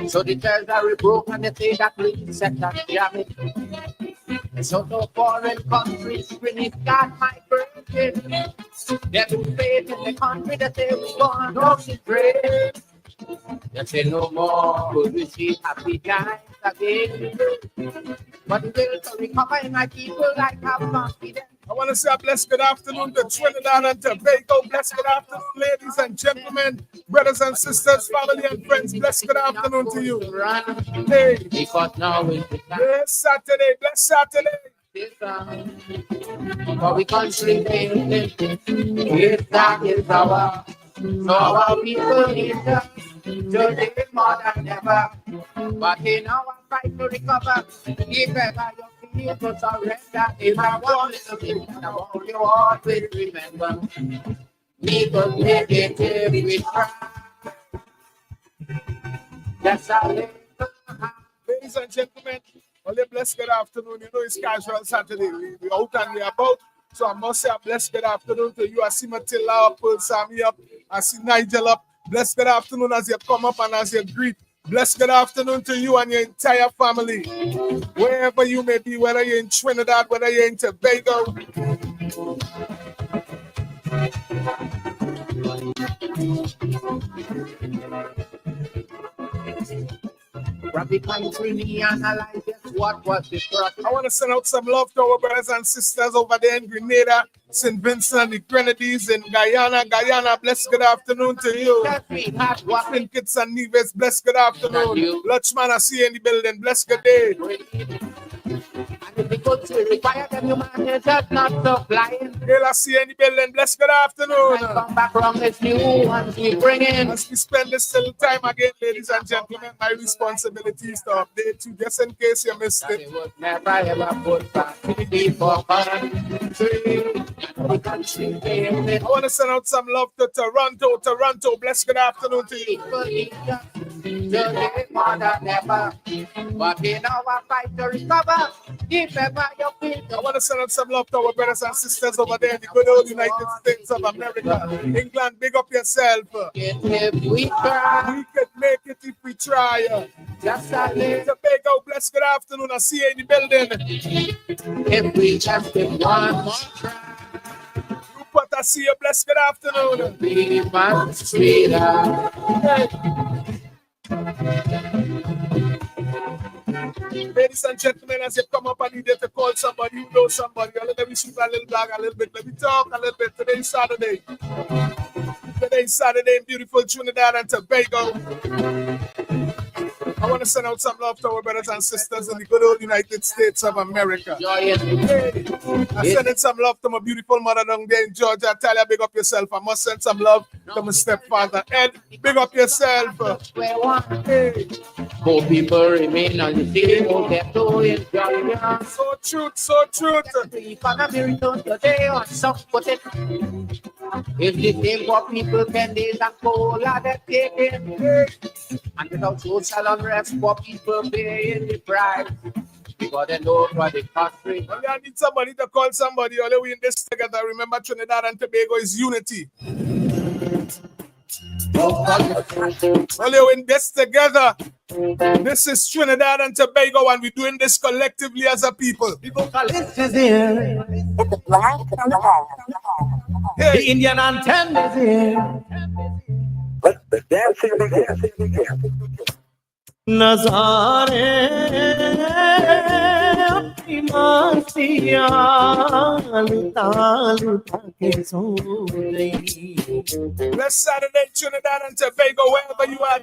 So the girls are broke and they say that we set that jam. So no foreign countries really got my birthday. They do faith in the country that they will go and concentrate. They say no more will we see happy times again. But the will to recover in my people like have confidence. I want to say a blessed good afternoon to Trinidad and Tobago. Blessed good afternoon, ladies and gentlemen, brothers and sisters, family and friends. Blessed good afternoon to you. Hey, because now is the time. Blessed Saturday, blessed Saturday. For we country if that is our, so our people need us today more than ever. But in our fight to recover, if ever you feel to surrender, if I want little bit, I want you always remember, we could make it if we try. That's how it is. Ladies and gentlemen, well, a blessed good afternoon. You know it's casual Saturday. We're out and we're about. So I must say a blessed good afternoon to you. I see Matilda up, Sammy up. I see Nigel up. Blessed good afternoon as you come up and as you greet. Blessed good afternoon to you and your entire family. Wherever you may be, whether you're in Trinidad, whether you're in Tobago. From the country, we analyze what was the truth. I want to send out some love to our brothers and sisters over there in Grenada, St. Vincent and the Grenadines in Guyana. Guyana, blessed good afternoon to you. St. Kitts and Nevis, blessed good afternoon. Lutchman, I see you in the building, blessed good day. And if the country require them, you manage that not supplying. Girl, I see you in the building, blessed good afternoon. And come back from this new ones we bring in. As we spend this little time again, ladies and gentlemen, my responsibility is to update you just in case you missed it. It would never ever put back before country. I want to send out some love to Toronto. Toronto, blessed good afternoon to you. Today more than ever, but in our fight to recover, if ever you feel. I want to send out some love to our brothers and sisters over there in the good old United States of America. England, big up yourself. If we try, we could make it if we try. Just a little. Tobago, blessed good afternoon. I see you in the building. If we just give one more try. But I see you, blessed good afternoon. Be much sweeter. Ladies and gentlemen, as you come up, I need you to call somebody, you know somebody. Let me shoot a little bag a little bit. Let me talk a little bit. Today's Saturday. Today's Saturday in beautiful Trinidad and Tobago. I want to send out some love to our brothers and sisters in the good old United States of America. Hey, I send in some love to my beautiful mother down there in Georgia. Tell her, big up yourself. I must send some love to my stepfather, Ed. Big up yourself. Hey. Poor people remain on the same old ghetto in Georgia. So truth, so truth. If the same poor people 10 days and cola they're taking, and without social unrest, poor people paying the price because they know for the country. Well, I need somebody to call somebody. Only we in this together. Remember, Trinidad and Tobago is unity. Only we in this together. This is Trinidad and Tobago, and we're doing this collectively as a people. This is here. Hey. The Indian anthem is here. Let the dancing begin. नज़ारे अपनी मस्तियाँ लुटा लुटा के सो गई. Blessed Saturday, Trinidad and Tobago, wherever you are.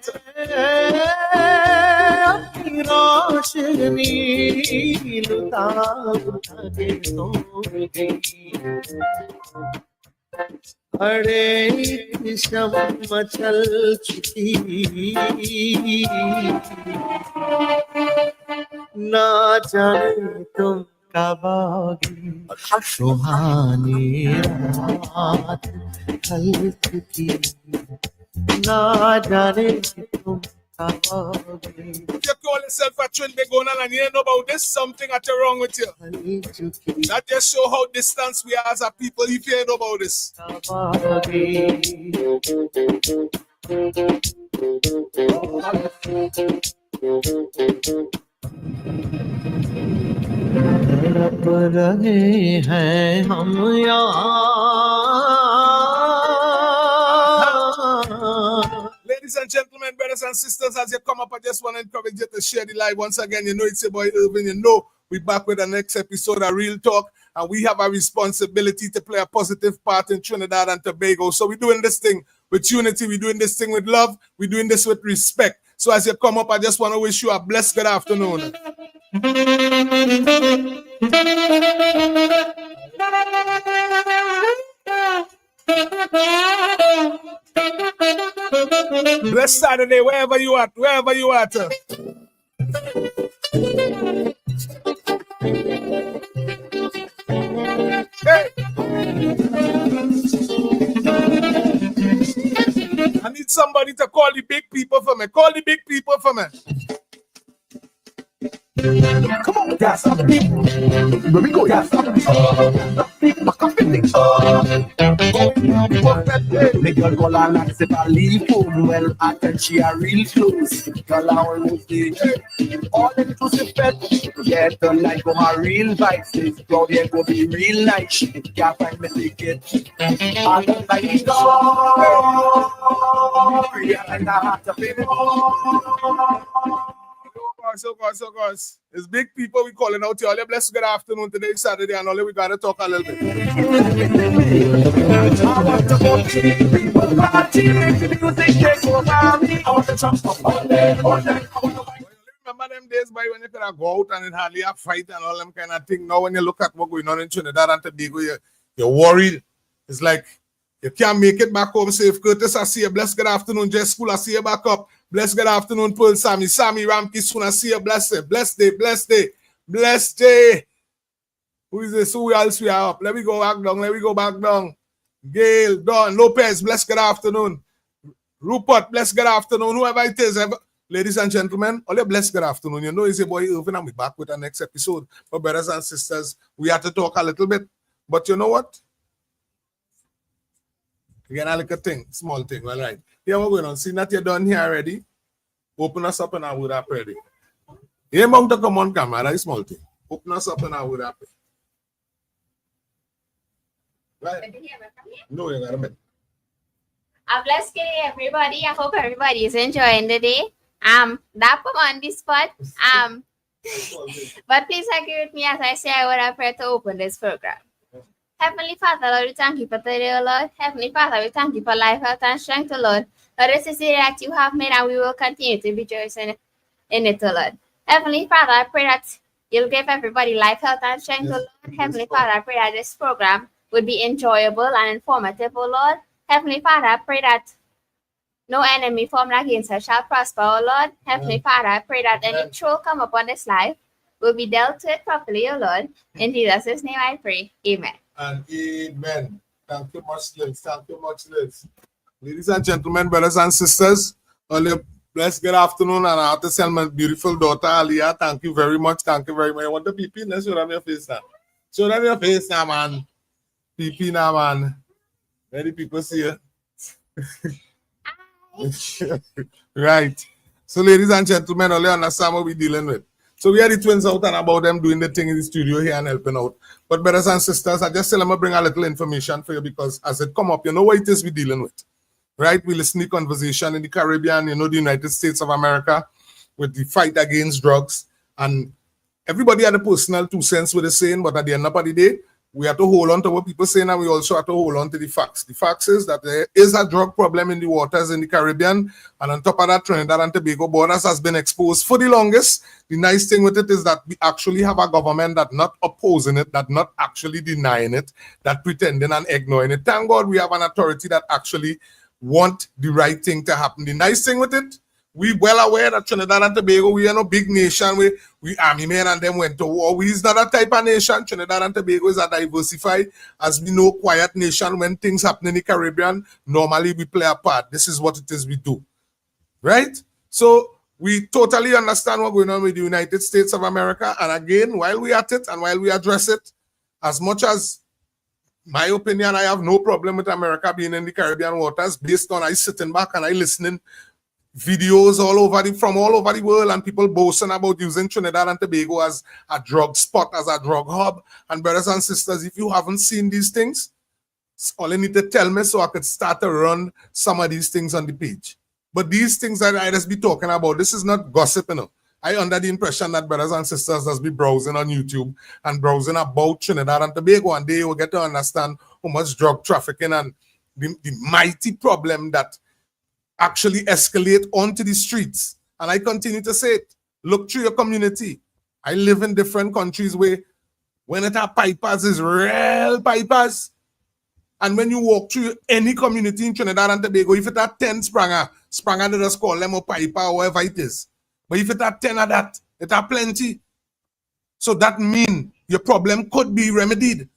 अपनी रोशनी लुटा लुटा के सो गई. अरे शम्मा चल चुकी ना जाने तुम कब आओगी सुहानी रात ढल चुकी ना जाने तुम कब आओगी If you call yourself a twin, they going on and you know about this, something at wrong with you. ढल चुकी That just show how distant we are as a people if you know about this. कब आओगी तड़प रहे हैं हम यहाँ Ladies and gentlemen, brothers and sisters, as you come up, I just want to encourage you to share the live once again. You know, it's your boy Irvin. You know, we're back with the next episode of Real Talk, and we have a responsibility to play a positive part in Trinidad and Tobago. So we're doing this thing with unity, we're doing this thing with love, we're doing this with respect. So as you come up, I just want to wish you a blessed good afternoon. Blessed Saturday, wherever you at, wherever you at. Hey. I need somebody to call the big people for me. Call the big people for me. Come on, got some people. Where we go, got some people. Back up in the the girl go on and say, I leave home. Well, I think she are real close. Girl, I always say, all inclusive pet. Yeah, the life of my real vibes. This crowd here go be real nice. She can't find me ticket. I don't like it all. Real and I have to pay it all. So guys, it's big people we calling out to all. Blessed good afternoon today, Saturday, and all we gotta talk a little bit. I want to go to people party, make the music take over me. I want to jump up all day, all day. Remember them days, boy, when you could go out and it hardly a fight and all them kind of thing. Now when you look at what's going on in Trinidad and Tobago, you're worried. It's like you can't make it back home safe. Curtis, I see you. Blessed good afternoon, Jess School. I see you back up. Blessed good afternoon, Pearl Sammy. Sammy Ramki soon. I see you. Blessed day. Blessed day. Blessed day. Blessed day. Who is this? Who else we are up? Let me go back down. Let me go back down. Gail, Don, Lopez. Blessed good afternoon. Rupert. Blessed good afternoon. Whoever it is. Ladies and gentlemen, all your blessed good afternoon. You know, it's your boy Irvin, and we're back with our next episode. But brothers and sisters, we had to talk a little bit. But you know what? Again, I like a thing, small thing, all right. Here we're going on. See that you're done here already. Open us up and I would have ready. Here, mount to come on camera, that is small thing. Open us up and I would have. Right? No, you gotta make. A blessed day, everybody. I hope everybody is enjoying the day. That put on this spot. But please agree with me as I say I would have prayed to open this program. Heavenly Father, Lord, we thank you for today, Lord. Heavenly Father, we thank you for life, health, and strength, Lord. Lord, this is the day that you have made, and we will continue to rejoice in it, Lord. Heavenly Father, I pray that you'll give everybody life, health, and strength, Lord. Heavenly Father, I pray that this program would be enjoyable and informative, Lord. Heavenly Father, I pray that no enemy formed against us shall prosper, O Lord. Heavenly Father, I pray that any troll come upon this life will be dealt with properly, O Lord. In Jesus' name I pray. Amen. And amen. Thank you much, Liz. Thank you much, Liz. Ladies and gentlemen, brothers and sisters, all your blessed good afternoon, and I have to tell my beautiful daughter, Aliyah, thank you very much. Thank you very much. I want the PP. Let's show them your face now. Show them your face now, man. PP now, man. Where the people see you? Right. So, ladies and gentlemen, all you understand what we're dealing with. So we had the twins out and about them doing the thing in the studio here and helping out. But brothers and sisters, I just tell them I bring a little information for you because as it come up, you know what it is we're dealing with. Right? We listen to conversation in the Caribbean, you know, the United States of America with the fight against drugs. And everybody had a personal 2 cents with the saying, but at the end of the day, we have to hold on to what people say, and we also have to hold on to the facts. The facts is that there is a drug problem in the waters in the Caribbean, and on top of that, Trinidad and Tobago borders has been exposed for the longest. The nice thing with it is that we actually have a government that not opposing it, that not actually denying it, that pretending and ignoring it. Thank God we have an authority that actually want the right thing to happen. The nice thing with it, we well aware that Trinidad and Tobago, we are no big nation. We army men and them went to war. We is not a type of nation. Trinidad and Tobago is a diversified, as we know, quiet nation. When things happen in the Caribbean, normally we play a part. This is what it is we do. Right? So we totally understand what's going on with the United States of America. And again, while we at it and while we address it, as much as my opinion, I have no problem with America being in the Caribbean waters based on I sitting back and I listening videos from all over the world and people boasting about using Trinidad and Tobago as a drug spot, as a drug hub. And brothers and sisters, if you haven't seen these things, all you need to tell me so I could start to run some of these things on the page. But these things that I just be talking about, this is not gossip, you know. I under the impression that brothers and sisters just be browsing on YouTube and browsing about Trinidad and Tobago, and they will get to understand how much drug trafficking and the mighty problem that actually escalate onto the streets. And I continue to say it. Look through your community. I live in different countries where when it are pipers, is real pipers. And when you walk through any community in Trinidad and Tobago, if it are 10 spranger, they just call them a piper or whatever it is. But if it are 10 of that, it are plenty. So that means your problem could be remedied.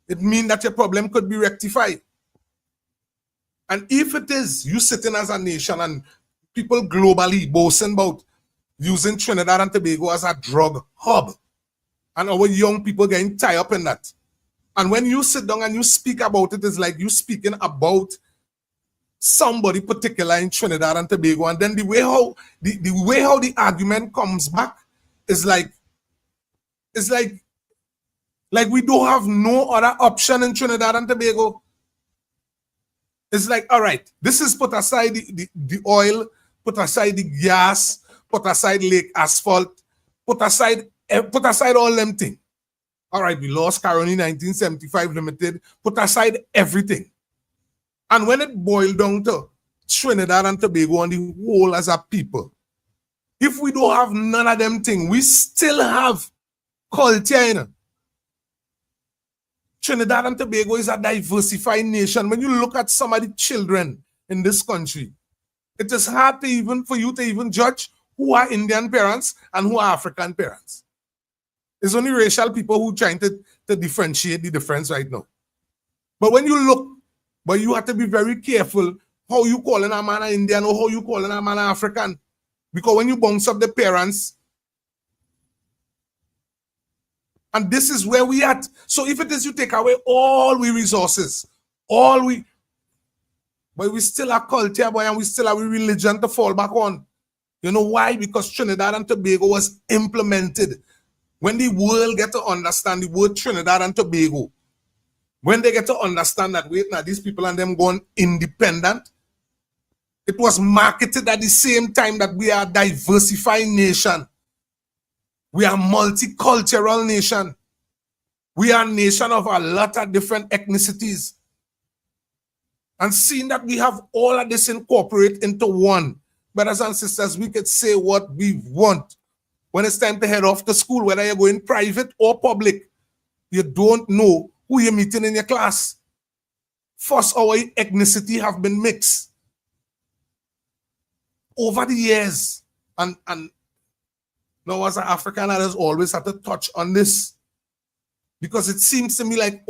It means that your problem could be rectified. And if it is, you sitting as a nation and people globally boasting about using Trinidad and Tobago as a drug hub, and our young people getting tied up in that. And when you sit down and you speak about it, it's like you speaking about somebody particular in Trinidad and Tobago, and then the way how the argument comes back is like we don't have no other option in Trinidad and Tobago. It's like, all right, this is put aside the oil, put aside the gas, put aside lake asphalt, put aside all them things. All right, we lost Caroni 1975 Limited, put aside everything. And when it boiled down to Trinidad and Tobago and the whole as a people, if we don't have none of them things, we still have culture, you know. Trinidad and Tobago is a diversified nation. When you look at some of the children in this country, it is hard for you to even judge who are Indian parents and who are African parents. It's only racial people who trying to differentiate the difference right now. But when you look, but you have to be very careful how you calling a man an Indian or how you calling a man an African. Because when you bounce up the parents, and this is where we at. So if it is you take away all we resources, but we still have culture, boy, and we still have a religion to fall back on. You know why? Because Trinidad and Tobago was implemented. When the world get to understand the word Trinidad and Tobago, when they get to understand that, wait, now these people and them gone independent, it was marketed at the same time that we are a diversified nation. We are a multicultural nation. We are a nation of a lot of different ethnicities. And seeing that we have all of this incorporated into one, brothers and sisters, we could say what we want. When it's time to head off to school, whether you're going private or public, you don't know who you're meeting in your class. First, our ethnicity have been mixed over the years. And now as an African, I just always have to touch on this. Because it seems to me like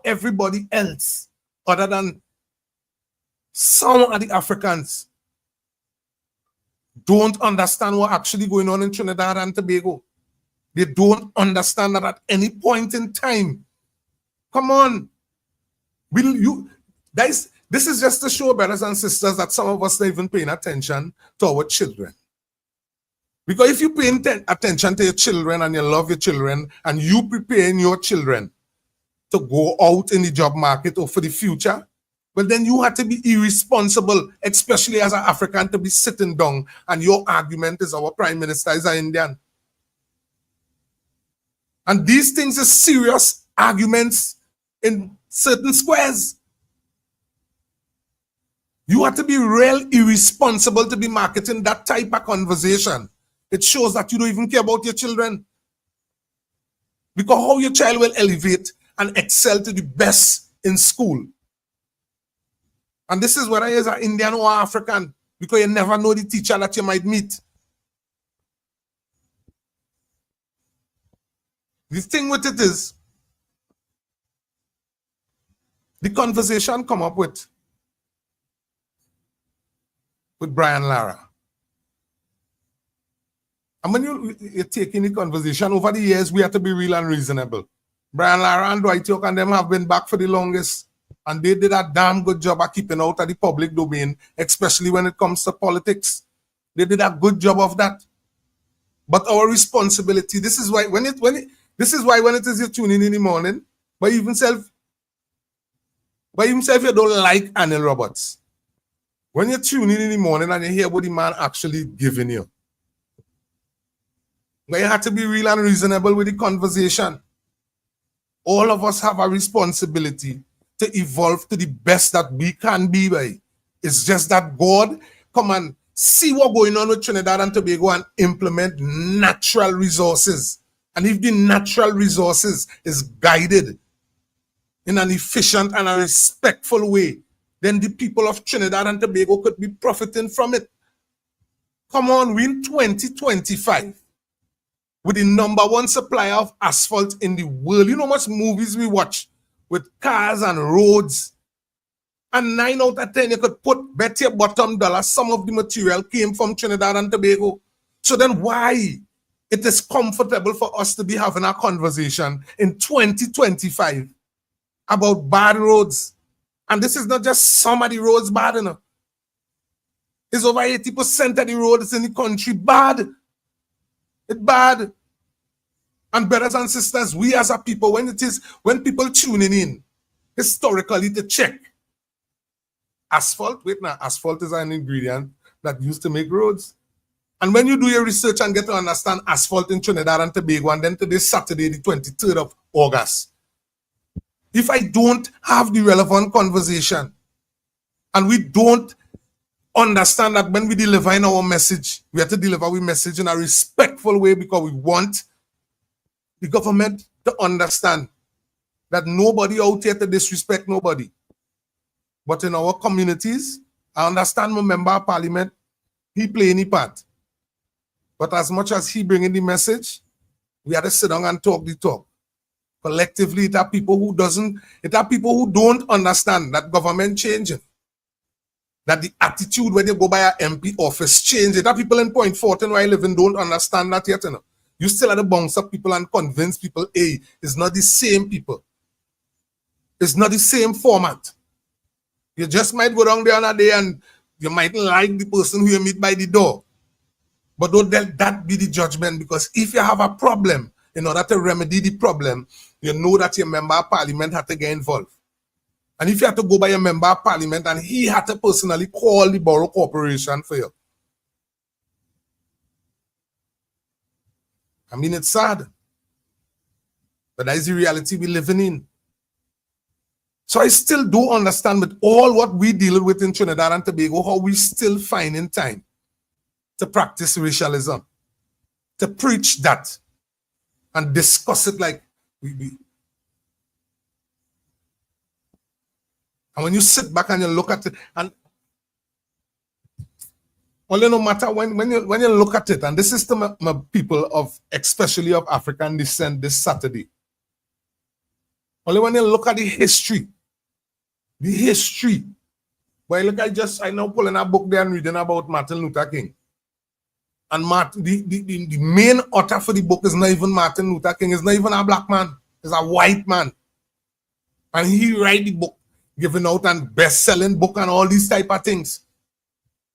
everybody else, other than some of the Africans, don't understand what's actually going on in Trinidad and Tobago. They don't understand that at any point in time. Come on. This is just to show, brothers and sisters, that some of us are even paying attention to our children. Because if you pay attention to your children and you love your children and you preparing your children to go out in the job market or for the future, well, then you have to be irresponsible, especially as an African, to be sitting down and your argument is our prime minister is an Indian. And these things are serious arguments in certain squares. You have to be real irresponsible to be marketing that type of conversation. It shows that you don't even care about your children. Because how your child will elevate and excel to the best in school. And this is whether he is an Indian or African, because you never know the teacher that you might meet. The thing with it is, the conversation come up with Brian Lara. And when you're taking the conversation over the years, we have to be real and reasonable. Brian Lara and Dwight York and them have been back for the longest. And they did a damn good job of keeping out of the public domain, especially when it comes to politics. They did a good job of that. But our responsibility, this is why when it is you tuning in the morning, by yourself you don't like Anil Roberts. When you're tuning in the morning and you hear what the man actually giving you, but you have to be real and reasonable with the conversation. All of us have a responsibility to evolve to the best that we can be by. It's just that God come and see what's going on with Trinidad and Tobago and implement natural resources. And if the natural resources is guided in an efficient and a respectful way, then the people of Trinidad and Tobago could be profiting from it. Come on, we're in 2025 with the #1 supplier of asphalt in the world. You know how much movies we watch with cars and roads? And 9 out of 10, you could put bet your bottom dollar, some of the material came from Trinidad and Tobago. So then why it is comfortable for us to be having a conversation in 2025 about bad roads? And this is not just some of the roads bad, you know. It's over 80% of the roads in the country bad. It's bad. And brothers and sisters, we as a people, when people tuning in historically to check asphalt, asphalt is an ingredient that used to make roads. And when you do your research and get to understand asphalt in Trinidad and Tobago, and then today Saturday, the 23rd of August, if I don't have the relevant conversation and we don't understand that when we deliver in our message, we have to deliver our message in a respectful way, because we want the government to understand that nobody out here to disrespect nobody. But in our communities, I understand my member of parliament, he play any part. But as much as he bring in the message, we have to sit down and talk the talk. Collectively, it are people who don't understand that government changing. That the attitude when you go by an MP office change. It are people in Point Fortin where I live in don't understand that yet. You know. You still have to bounce up people and convince people, hey, it's not the same people. It's not the same format. You just might go down there on a day and you mightn't like the person who you meet by the door. But don't let that be the judgment, because if you have a problem, in order to remedy the problem, you know that your member of parliament had to get involved. And if you have to go by a member of parliament and he had to personally call the borough corporation for you. I mean, it's sad. But that is the reality we're living in. So I still do understand with all what we deal with in Trinidad and Tobago, how we still finding time to practice racialism, to preach that and discuss it like we be. And when you sit back and you look at it, and well, no matter when you look at it, and this is to my people of, especially of African descent this Saturday. Only when you look at the history. But look, I now pulling a book there and reading about Martin Luther King. And the main author for the book is not even Martin Luther King. It's not even a black man. It's a white man. And he write the book, giving out and best-selling book and all these type of things.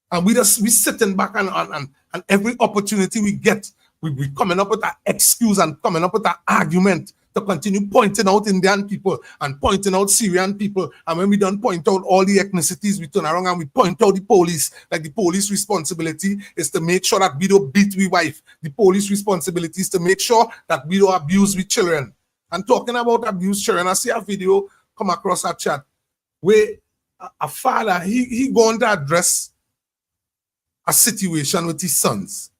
And we sitting back and every opportunity we get, we coming up with an excuse and coming up with an argument to continue pointing out Indian people and pointing out Syrian people. And when we don't point out all the ethnicities, we turn around and we point out the police. Like the police responsibility is to make sure that we don't beat we wife. The police responsibility is to make sure that we don't abuse we children. And talking about abuse, Sharon, I see a video come across a chat where a father, he going to address a situation with his sons.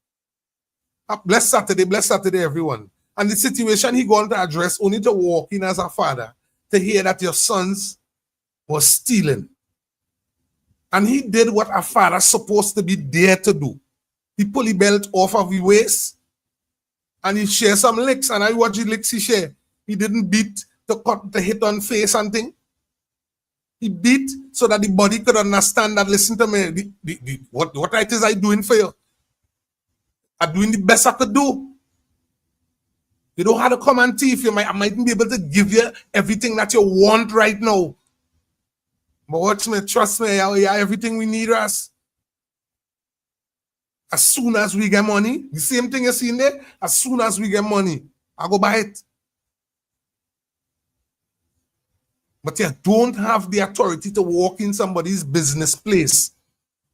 Blessed Saturday, everyone. And the situation he going to address only to walk in as a father to hear that your sons was stealing. And he did what a father's supposed to be there to do. He pulled the belt off of his waist and he shared some licks. And I watch the licks he shared. He didn't beat to cut the hit on face and thing. He beat so that the body could understand that, listen to me, what right is I doing for you? I'm doing the best I could do. You don't have to come and thief. I mightn't be able to give you everything that you want right now. But watch me, trust me, yeah, everything we need us. As soon as we get money, the same thing you see in there, as soon as we get money, I go buy it. But you don't have the authority to walk in somebody's business place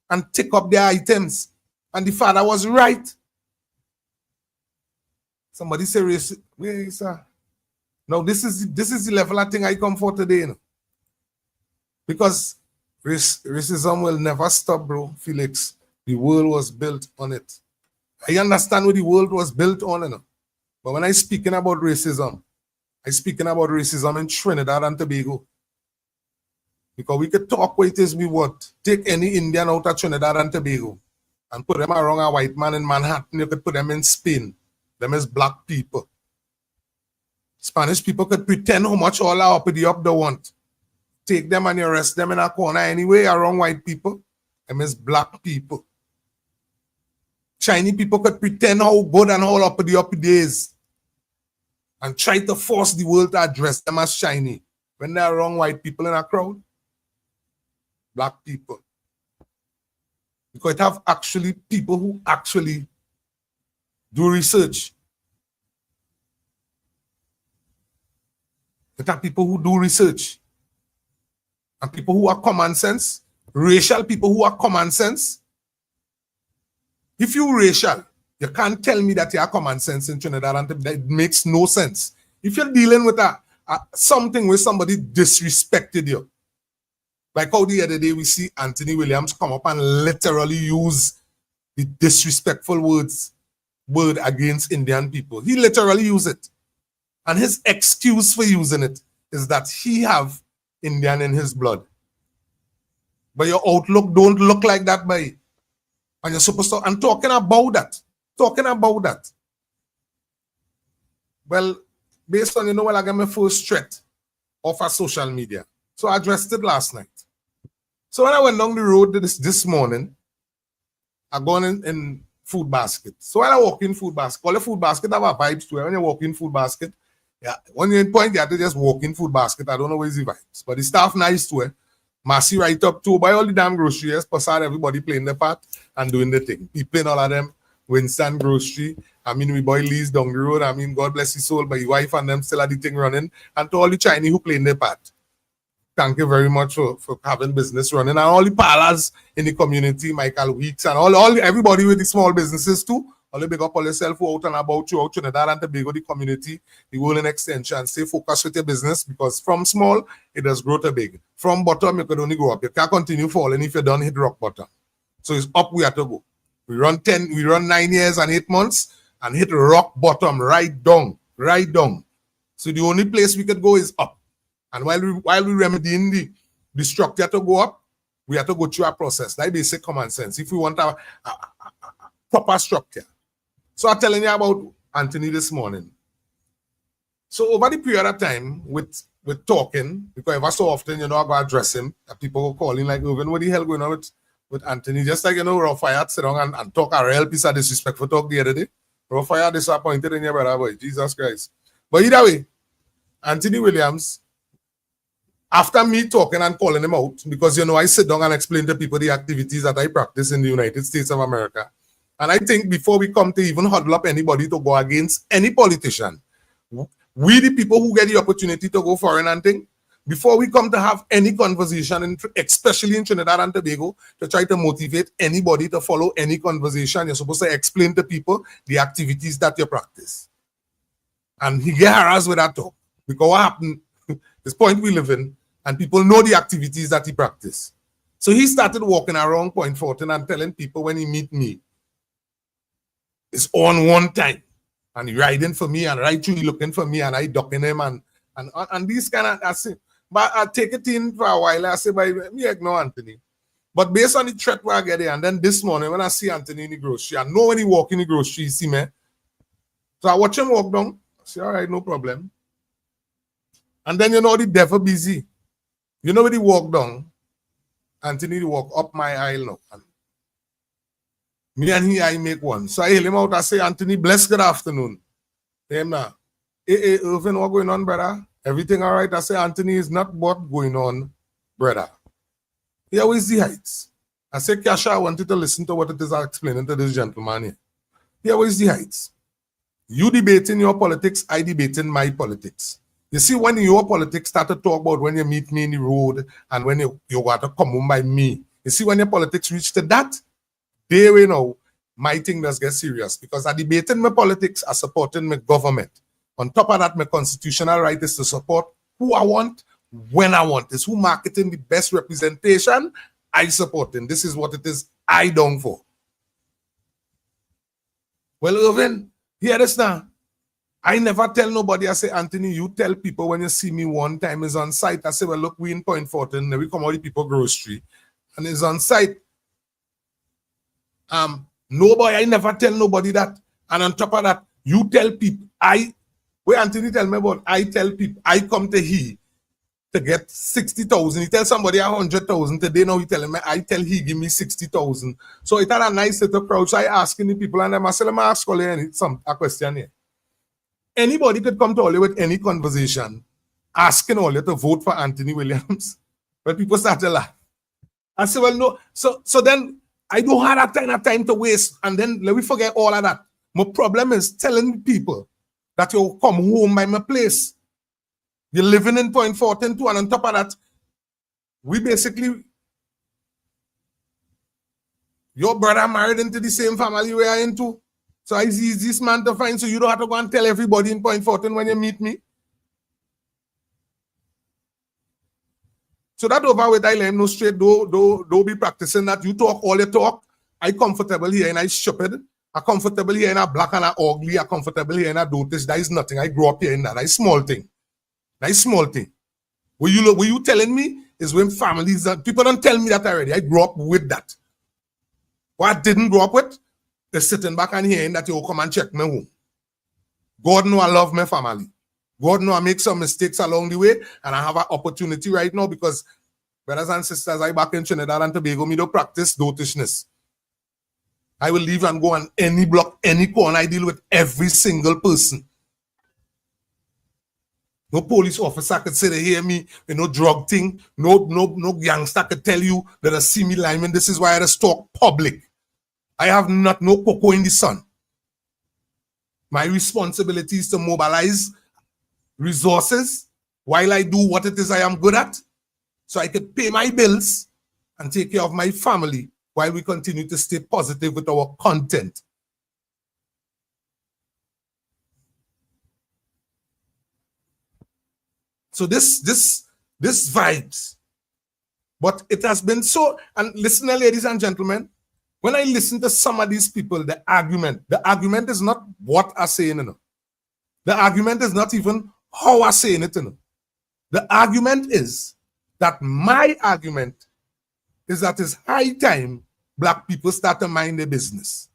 and take up their items. And the father was right. Somebody say, where is that? Now, this is the level I think I come for today. You know? Because racism will never stop, bro, Felix. The world was built on it. I understand what the world was built on. You know? But when I'm speaking about racism, I'm speaking about racism in Trinidad and Tobago. Because we could talk what it is we want. Take any Indian out of Trinidad and Tobago and put them around a white man in Manhattan. You could put them in Spain. Them as black people. Spanish people could pretend how much all our uppity up they want. Take them and you arrest them in a corner anyway around white people. Them as black people. Chinese people could pretend how good and how uppity up it is. And try to force the world to address them as Chinese. When they're around white people in a crowd. Black people. Because it have actually people who actually do research. It have people who do research. And people who are common sense. Racial people who are common sense. If you're racial, you can't tell me that you are common sense in Trinidad and Tobago. It makes no sense. If you're dealing with something where somebody disrespected you, like how the other day we see Anthony Williams come up and literally use the disrespectful word against Indian people. He literally used it. And his excuse for using it is that he have Indian in his blood. But your outlook don't look like that, boy. And you're supposed to, and talking about that. Well, based on, I got my first threat off of social media. So I addressed it last night. So when I went down the road this morning, I gone in food basket. So when I walk in food basket, call a food basket have a vibes to it. When you walk in food basket, yeah, when you're in point, you have to just walk in food basket. I don't know where's the vibes. But the staff nice to it. Massy right up to buy all the damn groceries, passade everybody playing their part and doing the thing. People in all of them, Winston Grocery. I mean, we boy Lee's down the road. I mean, God bless his soul, but your wife and them still have the thing running. And to all the Chinese who playing their part. Thank you very much for having business running. And all the parlors in the community, Michael Weeks, and everybody with the small businesses too. All the big up all yourself who out and about you out Trinidad and Tobago, the community, the world in extension. Stay focused with your business because from small, it does grow to big. From bottom, you could only go up. You can't continue falling if you don't hit rock bottom. So it's up we have to go. We run 9 years and 8 months and hit rock bottom, right down. So the only place we could go is up. And while we remedying the structure to go up, we have to go through a process. That's basic common sense. If we want a proper structure. So I'm telling you about Anthony this morning. So over the period of time with talking, because ever so often, I go address him, and people go calling like, Irvin, what the hell going on with Anthony? Just like, Rafayat sit down and talk a real piece of disrespectful talk the other day. Rafayat disappointed in your brother, boy. Jesus Christ. But either way, Anthony Williams, after me talking and calling him out, because, I sit down and explain to people the activities that I practice in the United States of America. And I think before we come to even huddle up anybody to go against any politician, we the people who get the opportunity to go foreign and thing, before we come to have any conversation, especially in Trinidad and Tobago, to try to motivate anybody to follow any conversation, you're supposed to explain to people the activities that you practice. And he get harassed with that talk. Because what happened, this point we live in, and people know the activities that he practiced. So he started walking around Point Fortin and telling people when he meet me, it's on one time. And he riding for me and right through he looking for me and I ducking him and these kind of, I say, but I take it in for a while. I say, but me ignore Anthony. But based on the threat where I get there, and then this morning when I see Anthony in the grocery, I know when he walk in the grocery, you see me. So I watch him walk down. I say, all right, no problem. And then you know the devil busy. You know when he walk down, Anthony walk up my aisle now. And me and he, I make one. So I hail him out. I say, Anthony, bless good afternoon. Him now. Hey, Irvin, what going on, brother? Everything all right? I say, Anthony, is not what going on, brother. Here is the heights. I say, Kasha, I want you to listen to what it is I'm explaining to this gentleman here. Here is the heights. You debating your politics, I debating my politics. You see, when your politics start to talk about when you meet me in the road and when you want to come home by me, you see, when your politics reach to that, there you know, my thing does get serious because I debating my politics, I supporting my government. On top of that, my constitutional right is to support who I want, when I want. It's who marketing the best representation, I supporting. This is what it is I down for. Well, Irvin, hear this now. I never tell nobody, I say, Anthony, you tell people when you see me one time is on site. I say, well, look, we in Point Fortin, we come out the people grocery, and it's on site. Nobody, I never tell nobody that. And on top of that, you tell people, where Anthony tell me about, I tell people, I come to he to get 60,000. He tell somebody 100,000 today. Now he telling me, I tell he give me 60,000. So it had a nice little crowd. So I asking the people, and I said, let me ask all a question here. Anybody could come to Ollie with any conversation, asking Ollie to vote for Anthony Williams. But people start to laugh. I said, well, no. So then I don't have that time to waste. And then let me forget all of that. My problem is telling people that you come home by my place. You're living in Point Fortin too. And on top of that, we basically, your brother married into the same family we are into. So it's easy this man to find, so you don't have to go and tell everybody in Point Fortin when you meet me. So that over with, I let him know straight, don't be practicing that. You talk all your talk. I comfortable here and I stupid. I comfortable here and I black and I ugly. I comfortable here and I dotish. That is nothing. I grew up here in that. That is small thing. That is small thing. What you telling me is when families, people don't tell me that already. I grew up with that. What I didn't grow up with, they're sitting back and hearing that you come and check me home. God know I love my family. God know I make some mistakes along the way, and I have an opportunity right now because, brothers and sisters, I back in Trinidad and Tobago, me don't practice dotishness. I will leave and go on any block, any corner. I deal with every single person. No police officer could say they hear me, no drug thing, no gangster could tell you that I see me lying. This is why I just talk public. I have no cocoa in the sun. My responsibility is to mobilize resources while I do what it is I am good at, so I could pay my bills and take care of my family while we continue to stay positive with our content. So this vibes, but it has been so. And listen, ladies and gentlemen, when I listen to some of these people, the argument is not what I'm saying, you know. The argument is not even how I'm saying it, you know. The argument is that my argument is that it's high time black people start to mind their business.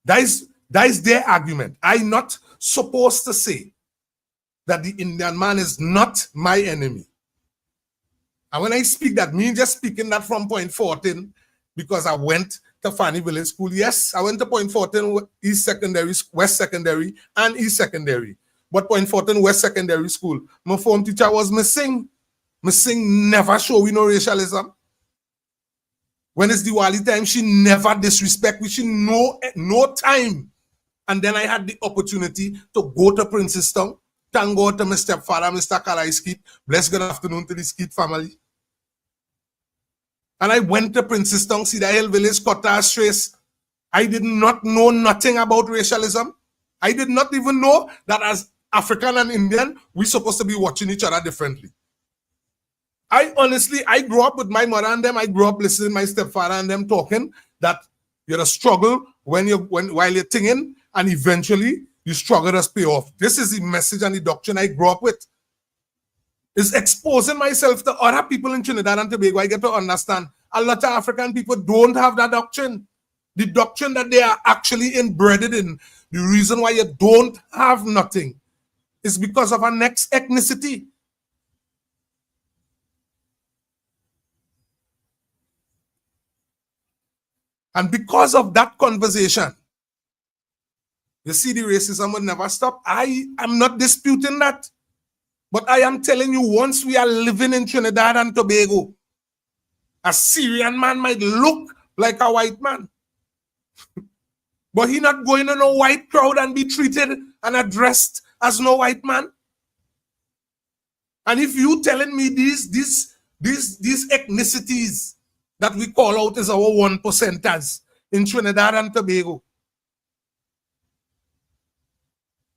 That is their argument. I'm not supposed to say that the Indian man is not my enemy. And when I speak that, me just speaking that from Point Fortin, because I went to Fanny Village School. Yes, I went to Point Fortin East Secondary, West Secondary, and East Secondary. But Point Fortin West Secondary School, my form teacher was missing. Missing never show we no racialism. When it's Diwali time, she never disrespect me. She no time. And then I had the opportunity to go to Princestown. Thank God to my stepfather, Mr. Kalai Skeet. Bless good afternoon to the Skeet family. And I went to Princestown, see the Hill Village, Cottage Trace. I did not know nothing about racialism. I did not even know that as African and Indian, we're supposed to be watching each other differently. I grew up with my mother and them. I grew up listening to my stepfather and them talking that you're a struggle while you're thinking, and eventually you struggle to pay off. This is the message and the doctrine I grew up with. Is exposing myself to other people in Trinidad and Tobago. I get to understand a lot of African people don't have that doctrine. The doctrine that they are actually embedded in. The reason why you don't have nothing is because of our next ethnicity. And because of that conversation, you see, the racism will never stop. I am not disputing that. But I am telling you, once we are living in Trinidad and Tobago, a Syrian man might look like a white man. But he not going in a white crowd and be treated and addressed as no white man. And if you telling me these ethnicities that we call out as our 1%ers in Trinidad and Tobago,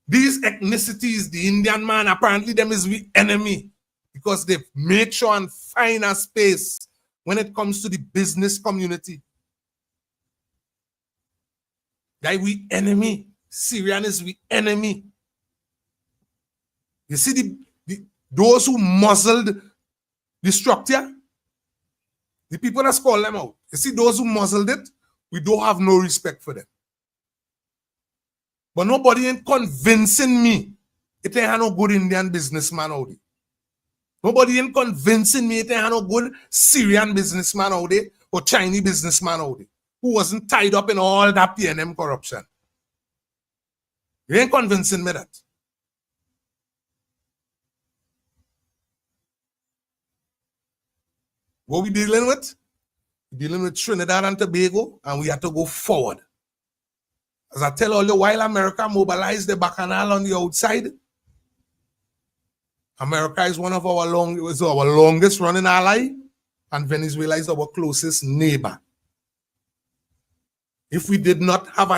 these ethnicities, the Indian man, apparently them is the enemy because they make sure and find a space when it comes to the business community. That we enemy. Syrian is we enemy. You see those who muzzled the structure, the people that's called them out. You see those who muzzled it, we don't have no respect for them. But nobody ain't convincing me it ain't no good Indian businessman out there. Nobody ain't convincing me it ain't no good Syrian businessman out there or Chinese businessman out there who wasn't tied up in all that PNM corruption. You ain't convincing me that. What we dealing with? We're dealing with Trinidad and Tobago, and we have to go forward. As I tell all you, while America mobilized the bacchanal on the outside, America is one of our longest running ally, and Venezuela is our closest neighbor. If we did not have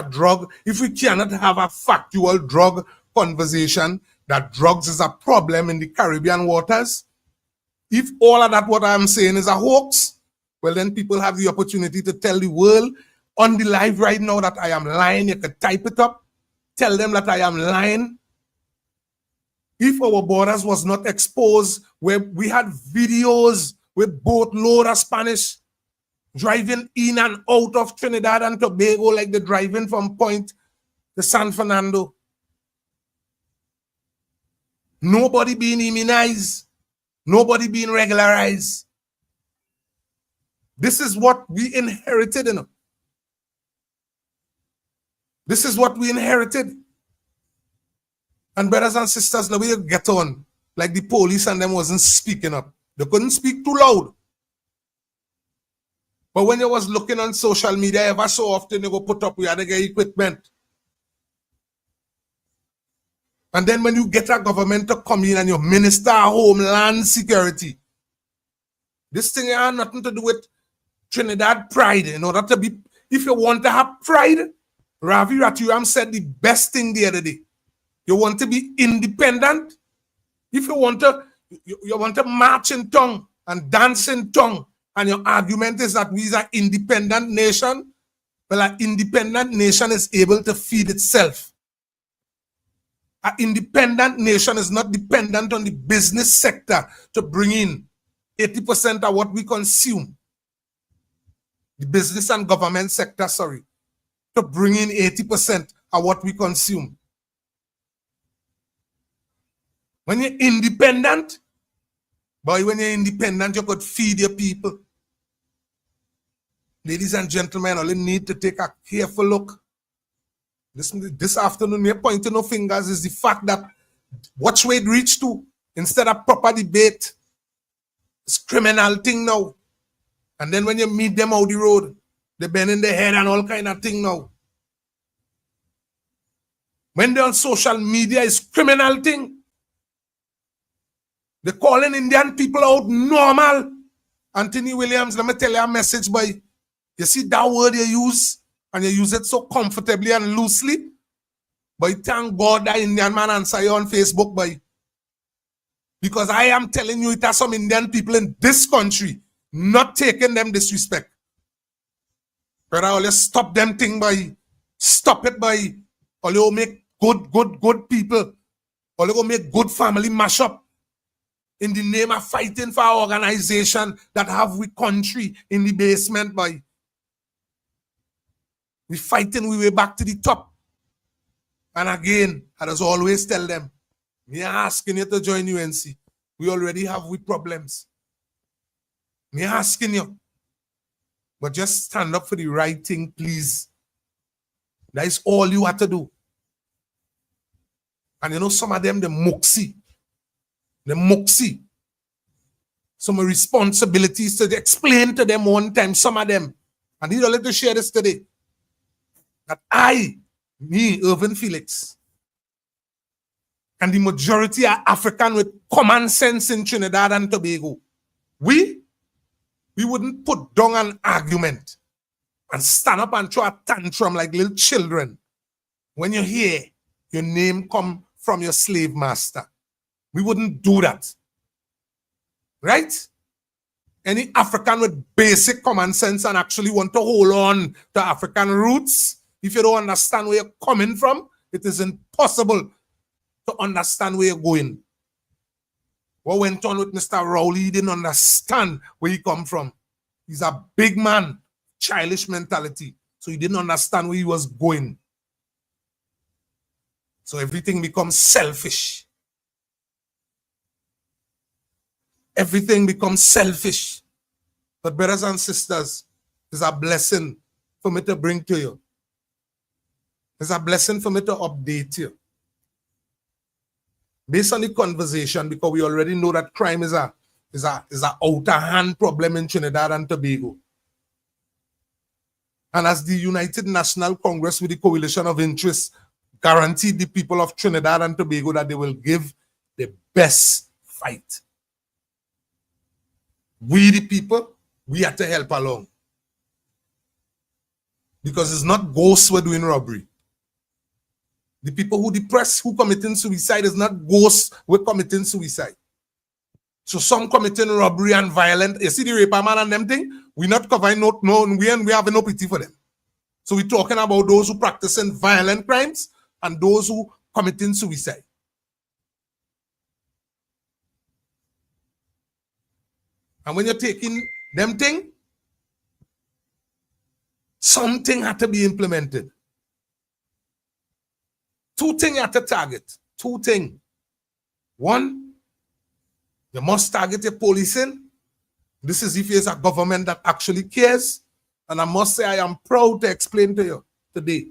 if we cannot have a factual drug conversation that drugs is a problem in the Caribbean waters, if all of that what I'm saying is a hoax, well then people have the opportunity to tell the world on the live right now that I am lying. You could type it up. Tell them that I am lying. If our borders was not exposed, where we had videos with boat load of Spanish driving in and out of Trinidad and Tobago, like the driving from Point to San Fernando. Nobody being immunized. Nobody being regularized. This is what we inherited, you know. This is what we inherited. And brothers and sisters, the way you get on, like the police and them wasn't speaking up. They couldn't speak too loud. But when you was looking on social media, ever so often you go put up, we had to get equipment. And then when you get a government to come in and you minister homeland security, this thing has nothing to do with Trinidad pride. In order to be, if you want to have pride, Ravi Raturam said the best thing the other day. You want to be independent. If you want to march in tongue and dance in tongue, and your argument is that we are an independent nation, well, an independent nation is able to feed itself. An independent nation is not dependent on the business sector to bring in 80% of what we consume. The business and government sector, to bring in 80% of what we consume. When you're independent, boy, when you're independent, you could feed your people. Ladies and gentlemen, all you need to take a careful look. This afternoon, me pointing no fingers is the fact that watch where it reached to. Instead of proper debate, it's criminal thing now. And then when you meet them out the road, they bending their head and all kind of thing now. When they're on social media, it's criminal thing. They're calling Indian people out normal. Anthony Williams, let me tell you a message, boy. You see that word you use, and you use it so comfortably and loosely. But thank God that Indian man answer you on Facebook, boy. Because I am telling you, it are some Indian people in this country not taking them disrespect. But I always stop them thing, boy. Stop it, boy. Or you make good people. Or you make good family mash up in the name of fighting for our organization that have we country in the basement, boy. We fighting we way back to the top. And again, I just always tell them, me asking you to join UNC. We already have we problems. Me asking you. But just stand up for the right thing, please. That is all you have to do. And you know, some of them, the moxie. Some responsibilities to explain to them one time, some of them. And he'd like to share this today. That me, Irvin Felix, and the majority are African with common sense in Trinidad and Tobago. We wouldn't put down an argument and stand up and throw a tantrum like little children when you hear your name come from your slave master. We wouldn't do that. Right? Any African with basic common sense and actually want to hold on to African roots, if you don't understand where you're coming from, it is impossible to understand where you're going. What went on with Mr. Rowley, he didn't understand where he come from. He's a big man, childish mentality. So he didn't understand where he was going. So everything becomes selfish. Everything becomes selfish. But brothers and sisters, it's a blessing for me to bring to you. It's a blessing for me to update you. Based on the conversation, because we already know that crime is a outer hand problem in Trinidad and Tobago. And as the United National Congress with the Coalition of Interests guaranteed the people of Trinidad and Tobago that they will give the best fight. We the people, we have to help along. Because it's not ghosts who are doing robbery. The people who depressed, who committing suicide is not ghosts who are committing suicide. So some committing robbery and violent. You see the raper man and them thing? We're not covering we have no pity for them. So we're talking about those who practicing violent crimes and those who committing suicide. And when you're taking them thing, something had to be implemented. Two things you have to target. Two things. One, you must target your policing. This is if there's a government that actually cares. And I must say, I am proud to explain to you today.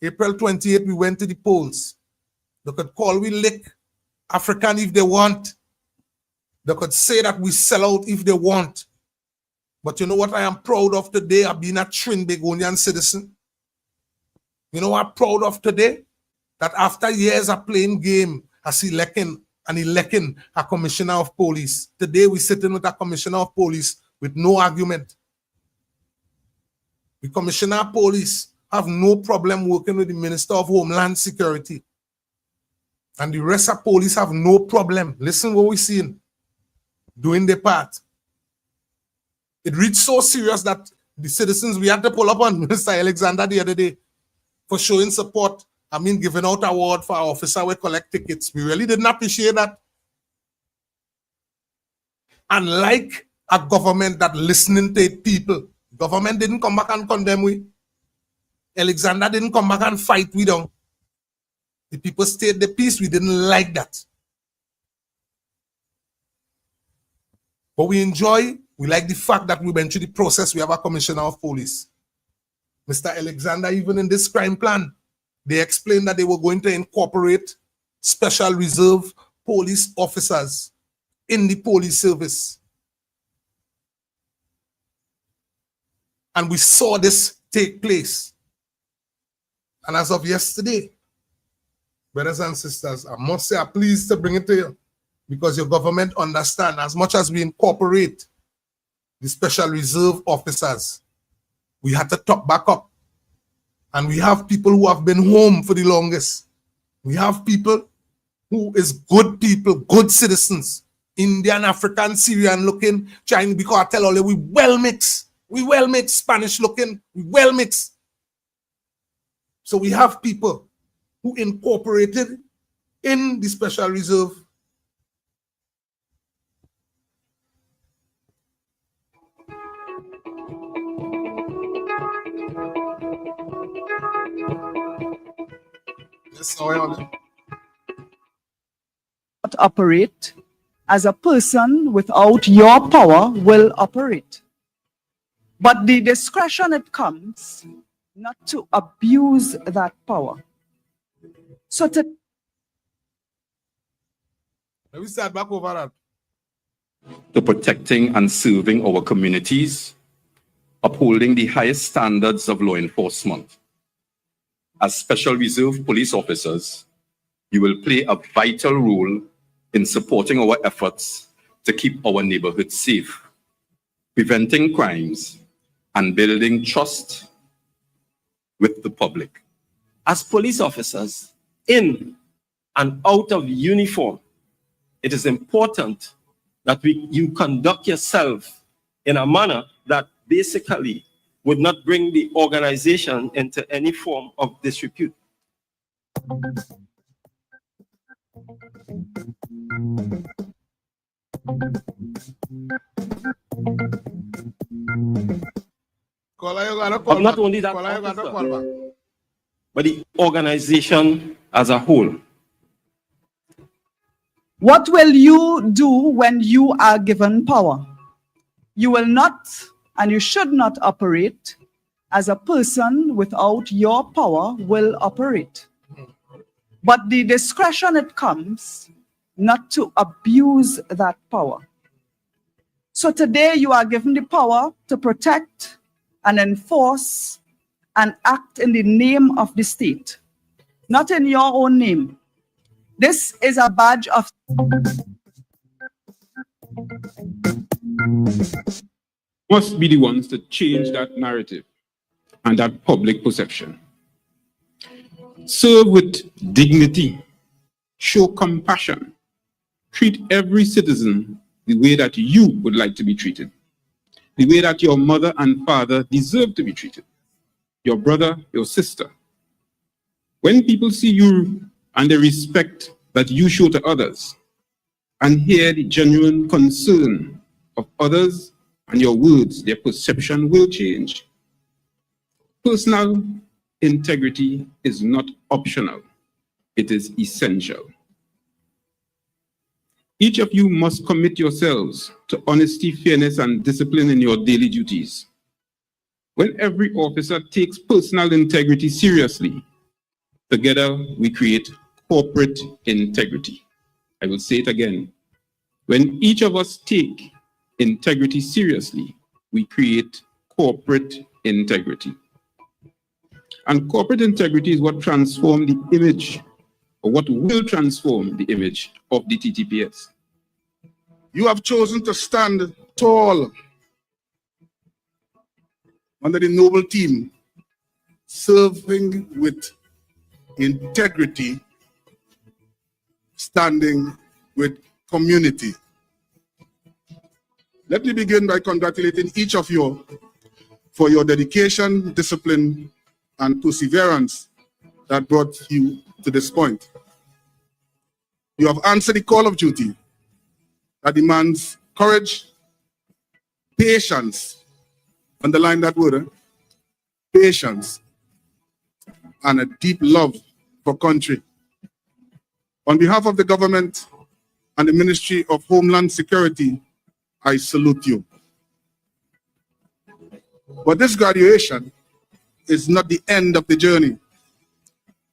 April 28th, we went to the polls. They could call we lick African if they want. They could say that we sell out if they want. But you know what I am proud of today? I've been a Trinbagonian citizen. You know what I'm proud of today? That after years of playing game, as electing a commissioner of police. Today we're sitting with a commissioner of police with no argument. The commissioner of police have no problem working with the Minister of Homeland Security. And the rest of police have no problem. Listen what we're seeing. Doing their part. It reached so serious that the citizens, we had to pull up on Mr. Alexander the other day for showing support. Giving out award for our officer who collect tickets. We really didn't appreciate that. Unlike a government that listening to people, government didn't come back and condemn we. Alexander didn't come back and fight we down. The people stayed the peace. We didn't like that. But we like the fact that we went through the process. We have a commissioner of police. Mr. Alexander, even in this crime plan, they explained that they were going to incorporate special reserve police officers in the police service. And we saw this take place. And as of yesterday, brothers and sisters, I must say I'm pleased to bring it to you because your government understands as much as we incorporate the special reserve officers, we had to top back up And we have people who have been home for the longest. We have people who is good people, good citizens, Indian, African, Syrian looking, Chinese, because I tell all you, we well mixed. We well mixed, Spanish looking, we well mixed. So we have people who incorporated in the special reserve. Yes, operate as a person without your power will operate. But the discretion it comes not to abuse that power. So to let me start back over that. To protecting and serving our communities, upholding the highest standards of law enforcement. As Special Reserve Police officers, you will play a vital role in supporting our efforts to keep our neighborhoods safe, preventing crimes, and building trust with the public. As police officers, in and out of uniform, it is important that you conduct yourself in a manner that basically would not bring the organization into any form of disrepute. Not only that officer, but the organization as a whole. what will you do when you are given power? You will not and you should not operate as a person without your power will operate. But the discretion it comes not to abuse that power. So today you are given the power to protect and enforce and act in the name of the state, not in your own name. This is a badge of must be the ones to change that narrative and that public perception. Serve with dignity, show compassion, treat every citizen the way that you would like to be treated, the way that your mother and father deserve to be treated, your brother, your sister. When people see you and the respect that you show to others, and hear the genuine concern of others and your words, their perception will change. Personal integrity is not optional, it is essential. Each of you must commit yourselves to honesty, fairness, and discipline in your daily duties. When every officer takes personal integrity seriously, together we create corporate integrity. I will say it again. When each of us take integrity seriously, we create corporate integrity. And corporate integrity is what transforms the image, or what will transform the image of the TTPS. You have chosen to stand tall under the noble team, serving with integrity, standing with community. Let me begin by congratulating each of you for your dedication, discipline, and perseverance that brought you to this point. You have answered the call of duty that demands courage, patience, underline that word, patience, and a deep love for country. On behalf of the government and the Ministry of Homeland Security, I salute you. But this graduation is not the end of the journey.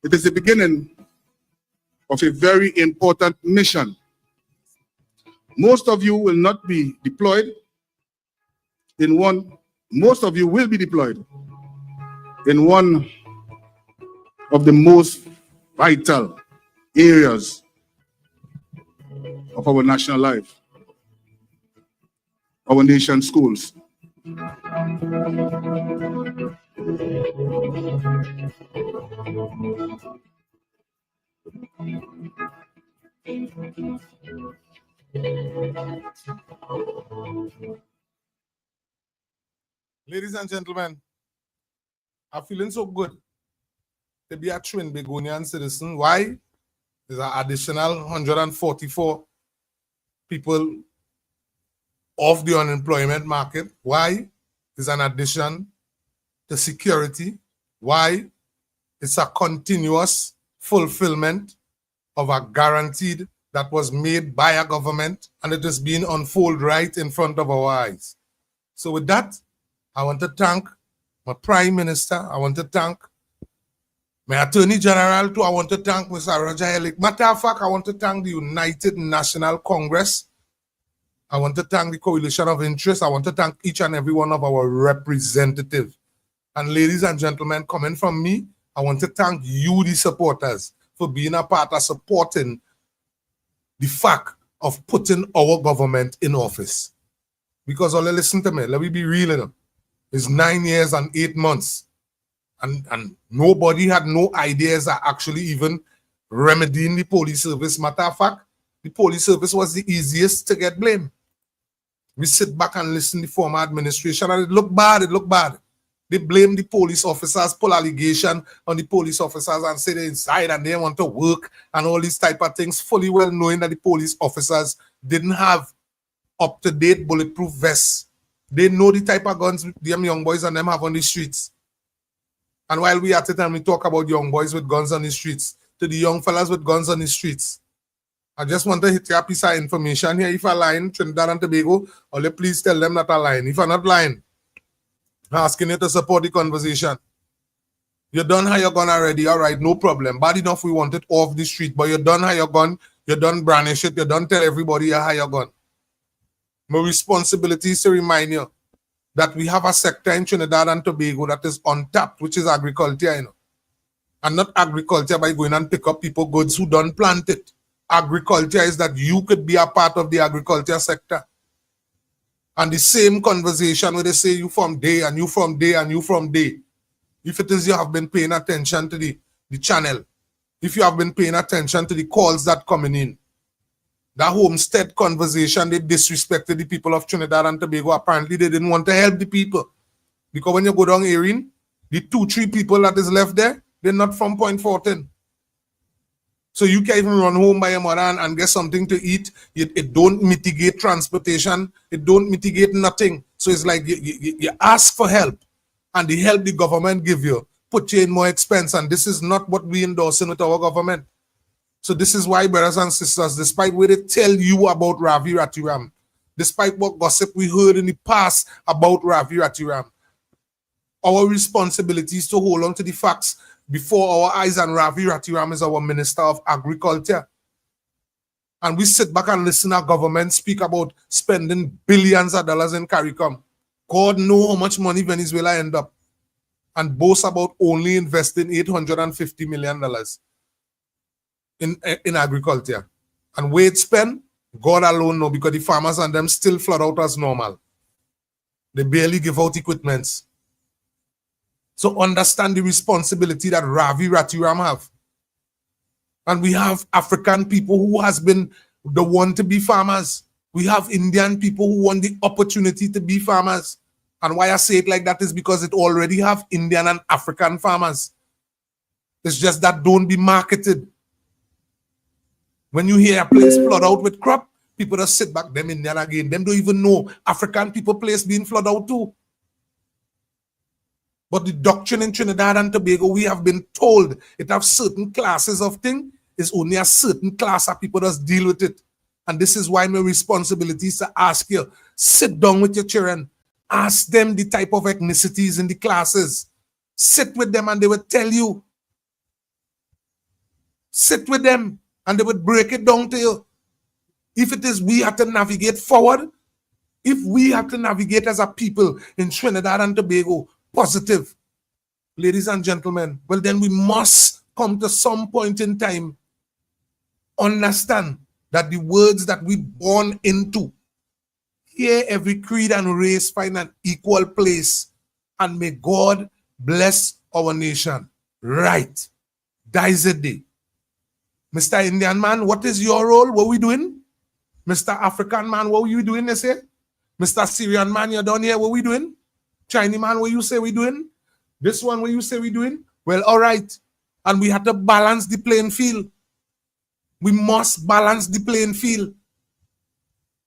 It is the beginning of a very important mission. Most of you will not be deployed in one, most of you will be deployed in one of the most vital areas of our national life, our nation's schools. Ladies and gentlemen, I'm feeling so good to be a twin Begonian citizen. Why? There's an additional 144 people off the unemployment market. Why? There's an addition to security. Why? It's a continuous fulfillment of a guaranteed that was made by a government, and it is being unfolded right in front of our eyes. So with that, I want to thank my Prime Minister. I want to thank my Attorney General too. I want to thank Mr. Roger Elick. Matter of fact, I want to thank the United National Congress. I want to thank the Coalition of Interest. I want to thank each and every one of our representatives. And ladies and gentlemen, coming from me, I want to thank you, the supporters, for being a part of supporting the fact of putting our government in office. Because only listen to me, let me be real enough. It's 9 years and 8 months. And nobody had no ideas of actually even remedying the police service. Matter of fact, the police service was the easiest to get blamed. We sit back and listen to the former administration, and it looked bad, it looked bad. They blame the police officers, pull allegation on the police officers and say they're inside and they want to work and all these type of things, fully well knowing that the police officers didn't have up-to-date bulletproof vests. They know the type of guns them young boys and them have on the streets. And while we at it and we talk about young boys with guns on the streets, to the young fellas with guns on the streets, I just want to hit you a piece of information here. If I'm lying, Trinidad and Tobago, only please tell them that I'm lying. If I'm not lying, I'm asking you to support the conversation. You done how your gun already, all right, no problem. Bad enough we want it off the street, but you done how your gun, you done brandish it, you done tell everybody you how your gun. My responsibility is to remind you that we have a sector in Trinidad and Tobago that is untapped, which is agriculture, you know. And not agriculture by going and pick up people goods who don't plant it. Agriculture is that you could be a part of the agriculture sector. And the same conversation where they say you from day and you from day and you from day. If it is you have been paying attention to the channel, if you have been paying attention to the calls that coming in, that homestead conversation, they disrespected the people of Trinidad and Tobago. Apparently, they didn't want to help the people. Because when you go down Erin, the 2-3 people that is left there, they're not from Point 14. So you can't even run home by your mother and get something to eat. It don't mitigate transportation. It don't mitigate nothing. So it's like you ask for help, and the help the government give you put you in more expense. And this is not what we endorsing with our government. So this is why, brothers and sisters, despite what they tell you about Ravi Ratiram, despite what gossip we heard in the past about Ravi Ratiram, our responsibility is to hold on to the facts before our eyes, and Ravi Ratiram is our Minister of Agriculture. And we sit back and listen to our government speak about spending billions of dollars in CARICOM. God knows how much money Venezuela end up. And boast about only investing $850 million in agriculture. And where it spent, God alone know, because the farmers and them still flood out as normal. They barely give out equipments. So understand the responsibility that Ravi Ratiram have. And we have African people who has been the one to be farmers. We have Indian people who want the opportunity to be farmers. And why I say it like that is because it already have Indian and African farmers. It's just that don't be marketed. When you hear a place flood out with crop, people just sit back, them Indian again. Them don't even know African people place being flood out too. But the doctrine in Trinidad and Tobago, we have been told it have certain classes of things. It's only a certain class of people that deal with it. And this is why my responsibility is to ask you, sit down with your children. Ask them the type of ethnicities in the classes. Sit with them and they will tell you. Sit with them and they will break it down to you. If it is we have to navigate forward, if we have to navigate as a people in Trinidad and Tobago, positive, ladies and gentlemen, well then we must come to some point in time, understand that the words that we born into, here every creed and race find an equal place, and may God bless our nation. Right. That is it day. Mr. Indian man, what is your role? What we doing? Mr. African man, what you doing, they say? Mr. Syrian man, you're down here, what we doing? Chinese man, what you say we doing? This one, what you say we doing? Well, all right. And we have to balance the playing field. We must balance the playing field.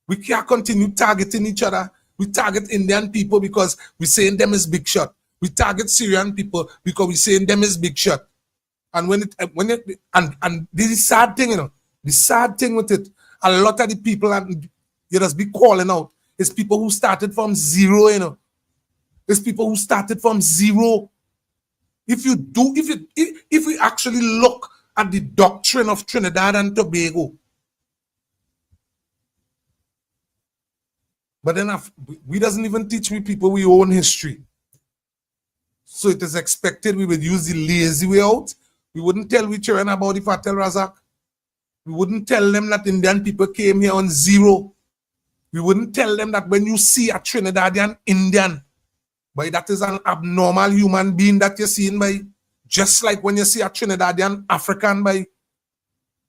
We can't continue targeting each other. We target Indian people because we're saying them is big shot. We target Syrian people because we're saying them is big shot. And and this is sad thing, you know. The sad thing with it, a lot of the people and you just be calling out. It's people who started from zero, you know. It's people who started from zero. If we actually look at the doctrine of Trinidad and Tobago, but then we doesn't even teach we people we own history. So it is expected we would use the lazy way out. We wouldn't tell we children about the Fatel Razak. We wouldn't tell them that Indian people came here on zero. We wouldn't tell them that when you see a Trinidadian Indian, but that is an abnormal human being that you're seeing by, just like when you see a Trinidadian African by,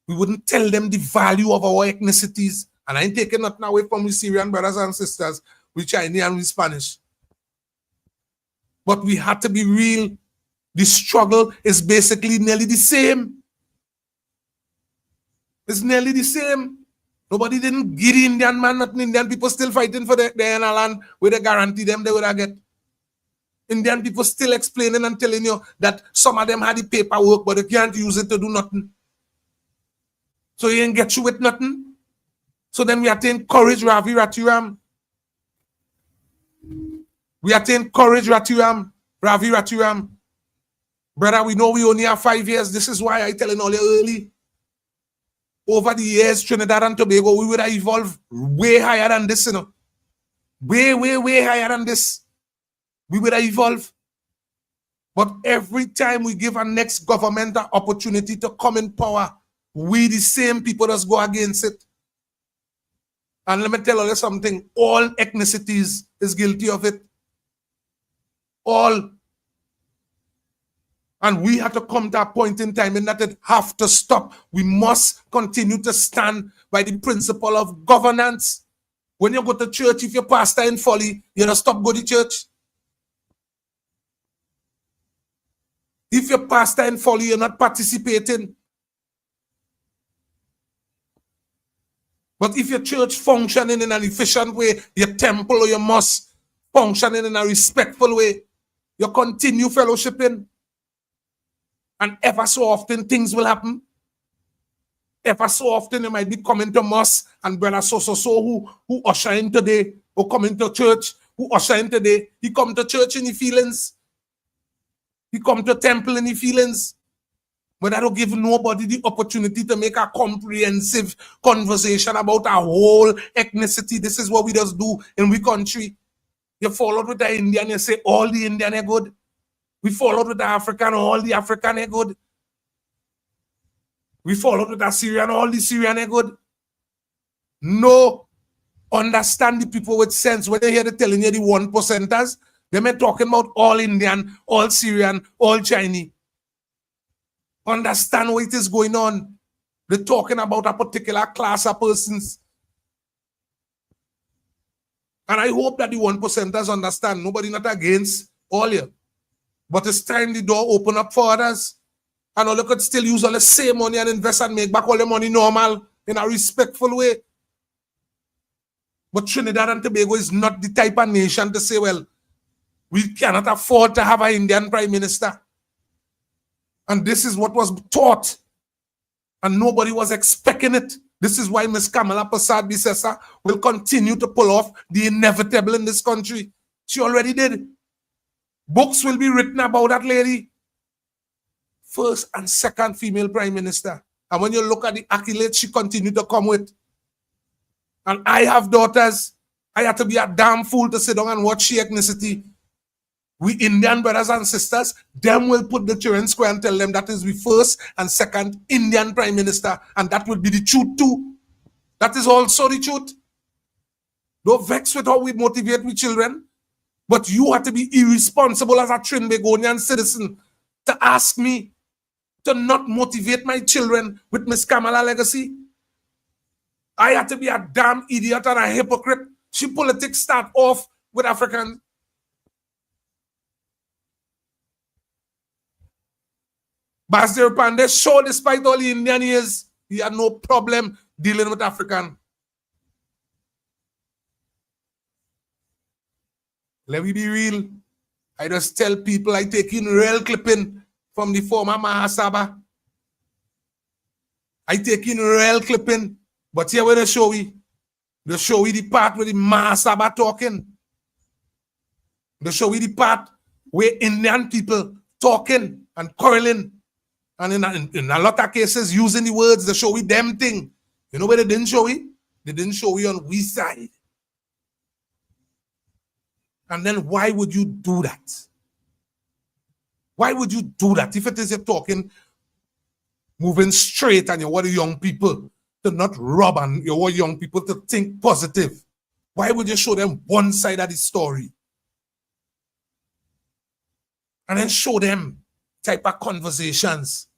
we wouldn't tell them the value of our ethnicities. And I ain't taking nothing away from we Syrian brothers and sisters, we Chinese and we Spanish. But we had to be real. The struggle is basically nearly the same. It's nearly the same. Nobody didn't give the Indian man nothing. Indian people still fighting for their land where they guarantee them they would have get. Indian people still explaining and telling you that some of them had the paperwork, but they can't use it to do nothing. So you ain't get you with nothing. So then we have to encourage Ravi Ratiram. We have to encourage Ravi Ratiram. Brother, we know we only have 5 years. This is why I telling all you early. Over the years, Trinidad and Tobago, we would have evolved way higher than this, you know. Way higher than this. We would have evolved. But every time we give our next government an opportunity to come in power, we the same people just go against it. And let me tell you something. All ethnicities is guilty of it. All. And we have to come to a point in time in that it have to stop. We must continue to stand by the principle of governance. When you go to church, if your pastor in folly, you don't stop going to church. If your pastor in folly, you're not participating. But if your church functioning in an efficient way, your temple or your mosque functioning in a respectful way, you continue fellowshipping. And ever so often things will happen. Ever so often you might be coming to mosque and brother so who usher in today, or coming to church, who usher in today, he come to church in his feelings. He come to temple in his feelings. But that don't give nobody the opportunity to make a comprehensive conversation about our whole ethnicity. This is what we just do in we country. You followed with the Indian, you say all the Indian are good. We followed with the African, all the African are good. We followed with the Syrian, all the Syrian are good. No. Understand the people with sense. When they hear them telling you the 1%ers, they may talking about all Indian, all Syrian, all Chinese. Understand what is going on. They're talking about a particular class of persons. And I hope that the 1%ers understand. Nobody not against all you. But it's time the door open up for others. And all you could still use all the same money and invest and make back all the money normal in a respectful way. But Trinidad and Tobago is not the type of nation to say, well, we cannot afford to have an Indian prime minister. And this is what was taught. And nobody was expecting it. This is why Ms. Kamala Persad-Bissessar will continue to pull off the inevitable in this country. She already did. Books will be written about that lady. First and second female prime minister. And when you look at the accolades she continued to come with. And I have daughters. I had to be a damn fool to sit down and watch she ethnicity. We Indian brothers and sisters, them will put the children square and tell them that is the first and second Indian prime minister. And that will be the truth too. That is also the truth. Don't vex with how we motivate we children. But you have to be irresponsible as a Trinbagonian citizen to ask me to not motivate my children with Miss Kamala legacy. I had to be a damn idiot and a hypocrite. She politics start off with Africans. Basir Pandey, sure, despite all the Indian years, he had no problem dealing with African. Let me be real. I just tell people I take in real clipping from the former Mahasaba. I take in real clipping, but here where they show we the part where the Mahasaba talking. They show we the part where Indian people talking and quarreling, and in a lot of cases using the words. They show we them thing. You know where they didn't show we? They didn't show we on we side. And then why would you do that? Why would you do that? If it is you're talking, moving straight, and you want the young people to not rob, and you want young people to think positive, why would you show them one side of the story? And then show them type of conversations.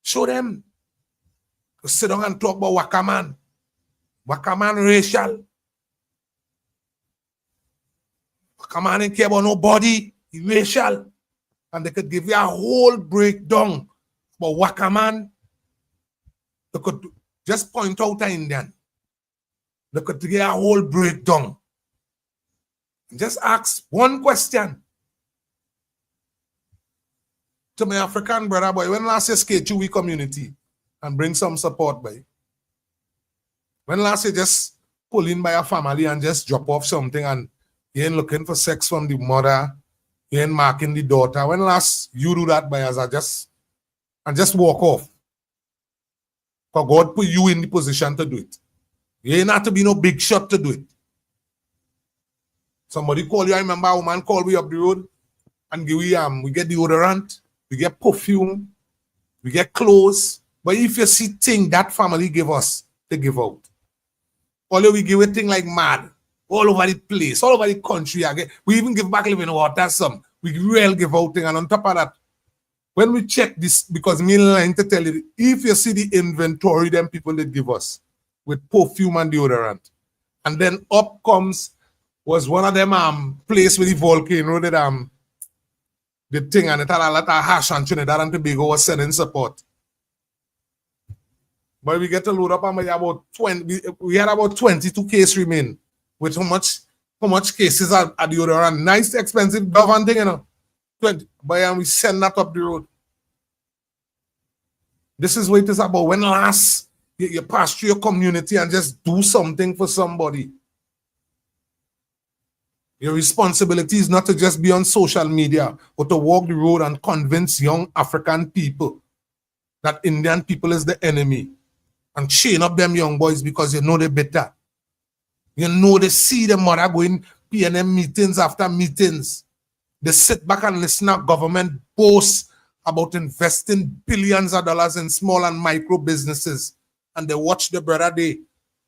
Show them. Sit down and talk about Wakaman. Wakaman racial. Wakaman didn't care about nobody. He racial. And they could give you a whole breakdown about Wakaman. They could just point out an Indian. They could give you a whole breakdown. Just ask one question to my African brother, boy. When last year skate we community and bring some support, boy? When last year just pull in by a family and just drop off something, and you ain't looking for sex from the mother, you ain't marking the daughter. When last you do that, boy, as I just walk off? For God put you in the position to do it. You ain't have to be no big shot to do it. Somebody call you. I remember a woman called me up the road and give we get deodorant, we get perfume, we get clothes. But if you see thing that family give us, they give out. Although we give a thing like mad, all over the place, all over the country. Again. We even give back living water some. We really give out thing. And on top of that, when we check this, because me line to tell you, if you see the inventory them people they give us with perfume and deodorant, and then up comes was one of them place with the volcano that the thing, and it had a lot of hash, and Trinidad and Tobago was sending support. But we get to load up and we had about 22 cases remain with how much cases are deodorant. Nice expensive government thing, you know. 20. But we send that up the road. This is what it is about. When last you pass through your community and just do something for somebody. Your responsibility is not to just be on social media, but to walk the road and convince young African people that Indian people is the enemy. And chain up them young boys because you know they're better. You know they see the mother going PNM meetings after meetings. They sit back and listen to government boast about investing billions of dollars in small and micro businesses. And they watch the brother they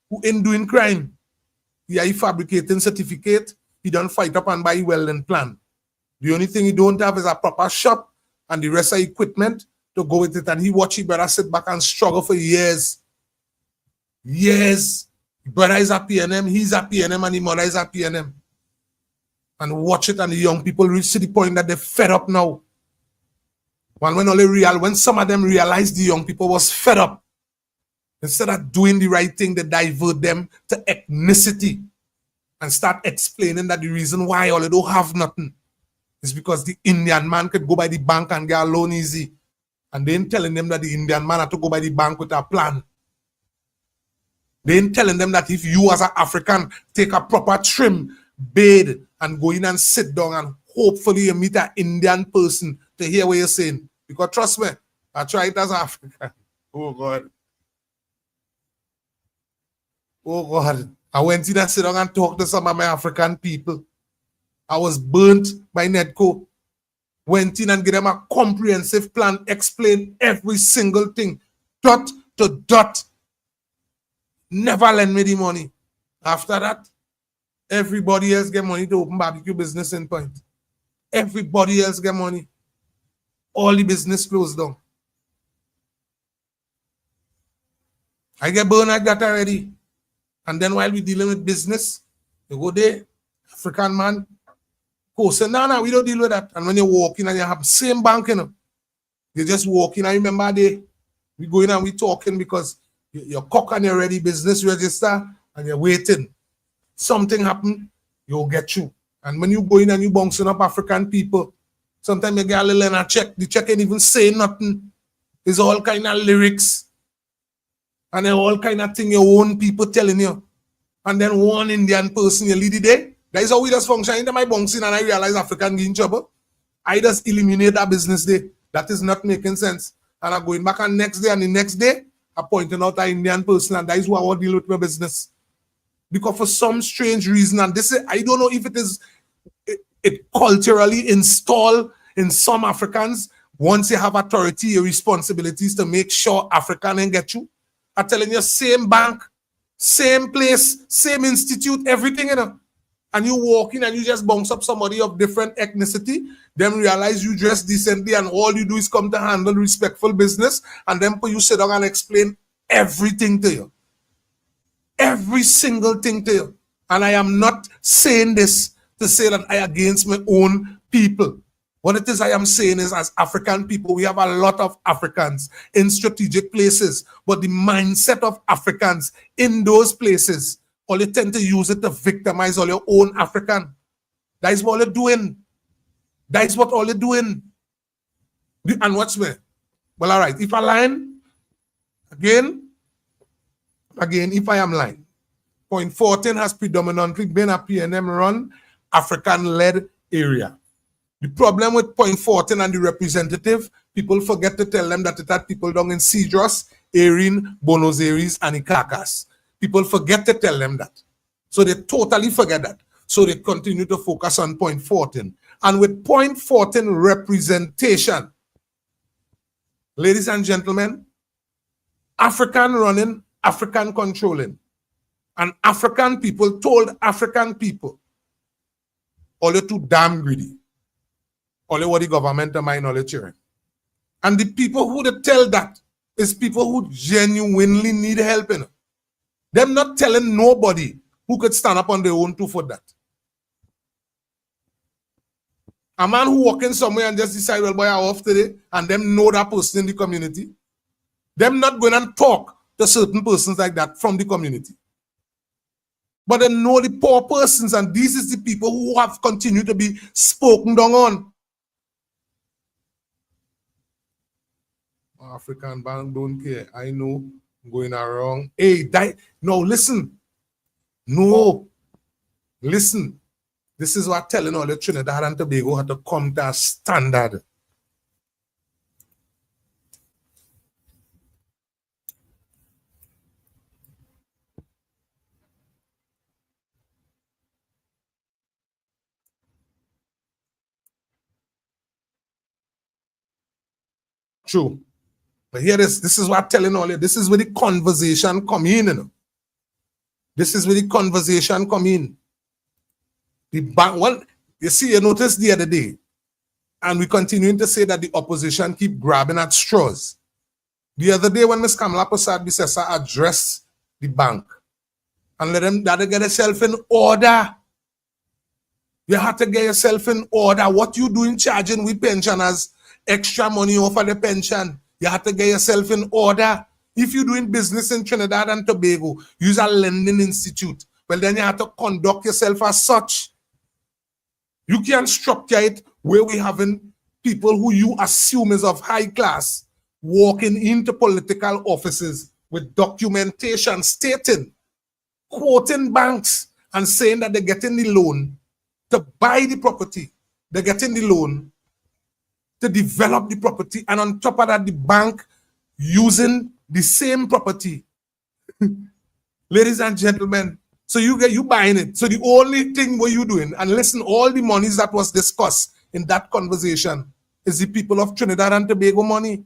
who ain't doing crime. He fabricating certificate. He don't fight up and buy welding plan. The only thing he don't have is a proper shop and the rest of equipment to go with it. And he watch his brother sit back and struggle for years. Years. Brother is a PNM, he's a PNM, and the mother is a PNM. And watch it, and the young people reach to the point that they're fed up now. When some of them realized the young people was fed up, instead of doing the right thing, they divert them to ethnicity and start explaining that the reason why all they don't have nothing is because the Indian man could go by the bank and get a loan easy. And they ain't telling them that the Indian man had to go by the bank with a plan. They ain't telling them that if you as an African take a proper trim, bathe, and go in and sit down and hopefully you meet an Indian person to hear what you're saying. Because trust me, I tried as an African. Oh God. Oh God. I went in and sit down and talk to some of my African people. I was burnt by Nedco. Went in and gave them a comprehensive plan, explain every single thing, dot to dot. Never lend me the money. After that, Everybody else get money to open barbecue business in Point. Everybody else get money. All the business closed down. I get burned like that already. And then while we dealing with business, you go there, African man, go say, no, we don't deal with that. And when you walk in and you have the same bank, you know, you just walk in. I remember we go in and we talking because you're cock and you're ready, business register, and you're waiting. Something happen, you'll get you. And when you go in and you bouncing up African people, sometimes you get a little in a check. The check ain't even say nothing. It's all kind of lyrics. And then all kind of thing your own people telling you. And then one Indian person you lead the day. That is how we just function. Anytime I bounce in and I realize African get in trouble, I just eliminate that business day. That is not making sense. And I'm going back on next day and the next day, I'm pointing out an Indian person and that is who I want to deal with my business. Because for some strange reason, and this is, I don't know if it is it culturally installed in some Africans, once you have authority, your responsibility is to make sure African ain't get you. I'm telling you, same bank, same place, same institute, everything, you know. And you walk in and you just bounce up somebody of different ethnicity, then realize you dress decently and all you do is come to handle respectful business, and then you sit down and explain everything to you. Every single thing to you. And I am not saying this to say that I against my own people. What it is I am saying is, as African people, we have a lot of Africans in strategic places, but the mindset of Africans in those places, all you tend to use it to victimize all your own African. That is what you're doing. That is what all you're doing. And watch me. Well, all right. If I line, again, if I am lying, Point 14 has predominantly been a PNM-run, African-led area. The problem with Point 14 and the representative, people forget to tell them that it had people down in Cedros, Erin, Buenos Aires, and Icacas. People forget to tell them that. So they totally forget that. So they continue to focus on Point 14. And with Point 14 representation, ladies and gentlemen, African running, African controlling. And African people told African people, all you're too damn greedy. All you what the government to mind all your children. And the people who they tell that is people who genuinely need help. You know? Them not telling nobody who could stand up on their own two for that. A man who walk in somewhere and just decide, well, boy, I'm off today, and them know that person in the community. Them not going and talk to certain persons like that from the community. But they know the poor persons, and these is the people who have continued to be spoken down on. African bank don't care. I know I'm going around. Hey, no, listen. No. Listen. This is what I'm telling all the Trinidad and Tobago had to come to a standard. True. But here this is what I'm telling all you. This is where the conversation come in, you know. This is where the conversation come in. The bank, well, you see, you noticed the other day, and we continuing to say that the opposition keep grabbing at straws. The other day when Ms. Kamala Prasad Bisesa addressed the bank and let them get yourself in order. You have to get yourself in order. What you doing charging with pensioners extra money over the pension? You have to get yourself in order. If you're doing business in Trinidad and Tobago, use a lending institute. Well, then you have to conduct yourself as such. You can't structure it where we having people who you assume is of high class walking into political offices with documentation stating, quoting banks and saying that they're getting the loan to buy the property. They're getting the loan to develop the property, and on top of that, the bank using the same property. Ladies and gentlemen, so you buying it. So the only thing what you doing, and listen, all the monies that was discussed in that conversation is the people of Trinidad and Tobago money.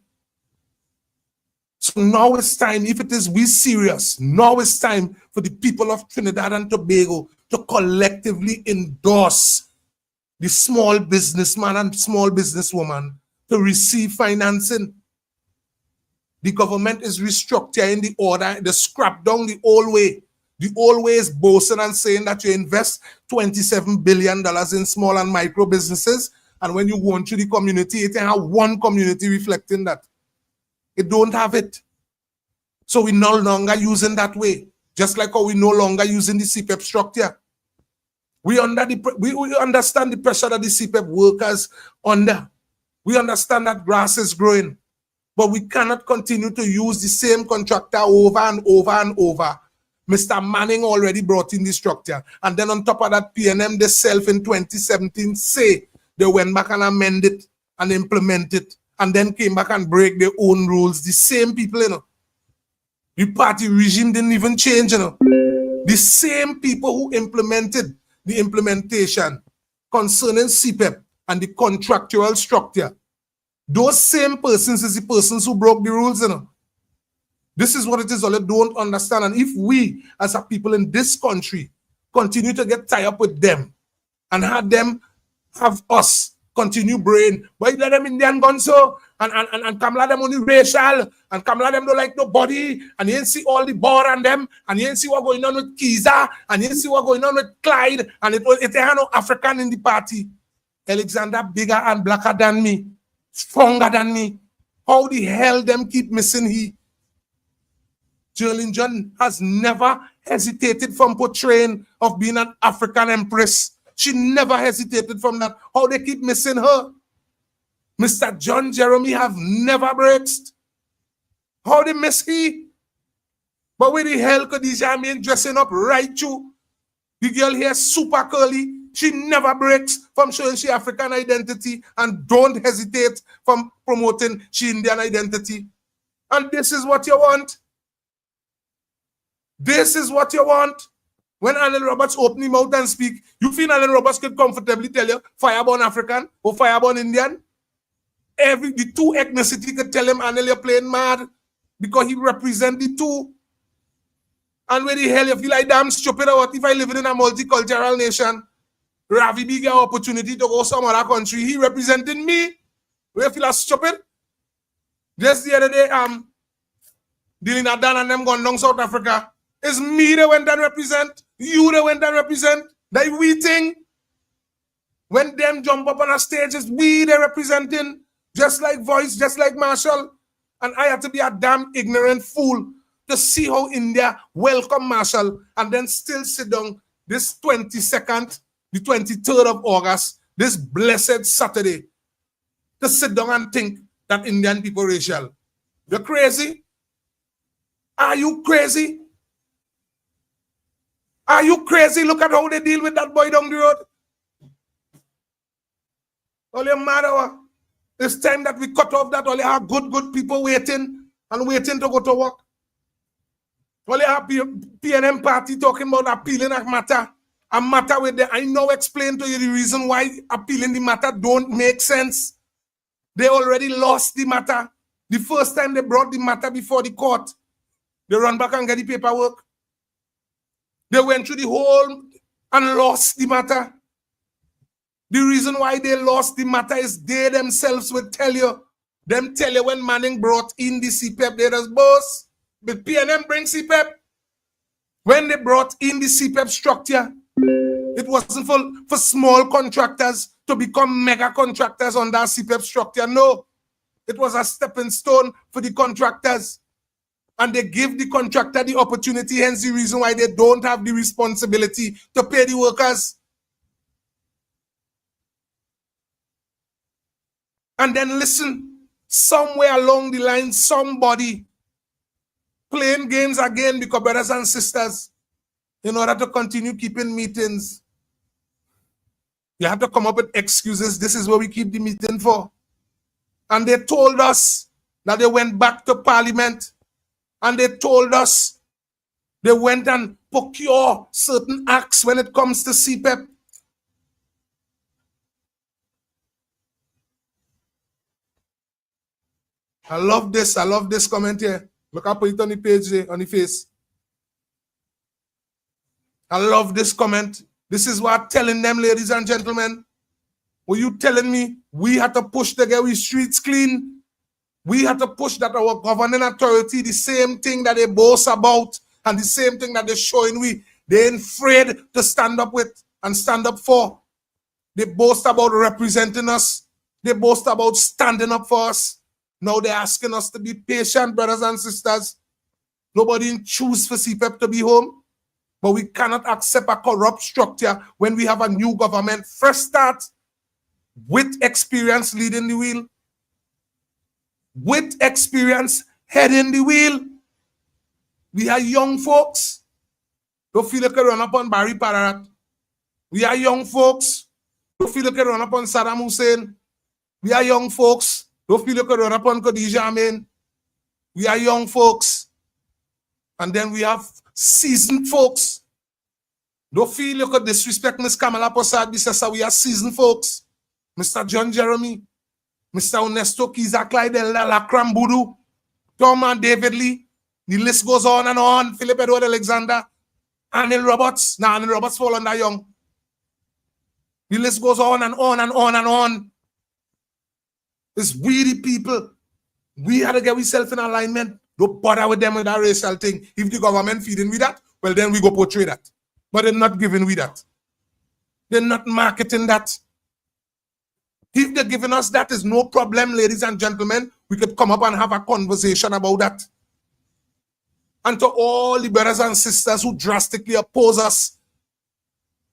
So now it's time, if it is we serious, now it's time for the people of Trinidad and Tobago to collectively endorse the small businessman and small businesswoman to receive financing. The government is restructuring the order, they scrap down the old way. The old way is boasting and saying that you invest $27 billion in small and micro businesses, and when you go into the community, it ain't have one community reflecting that. It don't have it. So we no longer using that way, just like how we no longer using the CPEP structure. We understand the pressure that the CPEP workers under. We understand that grass is growing, but we cannot continue to use the same contractor over and over and over. Mr. Manning already brought in the structure. And then on top of that, PNM themselves in 2017 say they went back and amended it and implemented it, and then came back and break their own rules. The same people, you know. The party regime didn't even change, you know. The same people who implemented the implementation concerning CPEP and the contractual structure, those same persons is the persons who broke the rules, you know. This is what it is, all you don't understand. And if we, as a people in this country, continue to get tied up with them and have them have us continue brain, why let them Indian gun so, and Kamala them only racial, and Kamala them don't like nobody, and you ain't see all the bar and them, and you ain't see what going on with Kiza, and you ain't see what going on with Clyde, and it ain't no African in the party. Alexander bigger and blacker than me, stronger than me. How the hell them keep missing he? Jerlyn John has never hesitated from portraying of being an African empress. She never hesitated from that. How they keep missing her? Mr. John Jeremy have never breaks. How they miss he? But where the hell could these men dressing up right through? The girl here super curly. She never breaks from showing she African identity and don't hesitate from promoting she Indian identity. And this is what you want. This is what you want. When Alan Roberts open his mouth and speak, you feel Alan Roberts could comfortably tell you fireborn African or fireborn Indian? The two ethnicity could tell him Anel you're playing mad because he represents the two. And where the hell you feel like damn stupid or what if I live in a multicultural nation? Ravi big opportunity to go some other country. He representing me. Where you feel like stupid? Just the other day, dealing at Dan and them gone down South Africa. It's me they went and represent. You they went and represent. That we thing. When them jump up on a stage, it's we they representing. Just like Voice, just like Marshall. And I had to be a damn ignorant fool to see how India welcome Marshall and then still sit down this 22nd, the 23rd of August, this blessed Saturday, to sit down and think that Indian people racial. You're crazy? Are you crazy? Are you crazy? Look at how they deal with that boy down the road. All your matter, it's time that we cut off that. All you have good people waiting and waiting to go to work. All you have PNM party talking about appealing a matter with them. I now explain to you the reason why appealing the matter don't make sense. They already lost the matter. The first time they brought the matter before the court, they run back and get the paperwork. They went through the whole and lost the matter. The reason why they lost the matter is they themselves will tell you. Them tell you when Manning brought in the CPEP, they just boss. But PNM bring CPEP. When they brought in the CPEP structure, it wasn't for small contractors to become mega contractors on that CPEP structure. No. It was a stepping stone for the contractors. And they give the contractor the opportunity, hence the reason why they don't have the responsibility to pay the workers. And then listen, somewhere along the line, somebody playing games again because brothers and sisters, in order to continue keeping meetings, you have to come up with excuses. This is what we keep the meeting for. And they told us that they went back to Parliament and they told us they went and procure certain acts when it comes to CPEP. I love this comment here. Look, I put it on the page there, on the face. I love this comment. This is what I'm telling them, ladies and gentlemen. Were you telling me we had to push to get we streets clean? We had to push that our governing authority, the same thing that they boast about and the same thing that they're showing they ain't afraid to stand up with and stand up for. They boast about representing us. They boast about standing up for us. Now they're asking us to be patient, brothers and sisters. Nobody choose for CPEP to be home. But we cannot accept a corrupt structure when we have a new government. First start with experience leading the wheel. With experience heading the wheel. We are young folks. Don't feel like a run up on Barry Pararat. We are young folks. Don't feel like a run up on Saddam Hussein. We are young folks. Don't feel like a run up on Khadija Amin. We are young folks. And then we have seasoned folks. Don't feel you could disrespect Miss Kamala Posad. We are seasoned folks. Mr. John Jeremy, Mr. Ernesto Kiza Clyde, Lakram Budu, Tom and David Lee. The list goes on and on. Philip Edward Alexander, Anil Roberts. Now Anil Roberts fall under young. The list goes on and on and on and on. It's weedy people. We had to get ourselves in alignment. Don't bother with them with that racial thing. If the government feeding with that, well, then we go portray that. But they're not giving with that. They're not marketing that. If they're giving us that, is no problem, ladies and gentlemen. We could come up and have a conversation about that. And to all the brothers and sisters who drastically oppose us,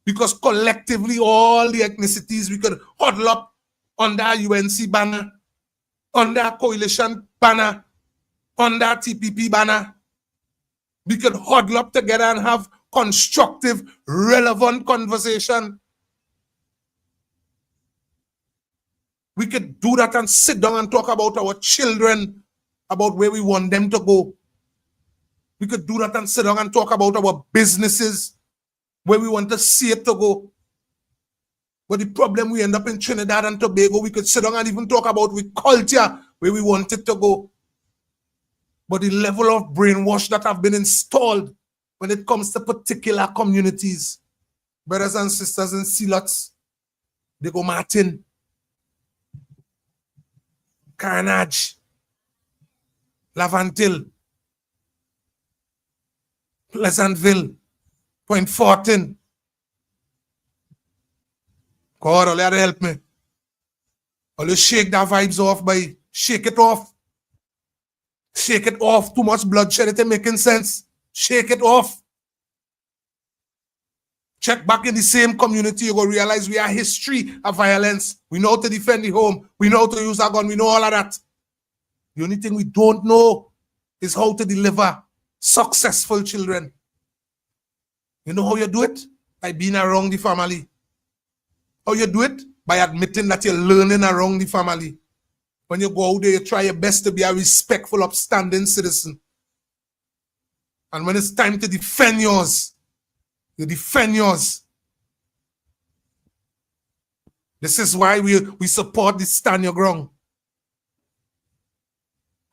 because collectively all the ethnicities, we could huddle up under UNC banner, under coalition banner, under TPP banner. We could huddle up together and have constructive, relevant conversation. We could do that and sit down and talk about our children, about where we want them to go. We could do that and sit down and talk about our businesses, where we want to see it to go. But the problem, we end up in Trinidad and Tobago, we could sit down and even talk about with culture, where we want it to go. But the level of brainwash that have been installed when it comes to particular communities, brothers and sisters in Silots, they go Martin, Carnage, Lavantil, Pleasantville, Point Fortin. God, all you have to help me. All you shake that vibes off, by shake it off. Shake it off. Too much bloodshed, it ain't making sense. Shake it off. Check back in the same community, you go realize we have history of violence. We know how to defend the home. We know how to use our gun. We know all of that. The only thing we don't know is how to deliver successful children. You know how you do it? By being around the family. How you do it? By admitting that you're learning around the family. When you go out there, you try your best to be a respectful, upstanding citizen. And when it's time to defend yours, you defend yours. This is why we support the Stand Your Ground.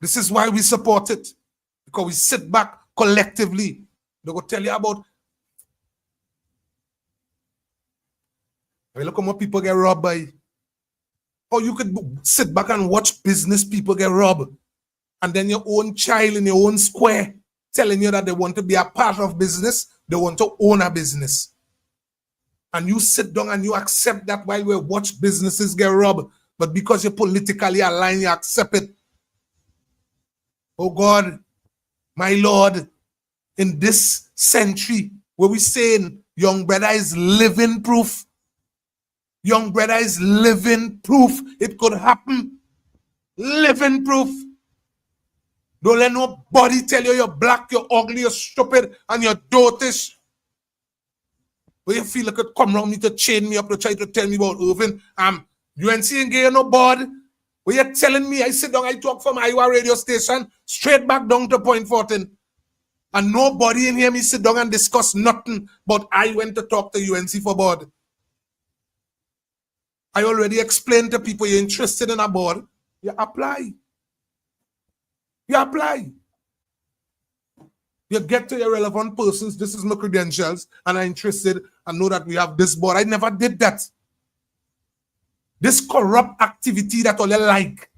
This is why we support it. Because we sit back collectively. They go tell you about. Look how much people get robbed by. Or you could sit back and watch business people get robbed. And then your own child in your own square telling you that they want to be a part of business. They want to own a business. And you sit down and you accept that while we watch businesses get robbed. But because you're politically aligned, you accept it. Oh God, my Lord, in this century where we're saying young brother is living proof. Young brother is living proof it could happen. Living proof. Don't let nobody tell you you're black, you're ugly, you're stupid, and you're dotish. But you feel like it come around me to chain me up to try to tell me about Irvin. You ain't seeing gay no board. But you're telling me I sit down, I talk from Iowa radio station, straight back down to Point Fortin. And nobody in here me sit down and discuss nothing, but I went to talk to UNC for board. I already explained to people you're interested in a board. You apply. You apply. You get to your relevant persons, this is my credentials, and I'm interested and know that we have this board. I never did that. This corrupt activity that all you like.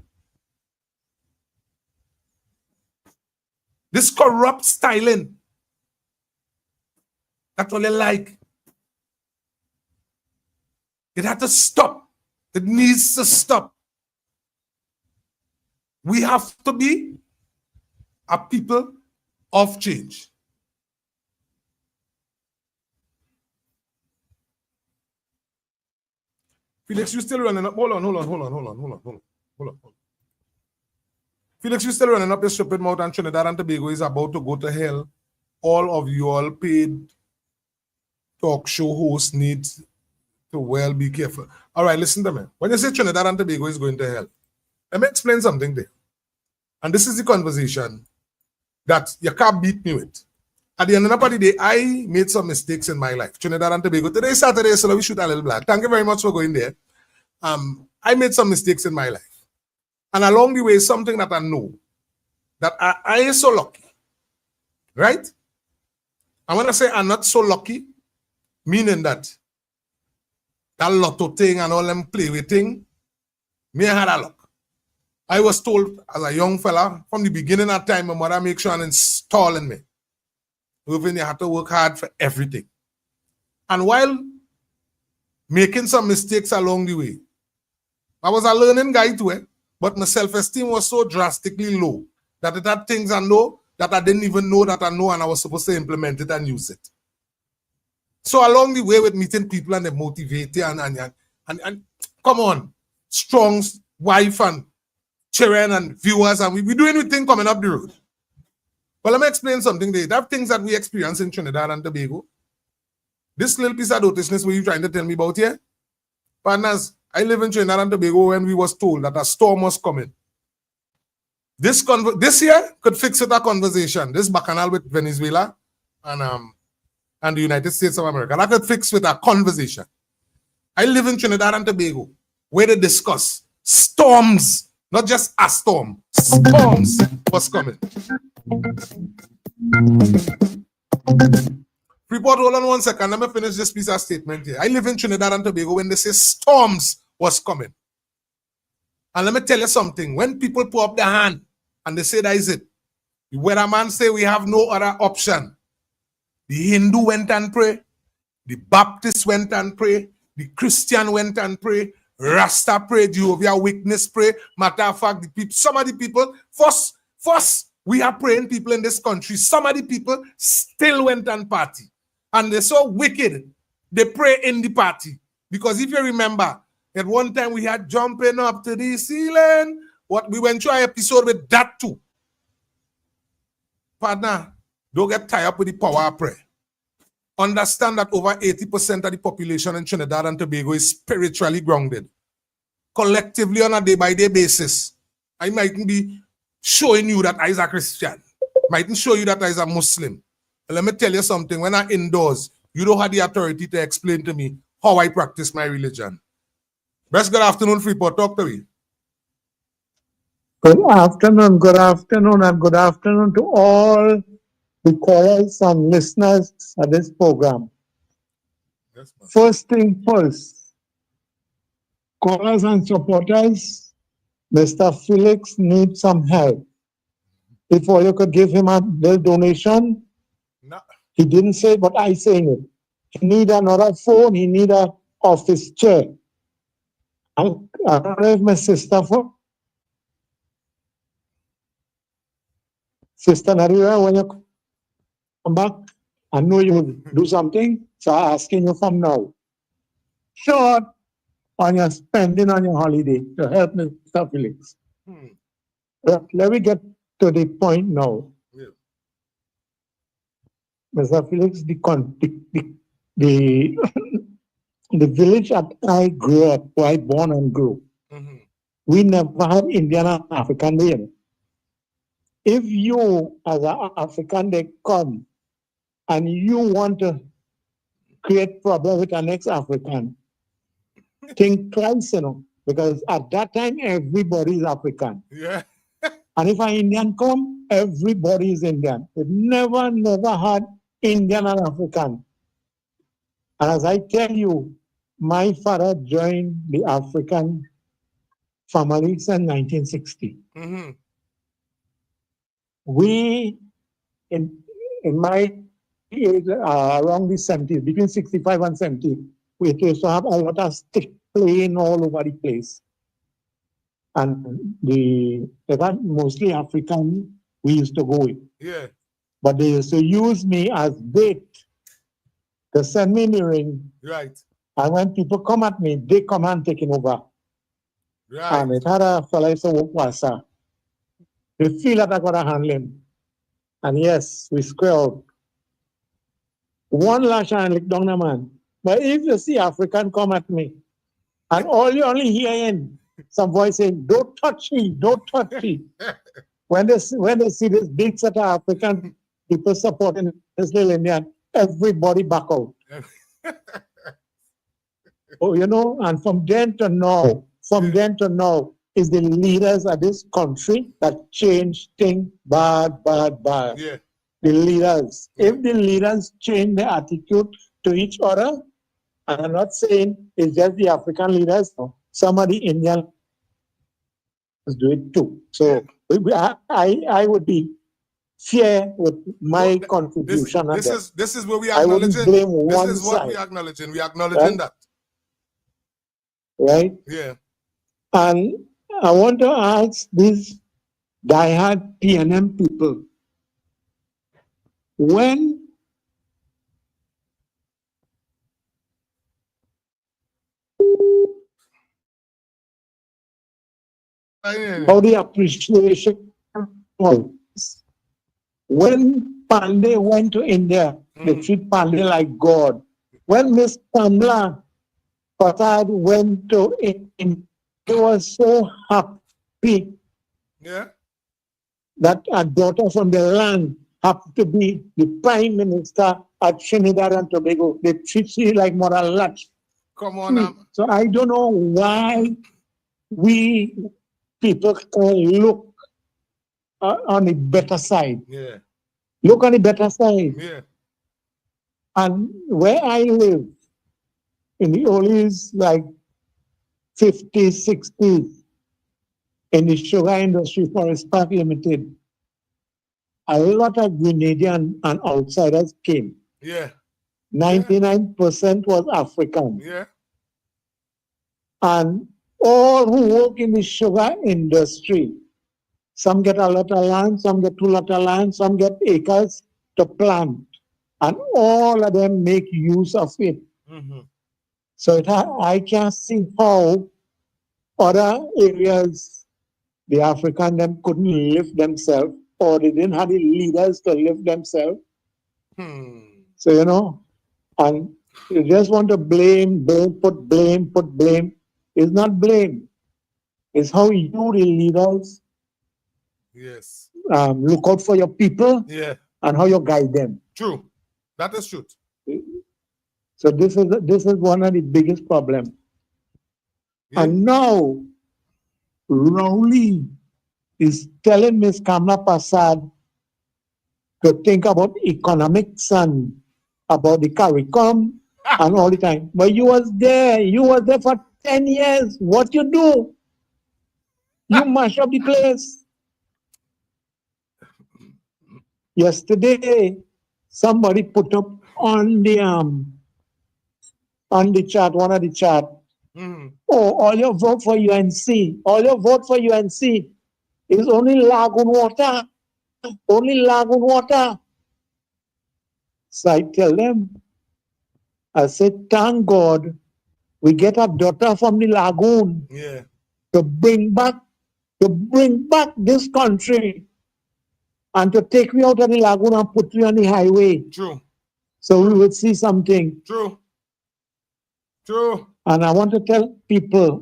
This corrupt styling that all you like. It had to stop. It needs to stop. We have to be a people of change. Felix, you still running up? Hold on. Felix, you still running up your stupid mouth, and Trinidad and Tobago is about to go to hell. All of you all paid talk show hosts need to well be careful. All right, listen to me. When you say Trinidad and Tobago is going to hell, let me explain something there. And this is the conversation that you can't beat me with. At the end of the day, I made some mistakes in my life. Trinidad and Tobago. Today is Saturday, so we shoot a little black. Thank you very much for going there. I made some mistakes in my life. And along the way, something that I know, that I am so lucky, right? And when I say I'm not so lucky, meaning that lotto thing and all them play with thing, me I had a luck. I was told as a young fella, from the beginning of time, my mother make sure and installing me. Even you have to work hard for everything. And while making some mistakes along the way, I was a learning guy too, but my self-esteem was so drastically low that it had things I know that I didn't even know that I know, and I was supposed to implement it and use it. So along the way with meeting people and they motivate you and come on, strong wife and children and viewers, and we do anything coming up the road. But let me explain something there. There are things that we experience in Trinidad and Tobago. This little piece of noticiousness what you trying to tell me about here? Partners, I live in Trinidad and Tobago when we was told that a storm was coming. This year could fix it a conversation. This bacchanal with Venezuela and the United States of America. That could fix with a conversation. I live in Trinidad and Tobago where they discuss storms, not just a storm. Storms was coming. Report, hold on 1 second. Let me finish this piece of statement here. I live in Trinidad and Tobago when they say storms was coming. And let me tell you something. When people put up their hand and they say that is it, the weatherman say we have no other option. The Hindu went and pray. The Baptist went and pray. The Christian went and pray. Rasta pray. Jehovah Witness pray. Matter of fact, some of the people, first, we are praying people in this country. Some of the people still went and party. And they're so wicked, they pray in the party. Because if you remember, at one time we had jumping up to the ceiling. We went through an episode with that too. Partner, don't get tied up with the power of prayer. Understand that over 80% of the population in Trinidad and Tobago is spiritually grounded. Collectively on a day-by-day basis. I mightn't be showing you that I is a Christian. Mightn't show you that I is a Muslim. And let me tell you something. When I'm indoors, you don't have the authority to explain to me how I practice my religion. Best good afternoon, Freeport. Talk to me. Good afternoon, and good afternoon to all the callers and listeners of this program. Yes, first thing first, callers and supporters, Mr. Felix needs some help. If all you could give him a little donation, no. He didn't say it, but I saying it. He need another phone, he need an office chair. I don't know if my sister Sister Narira, when you come back, I know you will do something, so I'm asking you from now. Short on your spending on your holiday to help Mr. Felix. Let me get to the point now. Yeah. Mr. Felix, the village that I grew up, where I born and grew, we never had Indian and African there. If you, as an African, they come and you want to create problem with the next African, think twice, because at that time, everybody is African. Yeah. And if an Indian come, everybody is Indian. It never had Indian and African. And as I tell you, my father joined the African family since 1960. Mm-hmm. We, in my age, around the 70s, between 65 and 70, we used to have a lot of stick playing all over the place. And they got mostly African we used to go with. Yeah. But they used to use me as bait to send me in the ring. Right. And when people come at me, they come and taking over. Right. And it had a fella used to work was, they feel that I got to handle him. And yes, we square out. One lash and lick down the man. But if you see African come at me, and all you only hearing some voice saying, don't touch me, don't touch me. When they see this big set of African people supporting this little Indian, everybody back out. Oh, you know, and from then to now, is the leaders of this country that change things bad. Yeah. The leaders. If the leaders change their attitude to each other, and I'm not saying it's just the African leaders, some of the Indian do it too. So I would be fair with my contribution. This is what we I wouldn't acknowledging. blame This one is what side. we acknowledging. We acknowledging that. Right? Yeah. And I want to ask these diehard PNM people, when how the appreciation was. When Pandey went to India, they treat Pandey like God. When Miss Kamla Patad went to India, he was so happy that a daughter from the land happened to be the Prime Minister at Trinidad and Tobago. They treat you like moral latch. Come on. So I don't know why we people can look on the better side. Yeah. Look on the better side. Yeah. And where I live, in the oldies, like 50s, 60s, in the sugar industry, Forest Park Limited, a lot of Grenadian and outsiders came. Yeah. 99% was African. Yeah. And all who work in the sugar industry, some get a lot of land, some get 2 lot of land, some get acres to plant. And all of them make use of it. Mm-hmm. So I can't see how other areas, the African them couldn't lift themselves, or they didn't have the leaders to lift themselves. So, you know, and you just want to put blame. It's not blame. It's how you, the leaders, look out for your people, and how you guide them. True. That is truth. So this is one of the biggest problems. And now, Rowley is telling Ms. Kamla Prasad to think about economics and about the curriculum and all the time. But you was there for 10 years. What you do? You mash up the place. Yesterday, somebody put up on the chat, one of the chat. Oh, all your vote for UNC. All your vote for UNC is only lagoon water. Only lagoon water. So I tell them, I said, thank God we get a daughter from the lagoon to bring back this country and to take me out of the lagoon and put me on the highway. True. So we would see something. True. And I want to tell people,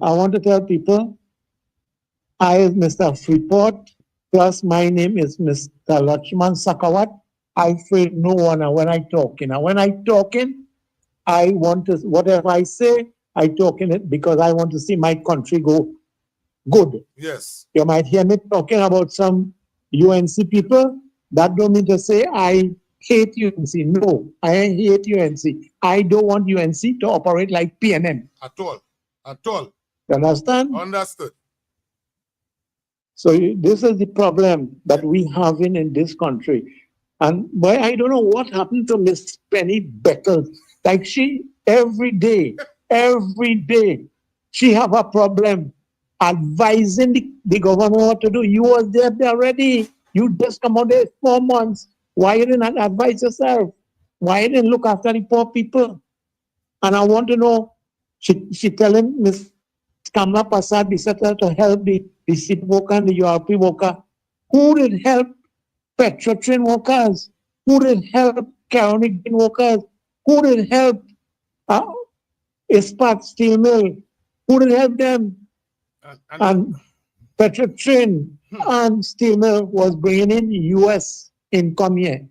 I is Mr. Freeport, plus my name is Mr. Lachman Sakawat. I afraid no one when I talking. And when I talking, I want to, whatever I say, I talking it because I want to see my country go good. Yes. You might hear me talking about some UNC people. That don't mean to say I hate UNC. No, I hate UNC. I don't want UNC to operate like PNM. At all. At all. You understand? Understood. So this is the problem that we have in this country. And boy, I don't know what happened to Miss Penny Beckles. Like she, every day, she have a problem advising the government what to do. You was there already. You just come out there 4 months. Why you didn't advise yourself? Why you didn't look after the poor people? And I want to know, she telling Miss Kamla Prasad to help the city worker and the URP worker. Who did help Petrotrain workers? Who did help Caronic workers? Who did help Ispat Steel Mill? Who did help them? And Petrotrain and Steel Mill was bringing in US income here.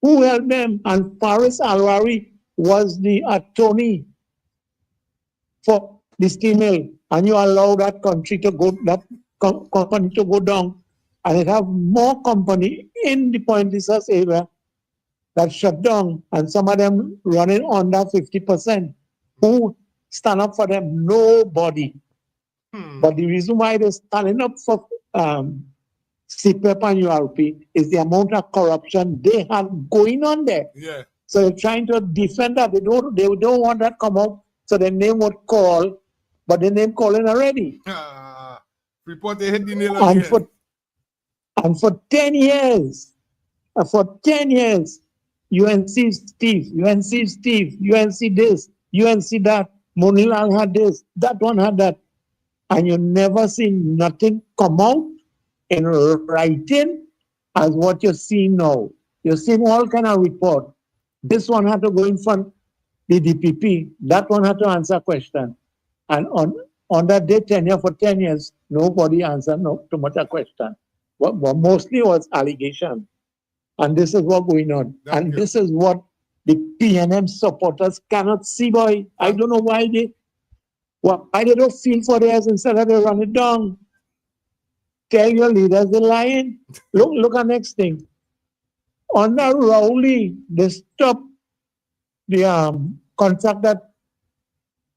Who helped them? And Faris Alwari was the attorney for the steel mill, and you allow that country to go, that company to go down, and it have more company in the Point Research area that shut down, and some of them running under 50%. Who stand up for them? Nobody. But the reason why they're standing up for CPEP and URP is the amount of corruption they have going on there. Yeah. So they're trying to defend that. They don't want that come out. So their name would call, but the name calling already. Report they hit the nail on the head. And for 10 years, UNC Steve, UNC this, UNC that, Monilal had this, that one had that. And you never see nothing come out in writing as what you're seeing now. You're seeing all kind of report. This one had to go in front the DPP, that one had to answer a question. And on that day, tenure for 10 years, nobody answered too much a question. But mostly was allegation. And this is what going on. This is what the PNM supporters cannot see, boy. I don't know why they don't feel for theirs instead of they run it down. Tell your leaders they're lying. Look at next thing. Under Rowley, they stopped the contract that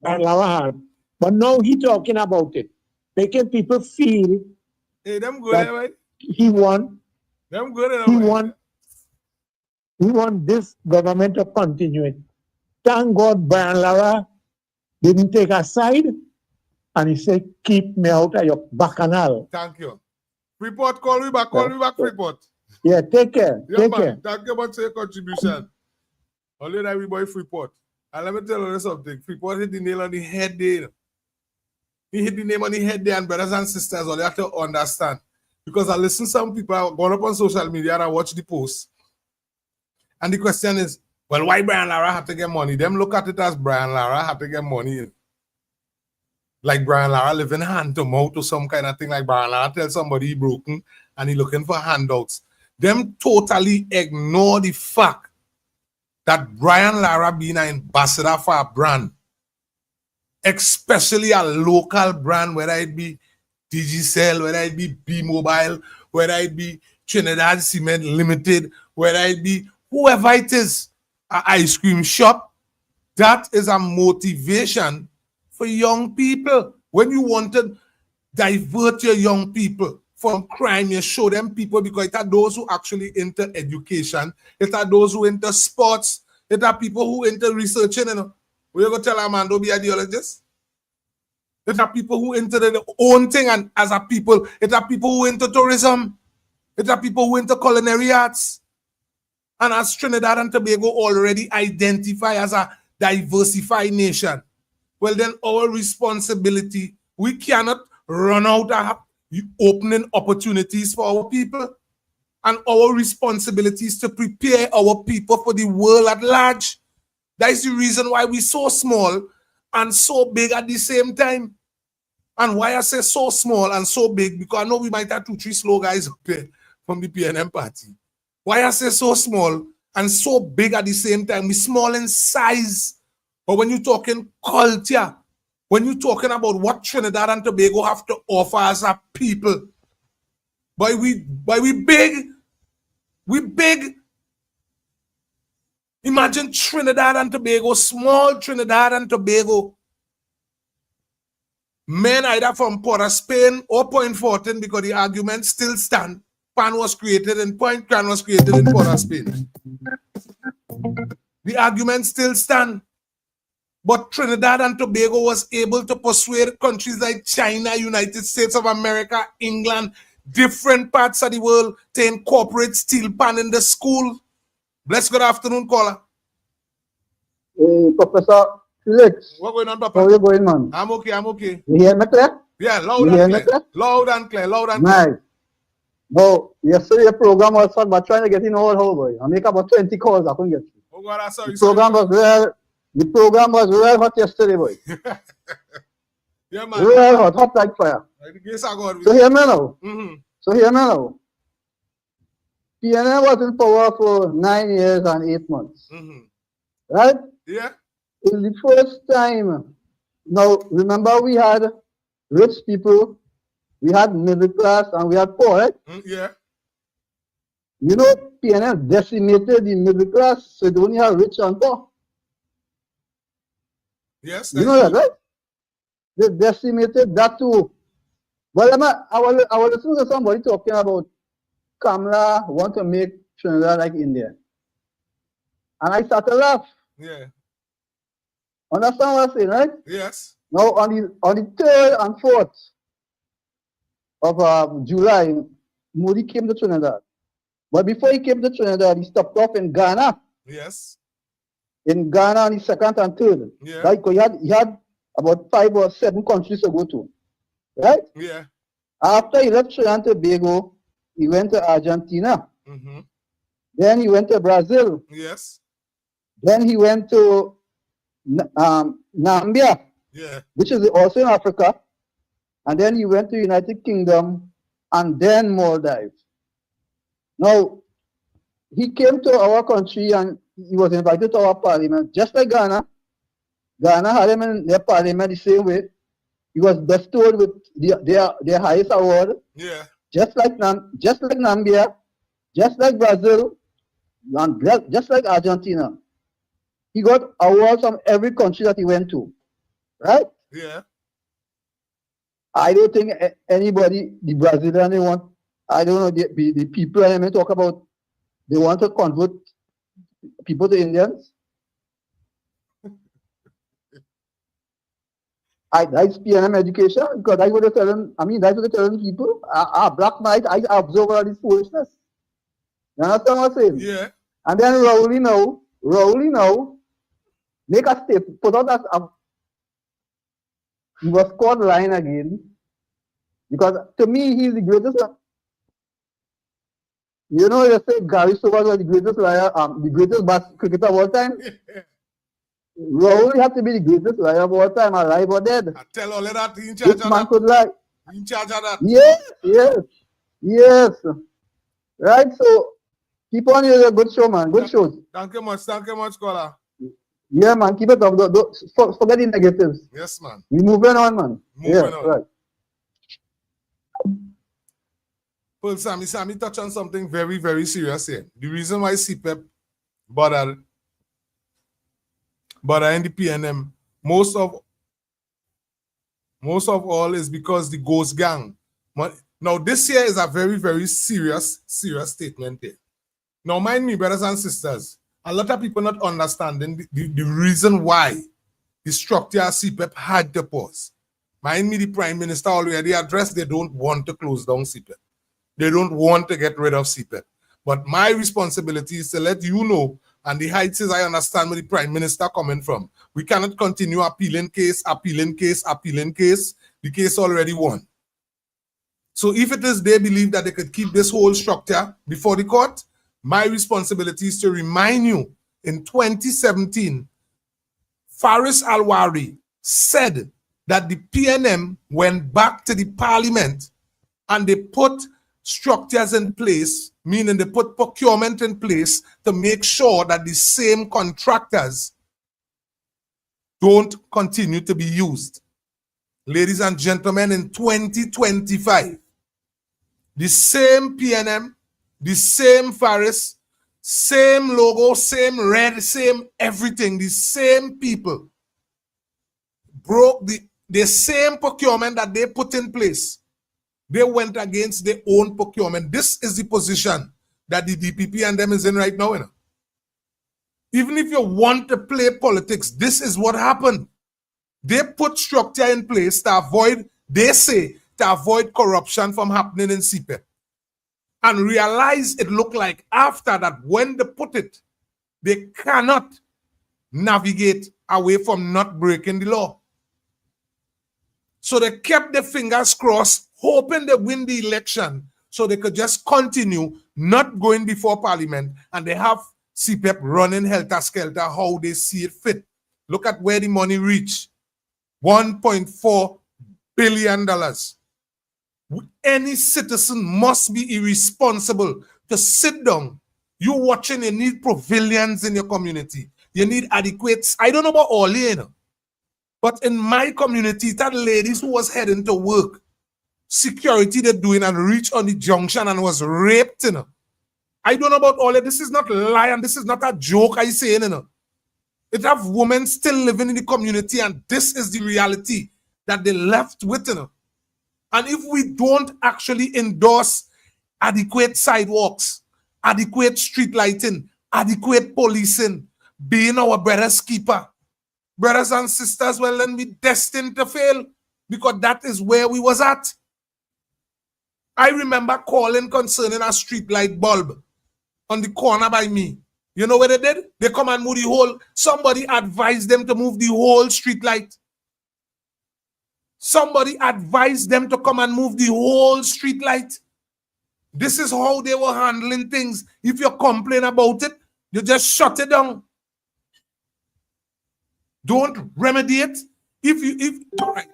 Lava had. But now he talking about it, making people feel that he want this government to continue it. Thank God Brian Lara didn't take a side and he said, keep me out of your bacchanal. Thank you. Report, call me back, report. Yeah, take care. Yeah, take man. care. Thank you about your contribution. Only that we boy Freeport. And let me tell you something. Freeport hit the nail on the head there. He hit the name on the head there, and brothers and sisters, all you have to understand. Because I listen to some people are going up on social media and I watch the post. And the question is, well, why Brian Lara had to get money? Them look at it as Brian Lara had to get money. Like Brian Lara living hand to mouth or some kind of thing. Like Brian Lara tell somebody he broken and he looking for handouts. Them totally ignore the fact that Brian Lara being an ambassador for a brand, especially a local brand, whether it be Digicel, whether it be B-Mobile, whether it be Trinidad Cement Limited, whether it be whoever it is, an ice cream shop, that is a motivation for young people. When you want to divert your young people from crime, you show them people, because it are those who actually into education, it are those who into sports, it are people who into researching. You know, we go tell a man don't be a ideologist. It are people who into their own thing, and as a people, it are people who into tourism, it are people who into culinary arts. And as Trinidad and Tobago already identify as a diversified nation, well then our responsibility, we cannot run out of opening opportunities for our people. And our responsibility is to prepare our people for the world at large. That is the reason why we're so small and so big at the same time. And why I say so small and so big, because I know we might have 2-3 slow guys up there from the PNM party. Why I say so small and so big at the same time? We're small in size. But when you're talking culture, when you're talking about what Trinidad and Tobago have to offer as a people. But we big. Imagine Trinidad and Tobago, small Trinidad and Tobago. Men either from Port of Spain or Point Fortin, because the argument still stand. Pan was created in Point Cran was created in Port of Spain. The argument still stand. But Trinidad and Tobago was able to persuade countries like China, United States of America, England, different parts of the world to incorporate steel pan in the school. Bless good afternoon, caller. Hey, Professor Felix. What going on, Papa? How are you going, man? I'm okay. You hear me clear? Yeah, loud and clear. Loud and clear. Nice. No, yesterday your program was fun, but trying to get in all whole boy. I make about 20 calls, I couldn't get you. Oh God, sorry. The program was real hot yesterday, boy. Yeah, man. Real hot like fire. So hear me now. So hear me now. PNM was in power for 9 years and 8 months. Right? Yeah. In the first time, now remember we had rich people, we had middle class, and we had poor, right? Yeah. You know, PNM decimated the middle class, so they only have rich and poor. Yes. You know that, right? They decimated that too. Well, I was listening to somebody talking about Kamala want to make Trinidad like India. And I started to laugh. Yeah. Understand what I'm saying, right? Yes. Now, on the 3rd and 4th of July, Modi came to Trinidad. But before he came to Trinidad, he stopped off in Ghana. Yes. In Ghana on the 2nd and 3rd. Yeah. Right? Because he had about 5 or 7 countries to go to. Right? Yeah. After he left Trinidad and Tobago, he went to Argentina. Then he went to Brazil. Yes. Then he went to Nambia, which is also in Africa. And then he went to United Kingdom and then Maldives. Now, he came to our country and he was invited to our parliament, just like Ghana. Ghana had him in their parliament the same way. He was bestowed with their highest award. Yeah. Just like Nambia, just like Brazil, and just like Argentina. He got awards from every country that he went to. Right? Yeah. I don't think anybody, the Brazilian, they want, I don't know, the people I talk about, they want to convert people to Indians. That's PNM education, because that's what they're telling, that's what they're telling people. Black Knight, I observe all this foolishness. You understand what I'm saying? Yeah. And then Rowley now, make a step, put out that he was caught lying again. Because to me, he's the greatest. You know, they say Gary Stewart was the greatest liar, the greatest cricketer of all time. Rahul had to be the greatest liar of all time, alive or dead. I tell all of that, in charge This of man that. could lie. In charge of that. Yes. Right, so keep on your good show, man. Good shows. Thank you much, caller. Yeah, man, keep it up. Forget the negatives. Yes, man. We moving on, man. Moving on. Right. Well, Sammy touched on something very, very serious here. The reason why CPEP bother in the PNM, most of all is because the ghost gang. Now, this here is a very, very serious statement here. Now, mind me, brothers and sisters, a lot of people not understanding the reason why the structure of CPEP had to pause. Mind me, the Prime Minister already addressed they don't want to close down CPEP. They don't want to get rid of CPEP. But my responsibility is to let you know, and the heights is I understand where the Prime Minister coming from. We cannot continue appealing case. The case already won. So if it is they believe that they could keep this whole structure before the court, my responsibility is to remind you, in 2017, Faris Alwari said that the PNM went back to the parliament and they put structures in place, meaning they put procurement in place to make sure that the same contractors don't continue to be used. Ladies and gentlemen, in 2025, the same PNM, the same Faris, same logo, same red, same everything, the same people broke the same procurement that they put in place. They went against their own procurement. This is the position that the DPP and them is in right now. Even if you want to play politics, this is what happened. They put structure in place to avoid, they say, to avoid corruption from happening in CPEP. And realize it looked like after that, when they put it, they cannot navigate away from not breaking the law. So they kept their fingers crossed, hoping they win the election so they could just continue not going before Parliament, and they have CPEP running helter-skelter how they see it fit. Look at where the money reached. $1.4 billion. Any citizen must be irresponsible to sit down. You watching, you need pavilions in your community. You need adequate, I don't know about all here, but in my community, that ladies who was heading to work, security they're doing and reached on the junction and was raped, I don't know about all that. This is not lying. This is not a joke I say, It have women still living in the community, and this is the reality that they left with, And if we don't actually endorse adequate sidewalks, adequate street lighting, adequate policing, being our brother's keeper, brothers and sisters, well, then we destined to fail, because that is where we was at. I remember calling concerning a street light bulb on the corner by me. You know what they did? They come and move the whole, somebody advised them to move the whole street light. Somebody advised them to come and move the whole street light. This is how they were handling things. If you complain about it, you just shut it down. Don't remedy it. All right.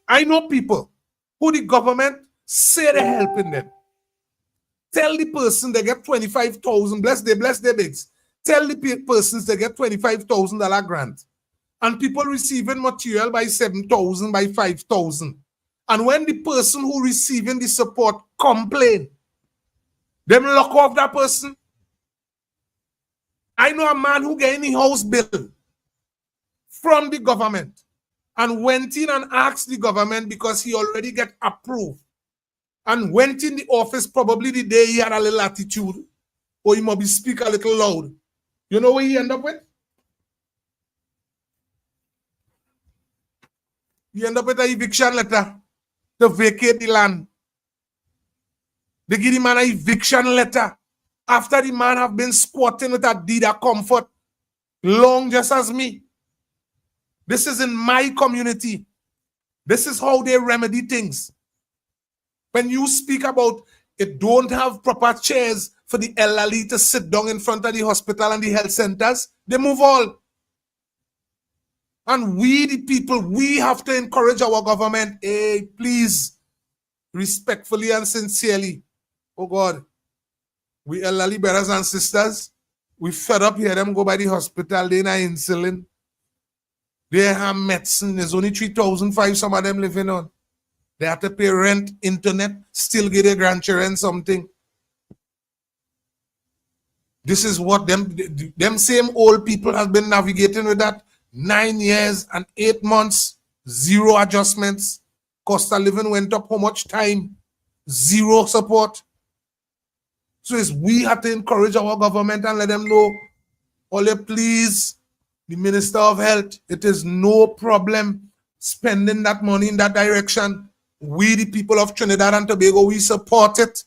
I know people who the government say they're helping them. Tell the person they get 25,000, bless their bigs. Tell the persons they get $25,000 grant. And people receiving material by 7,000, by 5,000. And when the person who receiving the support complain, them lock off that person. I know a man who get any house bill from the government and went in and asked the government because he already get approved, and went in the office probably the day he had a little attitude, or he might be speak a little loud. You know what he end up with? He end up with an eviction letter to vacate the land. They give the man an eviction letter after the man have been squatting with a deed of comfort long just as me. This is in my community. This is how they remedy things. When you speak about it, don't have proper chairs for the elderly to sit down in front of the hospital and the health centers, they move all. And we, the people, we have to encourage our government, hey, please, respectfully and sincerely, oh God, we elderly brothers and sisters, we fed up here, them go by the hospital, they not insulin, they have medicine, there's only 3,500 some of them living on. They have to pay rent, internet, still get their grandchildren something. This is what them same old people have been navigating with that. 9 years and 8 months, zero adjustments. Cost of living went up how much time? Zero support. So it's we have to encourage our government and let them know, Ole, please, the Minister of Health, it is no problem spending that money in that direction. We, the people of Trinidad and Tobago, we support it.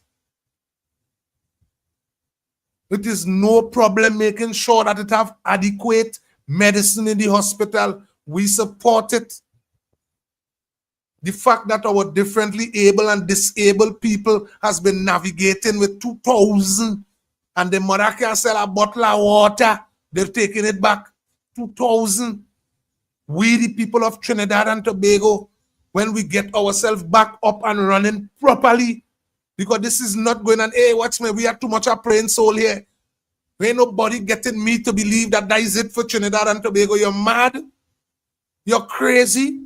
It is no problem making sure that it have adequate medicine in the hospital. We support it. The fact that our differently able and disabled people has been navigating with 2,000 and the mother can sell a bottle of water, they're taking it back. 2,000. We, the people of Trinidad and Tobago, when we get ourselves back up and running properly, because this is not going on, hey, watch me, we have too much of praying soul here. Ain't nobody getting me to believe that that is it for Trinidad and Tobago. You're mad? You're crazy?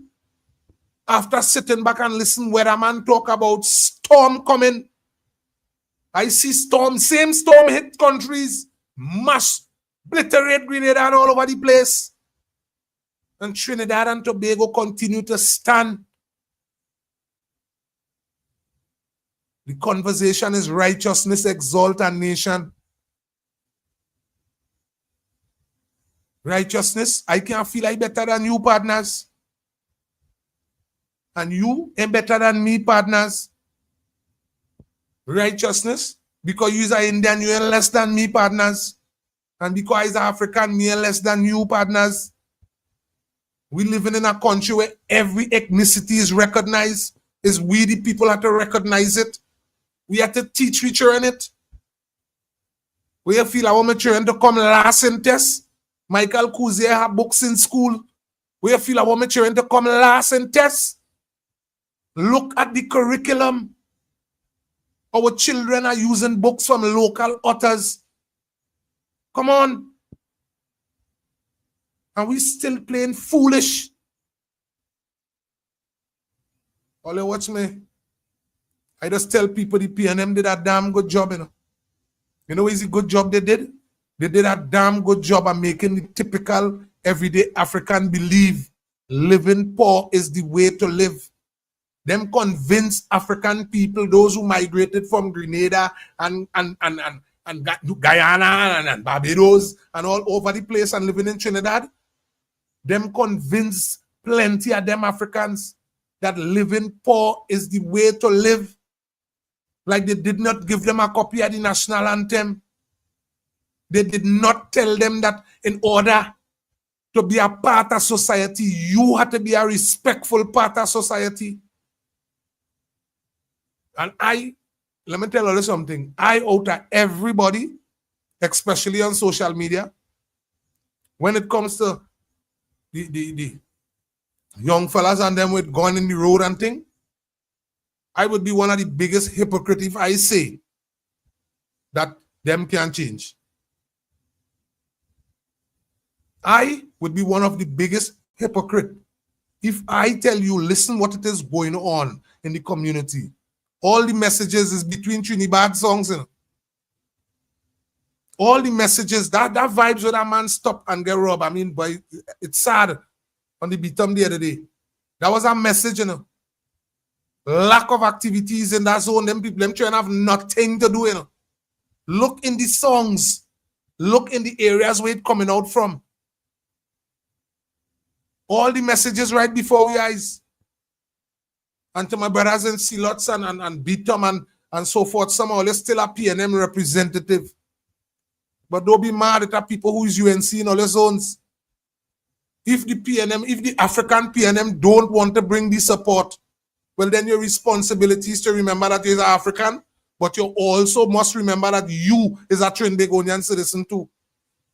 after sitting back and listen weatherman talk about storm coming. I see storm, same storm hit countries, mash, obliterate Grenada and all over the place. And Trinidad and Tobago continue to stand. The conversation is righteousness exalt a nation. Righteousness, I can't feel I better than you, partners. And you ain't better than me, partners. Righteousness, because you're an Indian, you ain't less than me, partners. And because I'm African, me ain't less than you, partners. We living in a country where every ethnicity is recognized. It's we the people have to recognize it. We have to teach each other it. We feel our children to come last in test. Michael Kuzier have books in school. We feel our children to come last in test. Look at the curriculum. Our children are using books from local authors. Come on. And we still playing foolish. All you watch me. I just tell people the PNM did a damn good job, you know. You know what is the good job they did? They did a damn good job of making the typical everyday African believe living poor is the way to live. Them convinced African people, those who migrated from Grenada and Guyana and Barbados and all over the place and living in Trinidad, them convinced plenty of them Africans that living poor is the way to live. Like they did not give them a copy of the national anthem. They did not tell them that in order to be a part of society, you have to be a respectful part of society. And let me tell you something. I out of everybody, especially on social media, when it comes to the young fellas and them with gun in the road and thing, I would be one of the biggest hypocrites if I say that them can change. I would be one of the biggest hypocrites if I tell you, listen what it is going on in the community. All the messages is between Trinidad songs. You know? All the messages, that vibes when a man stop and get robbed. I mean, boy, it's sad. On the beat the other day. That was a message, you know. Lack of activities in that zone. Them people, them trying to have nothing to do, you know. Look in the songs. Look in the areas where it's coming out from. All the messages right before our eyes. And to my brothers and Silots and Beatom and so forth, somehow they're still a PNM representative. But don't be mad at the people who is UNC in all the zones. If the PNM, if the African PNM don't want to bring the support, well, then your responsibility is to remember that you're African, but you also must remember that you is a Trinbagonian citizen too.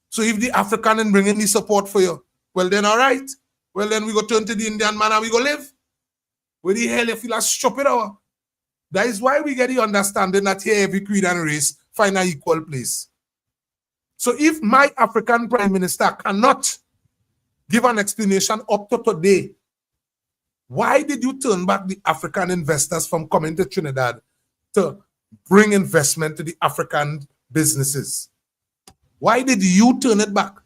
So if the African is bringing the support for you, well, then all right. Well, then we go turn to the Indian man and we go live. Where the hell you feel a stupid hour? That is why we get the understanding that here every creed and race find an equal place. So if my African Prime Minister cannot give an explanation up to today, why did you turn back the African investors from coming to Trinidad to bring investment to the African businesses? Why did you turn it back?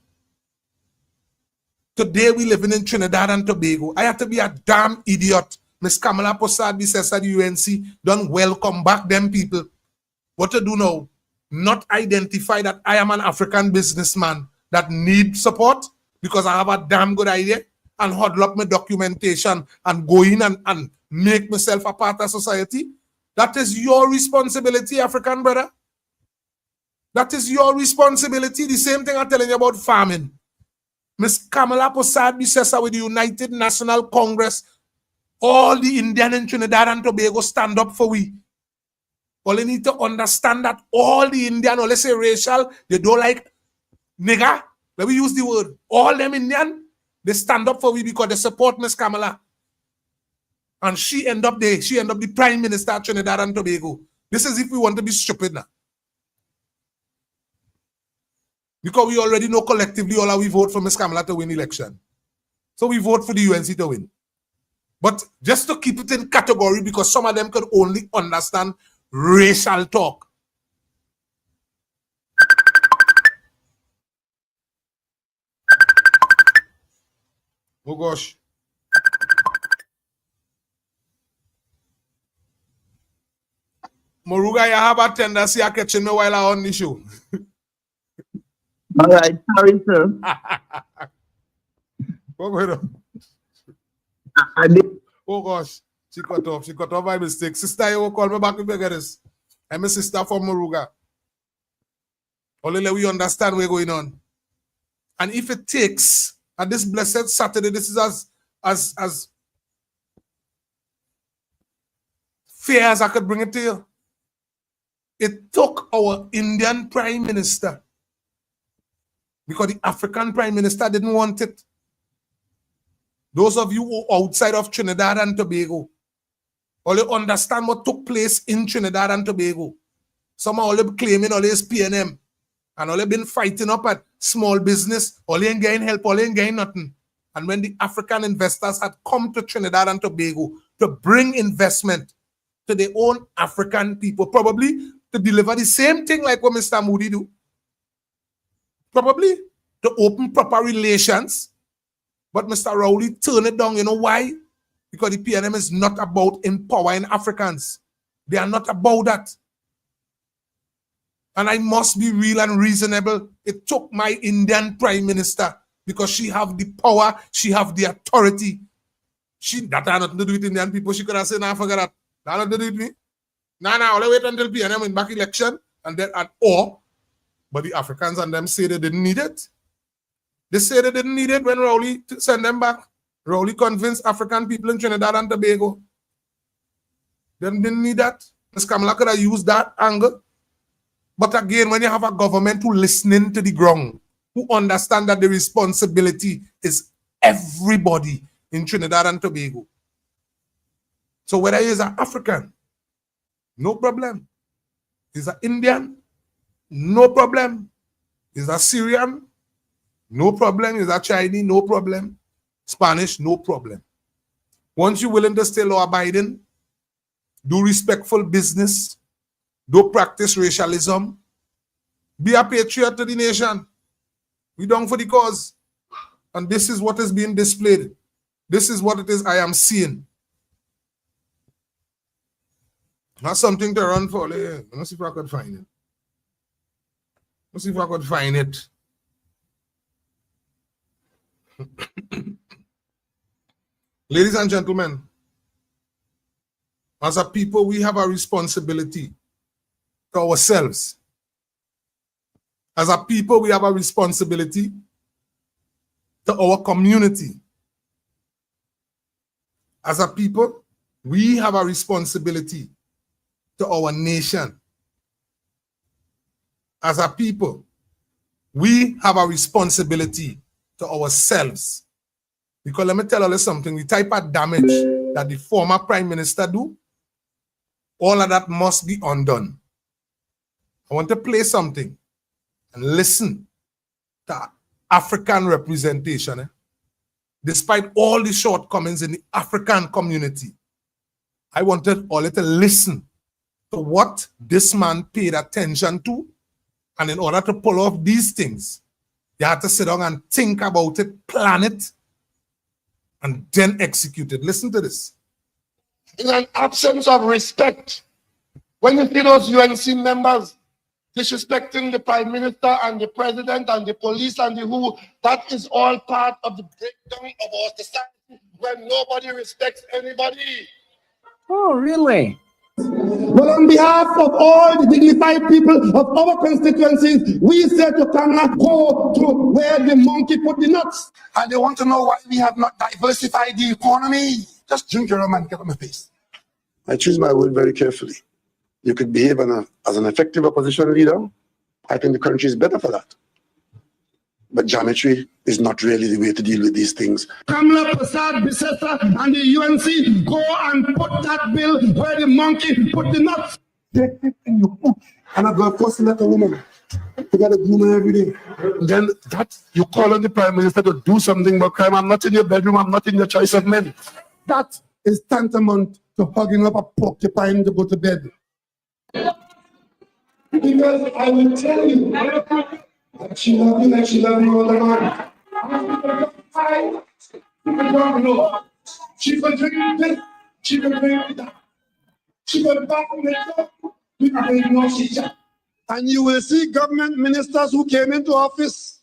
Today we living in Trinidad and Tobago. I have to be a damn idiot. Miss Kamala Posad says at the UNC, don't welcome back them people. What to do now? Not identify that I am an African businessman that need support because I have a damn good idea and huddle up my documentation and go in and make myself a part of society. That is your responsibility, African brother. That is your responsibility. The same thing I'm telling you about farming. Miss Kamala Posad says with the United National Congress, all the Indian in Trinidad and Tobago stand up for we. All you need to understand that all the Indian, or let's say racial, they don't like nigger. Let me use the word. All them Indian, they stand up for we because they support Miss Kamala. And she end up the Prime Minister of Trinidad and Tobago. This is if we want to be stupid now. Because we already know collectively all we vote for Miss Kamala to win election. So we vote for the UNC to win. But just to keep it in category, because some of them could only understand racial talk. Oh gosh. Moruga, you have a tendency of catching me while I'm on the show. All right, sorry, sir. Oh gosh, she cut off by mistake. Sister, you will call me back if you get this. I'm a sister from Moruga. Only let we understand what's going on. And if it takes, at this blessed Saturday, this is as fair as I could bring it to you. It took our Indian Prime Minister, because the African Prime Minister didn't want it. Those of you who are outside of Trinidad and Tobago, only understand what took place in Trinidad and Tobago. Some are only claiming all this PNM and only been fighting up at small business, only ain't getting help, only ain't getting nothing. And when the African investors had come to Trinidad and Tobago to bring investment to their own African people, probably to deliver the same thing like what Mr. Moody do. Probably to open proper relations. But Mr. Rowley turned it down. You know why? Because the PNM is not about empowering Africans. They are not about that. And I must be real and reasonable. It took my Indian Prime Minister, because she have the power, she have the authority. That had nothing to do with Indian people. She could have said, nah, forget that. That had nothing to do with me. Nah, I'll wait until PNM win back election and then but the Africans and them say they didn't need it. They say they didn't need it when Rowley sent them back. Rowley convinced African people in Trinidad and Tobago. They didn't need that. Ms. Kamala could have used that angle. But again, when you have a government who listening to the ground, who understand that the responsibility is everybody in Trinidad and Tobago. So whether he is an African, no problem. He's an Indian, no problem. He's a Syrian, no problem. He's a Chinese, no problem. Spanish, no problem. Once you're willing to stay law-abiding, do respectful business, don't practice racialism, be a patriot to the nation. We down for the cause. And this is what is being displayed. This is what it is I am seeing. Not something to run for. Let's see if I could find it. Let's see if I could find it. Ladies and gentlemen, as a people, we have a responsibility to ourselves. As a people, we have a responsibility to our community. As a people, we have a responsibility to our nation. As a people, we have a responsibility to ourselves. Because let me tell you something, the type of damage that the former Prime Minister do, all of that must be undone. I want to play something and listen to African representation. Despite all the shortcomings in the African community, I wanted all to listen to what this man paid attention to. And in order to pull off these things, you have to sit down and think about it, plan it, and then execute it. Listen to this. In an absence of respect, when you see those UNC members disrespecting the Prime Minister and the President and the police and the who, that is all part of the breakdown of our society when nobody respects anybody. Oh, really? Well, on behalf of all the dignified people of our constituencies, we said you cannot go to where the monkey put the nuts. And they want to know why we have not diversified the economy. Just drink your rum and get on my face. I choose my word very carefully. You could behave as an effective opposition leader. I think the country is better for that. But geometry is not really the way to deal with these things. Kamala Prasad Bisesa and the UNC go and put that bill where the monkey put the nuts. Take it and you put, and I go post that a woman. You got to groom her every day. Then that you call on the Prime Minister to do something about crime. I'm not in your bedroom. I'm not in your choice of men. That is tantamount to hugging up a porcupine to go to bed. Because I will tell you that she loves you like she loves you all the time. I don't know. She could drink this, she could drink that. She could back it up. We can ignore she. And you will see government ministers who came into office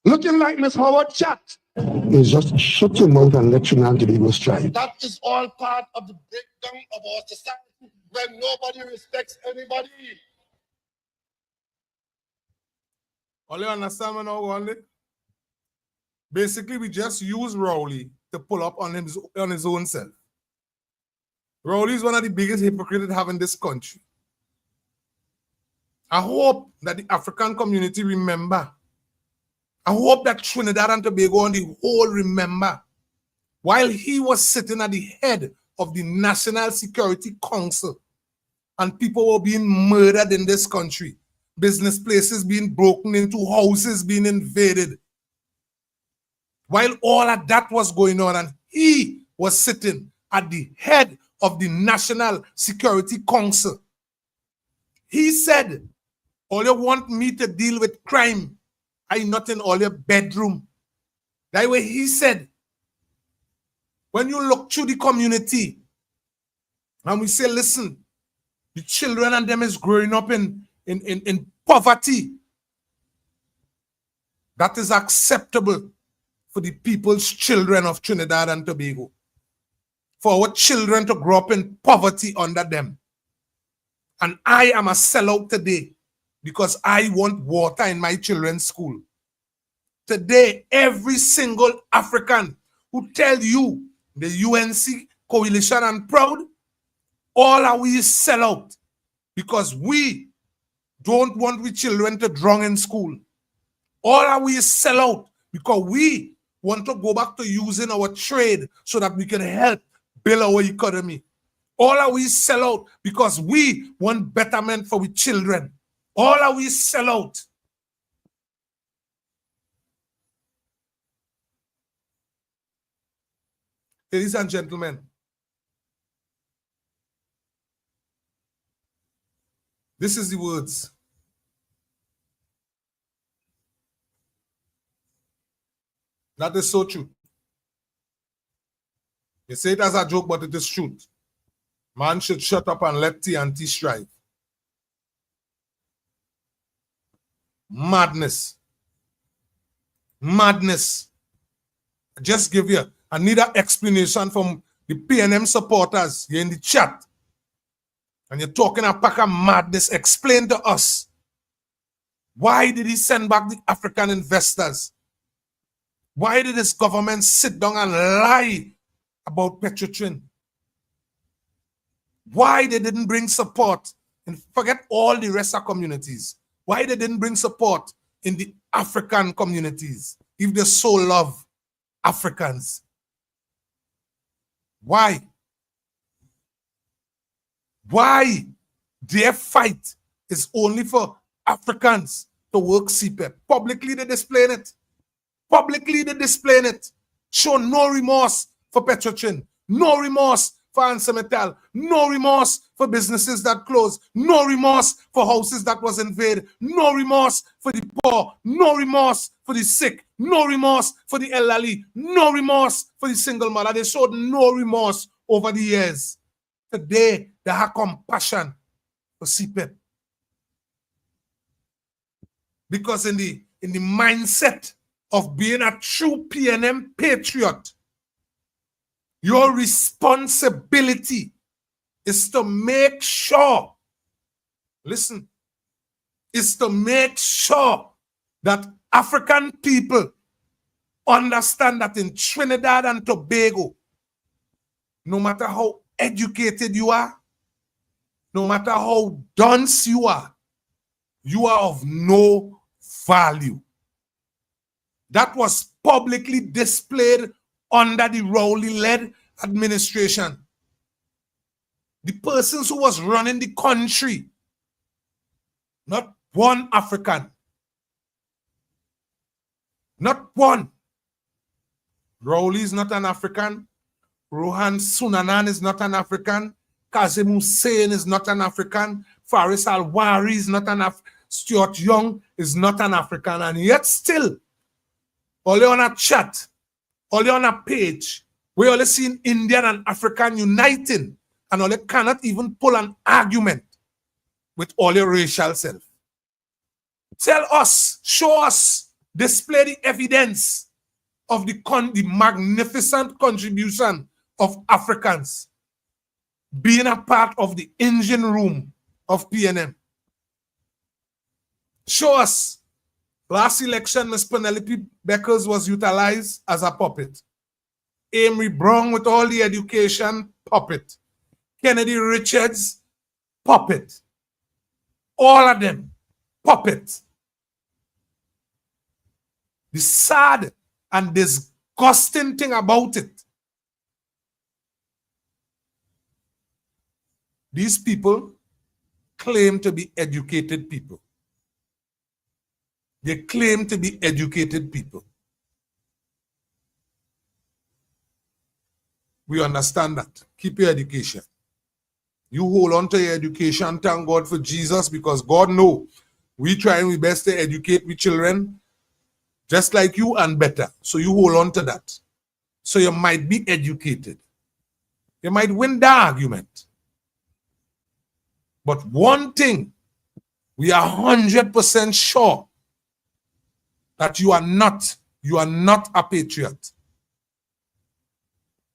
looking like Miss Howard Chat. It's just shut your mouth and let Trinidad and Tobago strive. That is all part of the breakdown of our society when nobody respects anybody. All you understand me now, only? Basically, we just use Rowley to pull up on his own self. Rowley is one of the biggest hypocrites we have in this country. I hope that the African community remember. I hope that Trinidad and Tobago and the whole remember. While he was sitting at the head of the National Security Council and people were being murdered in this country, business places being broken into, houses being invaded. While all of that was going on and he was sitting at the head of the National Security Council, he said, all you want me to deal with crime, I not in all your bedroom. That way he said, when you look through the community and we say, listen, the children and them is growing up in poverty, that is acceptable for the people's children of Trinidad and Tobago. For our children to grow up in poverty under them. And I am a sellout today because I want water in my children's school. Today, every single African who tell you the UNC coalition and proud, all are we sell out because we don't want we children to drown in school. All are we sell out because we want to go back to using our trade so that we can help build our economy. All are we sell out because we want betterment for we children. All are we sell out. Ladies and gentlemen, this is the words. That is so true. You say it as a joke, but it is truth. Man should shut up and let TNT strive. Madness. Madness. I just give you, I need an explanation from the PNM supporters. You're in the chat. And you're talking a pack of madness. Explain to us. Why did he send back the African investors? Why did this government sit down and lie about Petrotrin? Why they didn't bring support? And forget all the rest of communities. Why they didn't bring support in the African communities if they so love Africans? Why? Why their fight is only for Africans to work CPEP? Publicly they displaying it. Publicly they displaying it. Show no remorse for Petrotrin. No remorse for Ansa Metal. No remorse for businesses that closed. No remorse for houses that was invaded. No remorse for the poor. No remorse for the sick. No remorse for the elderly. No remorse for the single mother. They showed no remorse over the years. Today, they have compassion for CPEP. Because in the mindset of being a true PNM patriot, your responsibility is to make sure, listen, is to make sure that African people understand that in Trinidad and Tobago, no matter how educated you are, no matter how dunce you are of no value. That was publicly displayed under the Rowley-led administration. The persons who was running the country, not one African, not one. Rowley is not an African. Rohan Sunanan is not an African. Kazim Hussein is not an African. Faris Al-Wari is not an African. Stuart Young is not an African. And yet still, only on a chat, only on a page, we only seen Indian and African uniting, and only cannot even pull an argument with all your racial self. Tell us, show us, display the evidence of the magnificent contribution of Africans being a part of the engine room of PNM. Show us. Last election, Ms. Penelope Beckers was utilized as a puppet. Amory Brown with all the education, puppet. Kennedy Richards, puppet. All of them, puppet. The sad and disgusting thing about it, these people claim to be educated people. They claim to be educated people. We understand that. Keep your education. You hold on to your education. Thank God for Jesus, because God knows we trying our best to educate we children just like you and better. So you hold on to that. So you might be educated. You might win the argument. But one thing, we are 100% sure that you are not a patriot.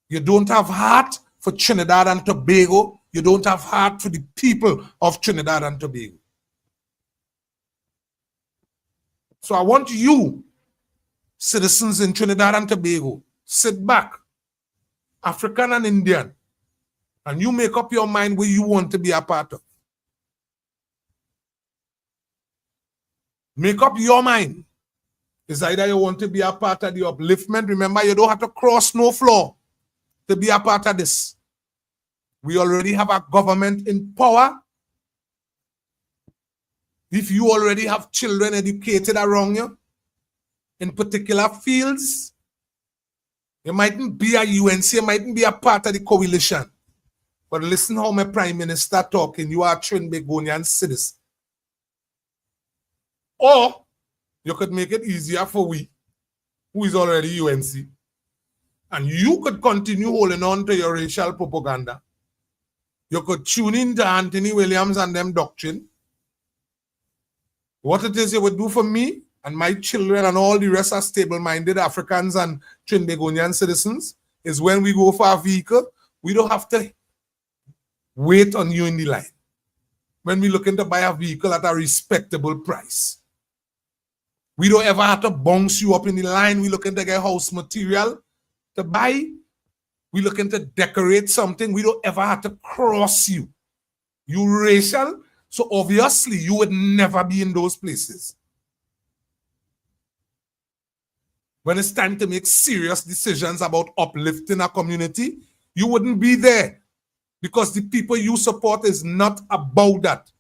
You don't have heart for Trinidad and Tobago. You don't have heart for the people of Trinidad and Tobago. So I want you, citizens in Trinidad and Tobago, sit back, African and Indian, and you make up your mind where you want to be a part of. Make up your mind. It's either you want to be a part of the upliftment. Remember, you don't have to cross no floor to be a part of this. We already have a government in power. If you already have children educated around you in particular fields, you mightn't be a UNC, you mightn't be a part of the coalition. But listen how my Prime Minister talking. You are a Trinbagonian citizen. Or you could make it easier for we, who is already UNC. And you could continue holding on to your racial propaganda. You could tune in to Anthony Williams and them doctrine. What it is you would do for me and my children and all the rest are stable-minded Africans and Trinbagonian citizens is when we go for a vehicle, we don't have to wait on you in the line. When we're looking to buy a vehicle at a respectable price. We don't ever have to bounce you up in the line. We're looking to get house material to buy. We're looking to decorate something. We don't ever have to cross you. You racial, so obviously you would never be in those places. When it's time to make serious decisions about uplifting a community, you wouldn't be there because the people you support is not about that.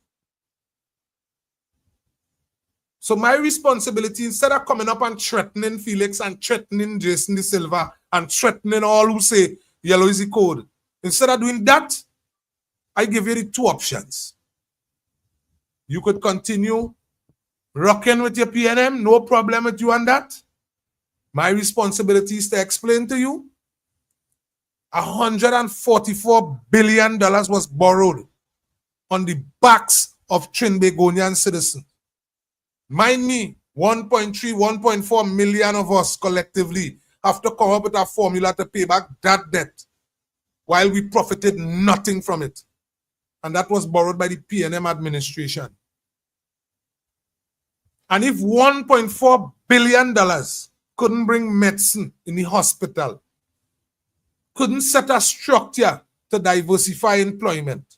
So my responsibility, instead of coming up and threatening Felix and threatening Jason De Silva and threatening all who say yellow is the code, instead of doing that, I give you the two options. You could continue rocking with your PNM, no problem with you on that. My responsibility is to explain to you, $144 billion was borrowed on the backs of Trinbagonian citizens. Mind me, 1.3, 1.4 million of us collectively have to come up with a formula to pay back that debt while we profited nothing from it. And that was borrowed by the PNM administration. And if $1.4 billion couldn't bring medicine in the hospital, couldn't set a structure to diversify employment,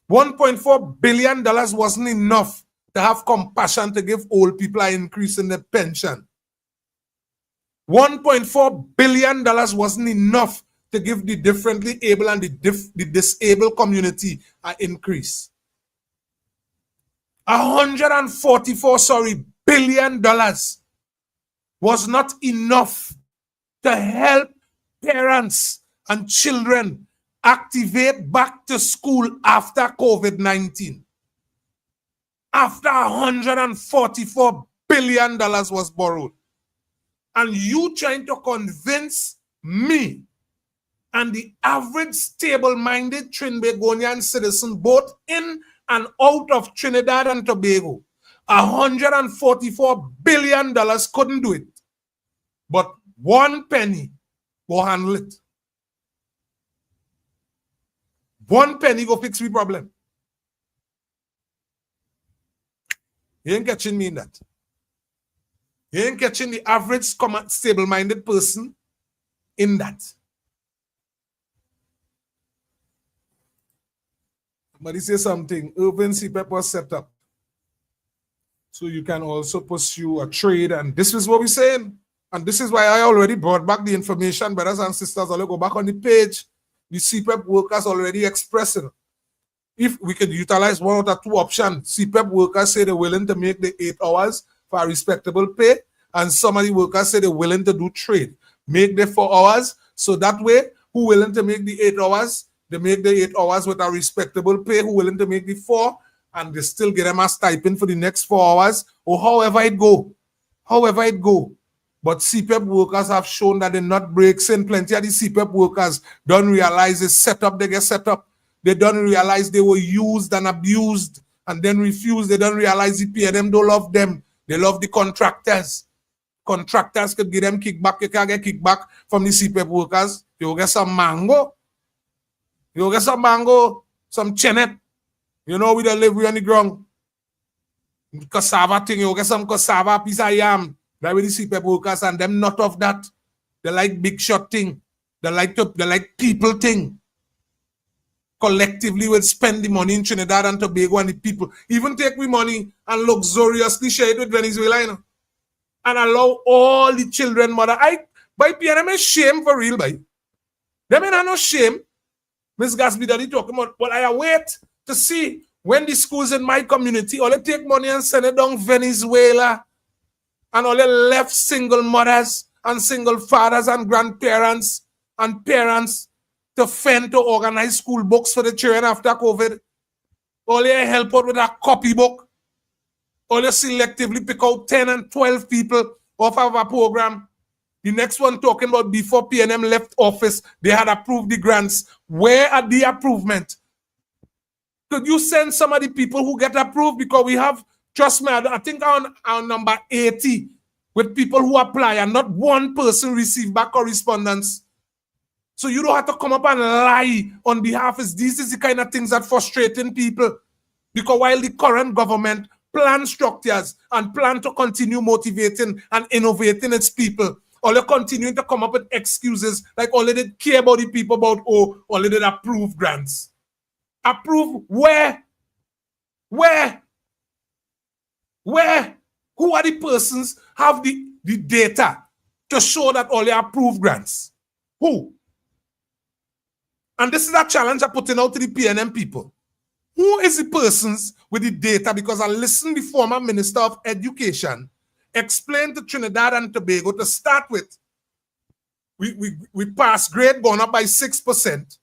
$1.4 billion wasn't enough to have compassion to give old people an increase in their pension. $1.4 billion wasn't enough to give the differently able and the disabled community an increase. $144 billion was not enough to help parents and children activate back to school after COVID-19. After $144 billion was borrowed. And you trying to convince me and the average stable-minded Trinbagonian citizen, both in and out of Trinidad and Tobago, $144 billion couldn't do it. But 1 penny will handle it. 1 penny go fix the problem. You ain't catching me in that. You ain't catching the average stable-minded person in that. But he says something. Urban CPEP was set up so you can also pursue a trade. And this is what we're saying. And this is why I already brought back the information, brothers and sisters. I'll go back on the page. The CPEP workers already expressing. If we could utilize one or two options, CPEP workers say they're willing to make the 8 hours for a respectable pay, and some of the workers say they're willing to do trade. Make the 4 hours, so that way, who willing to make the 8 hours, they make the 8 hours with a respectable pay, who willing to make the 4, and they still get them a stipend for the next 4 hours, or however it go. However it go. But CPEP workers have shown that they're not breaking. Plenty of the CPEP workers don't realize the setup they get set up. They don't realize they were used and abused and then refused. They don't realize the PNM don't love them. They love the contractors. Contractors could give them kickback. You can get kickback from the CPEP workers. You get some mango. You get some mango, some chenet. You know we don't live on the ground. Cassava thing. You get some cassava, piece of yam. That with the CPEP workers, and them not of that. They like big shot thing. They like people thing. Collectively will spend the money in Trinidad and Tobago and the people. Even take we money and luxuriously share it with Venezuela, you know, and allow all the children mother. By PNM is shame for real, by. Them ain't no shame. Miss Gasby Daddy talking about, but I wait to see when the schools in my community all they take money and send it down Venezuela, and all they left single mothers and single fathers and grandparents and parents to fend to organize school books for the children after COVID. All they help out with a copybook. All they selectively pick out 10 and 12 people off of a program. The next one talking about before PNM left office, they had approved the grants. Where are the approvement? Could you send some of the people who get approved? Because we have, trust me, I think on number 80 with people who apply and not one person receive back correspondence. So you don't have to come up and lie on behalf of these is the kind of things that frustrating people. Because while the current government plan structures and plan to continue motivating and innovating its people, all they continuing to come up with excuses like all they did care about the people about, oh, all they did approve grants. Approve where? Where? Where? Who are the persons have the data to show that all they approve grants? Who? And this is a challenge I'm putting out to the PNM people. Who is the persons with the data? Because I listened to the former Minister of Education explain to Trinidad and Tobago to start with, we pass grade gone up by 6%.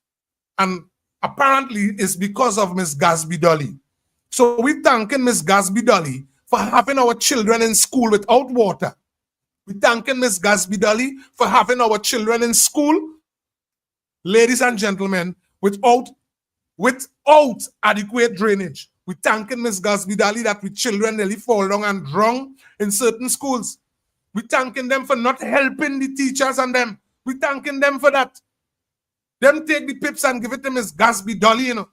And apparently it's because of Ms. Gasby Dolly. So we're thanking Ms. Gasby Dolly for having our children in school without water. We're thanking Ms. Gasby Dolly for having our children in school, ladies and gentlemen, without adequate drainage. We're thanking Ms. Gasby Dolly that we children nearly fall down and drown in certain schools. We're thanking them for not helping the teachers and them. We're thanking them for that. Them take the pips and give it to Ms. Gasby Dolly, you know.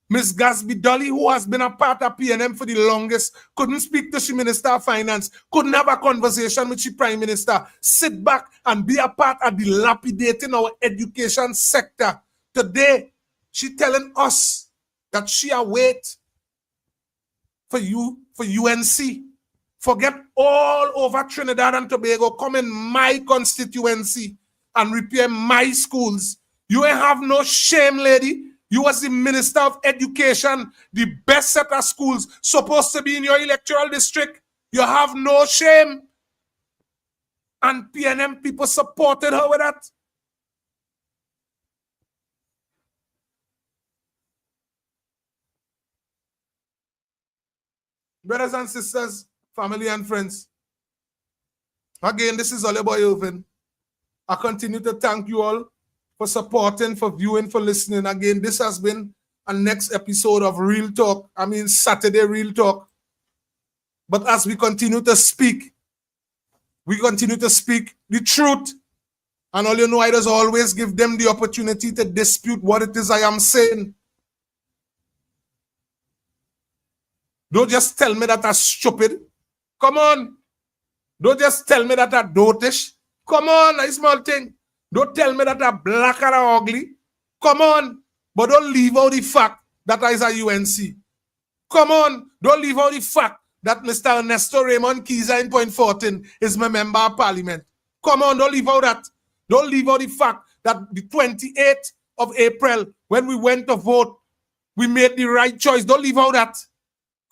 Ms. Gasby Dolly, who has been a part of PNM for the longest, couldn't speak to the Minister of Finance, couldn't have a conversation with the Prime Minister, sit back and be a part of dilapidating our education sector. Today, she telling us that she await for UNC. Forget all over Trinidad and Tobago, come in my constituency and repair my schools. You ain't have no shame, lady. You was the Minister of Education, the best set of schools supposed to be in your electoral district. You have no shame. And PNM people supported her with that. Brothers and sisters, family and friends, again, this is Ole Boy Irvin. I continue to thank you all for supporting, for viewing, for listening. Again, this has been a next episode of Real Talk. I mean, Saturday Real Talk. But as we continue to speak the truth. And all you know, I just always give them the opportunity to dispute what it is I am saying. Don't just tell me that I'm stupid. Come on. Don't just tell me that I'm dotish. Come on, a small thing. Don't tell me that I'm black and ugly. Come on. But don't leave out the fact that I is a UNC. Come on. Don't leave out the fact that Mr. Ernesto Raymond Kiza in Point 14 is my member of parliament. Come on, don't leave out that. Don't leave out the fact that the 28th of April, when we went to vote, we made the right choice. Don't leave out that.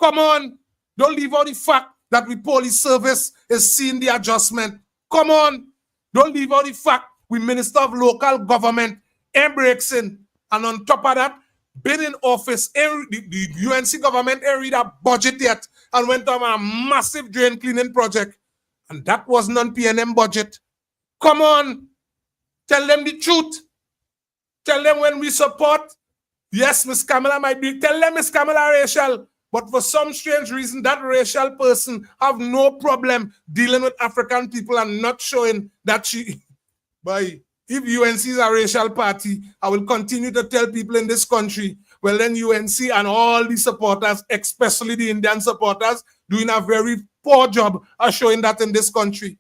Come on. Don't leave out the fact that the police service is seeing the adjustment. Come on. Don't leave out the fact we Minister of Local Government embracing. And on top of that, been in office, the UNC government read a budget yet and went on a massive drain cleaning project. And that was non-PNM budget. Come on. Tell them the truth. Tell them when we support. Yes, Miss Kamala might be. Tell them Miss Kamala racial. But for some strange reason, that racial person have no problem dealing with African people and not showing that she... Boy, if UNC is a racial party, I will continue to tell people in this country, well then UNC and all the supporters, especially the Indian supporters, doing a very poor job of showing that in this country.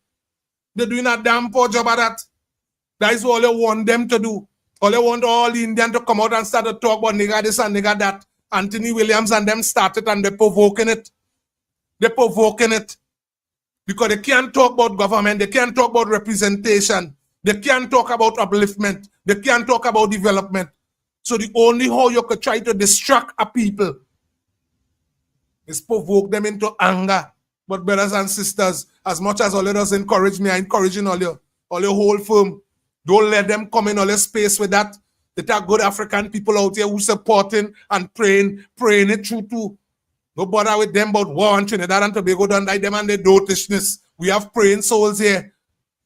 They're doing a damn poor job at that. That is all I want them to do. All I want all the Indians to come out and start to talk about nigga this and nigga that. Anthony Williams and them started and they're provoking it. They're provoking it. Because they can't talk about government. They can't talk about representation. They can't talk about upliftment. They can't talk about development. So the only how you could try to distract a people is provoke them into anger. But brothers and sisters, as much as all of us encourage me, I'm encouraging all your whole firm. Don't let them come in all your space with that. There are good African people out here who supporting and praying it through too. No bother with them about war and Trinidad and Tobago, don't like them and their dotishness. We have praying souls here.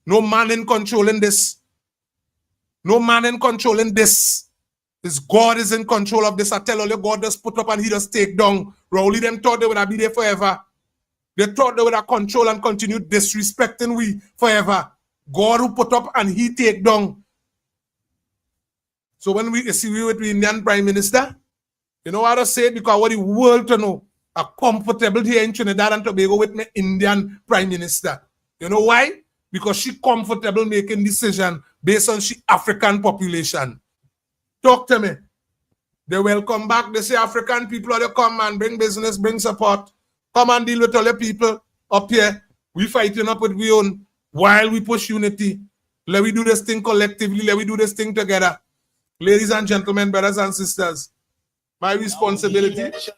No man in controlling this. No man in controlling this. This God is in control of this. I tell all you, God just put up and he just take down. Rowley them thought they would be there forever. They thought they would have control and continue disrespecting we forever. God who put up and he take down. So when we see we with the Indian Prime Minister, you know what I say? Because I want the world to know I'm comfortable here in Trinidad and Tobago with my Indian Prime Minister. You know why? Because she comfortable making decision based on she African population. Talk to me. They welcome back. They say African people, they come and bring business, bring support. Come and deal with all the people up here. We fighting up with we own while we push unity. Let we do this thing collectively. Let we do this thing together. Ladies and gentlemen, brothers and sisters, my responsibility is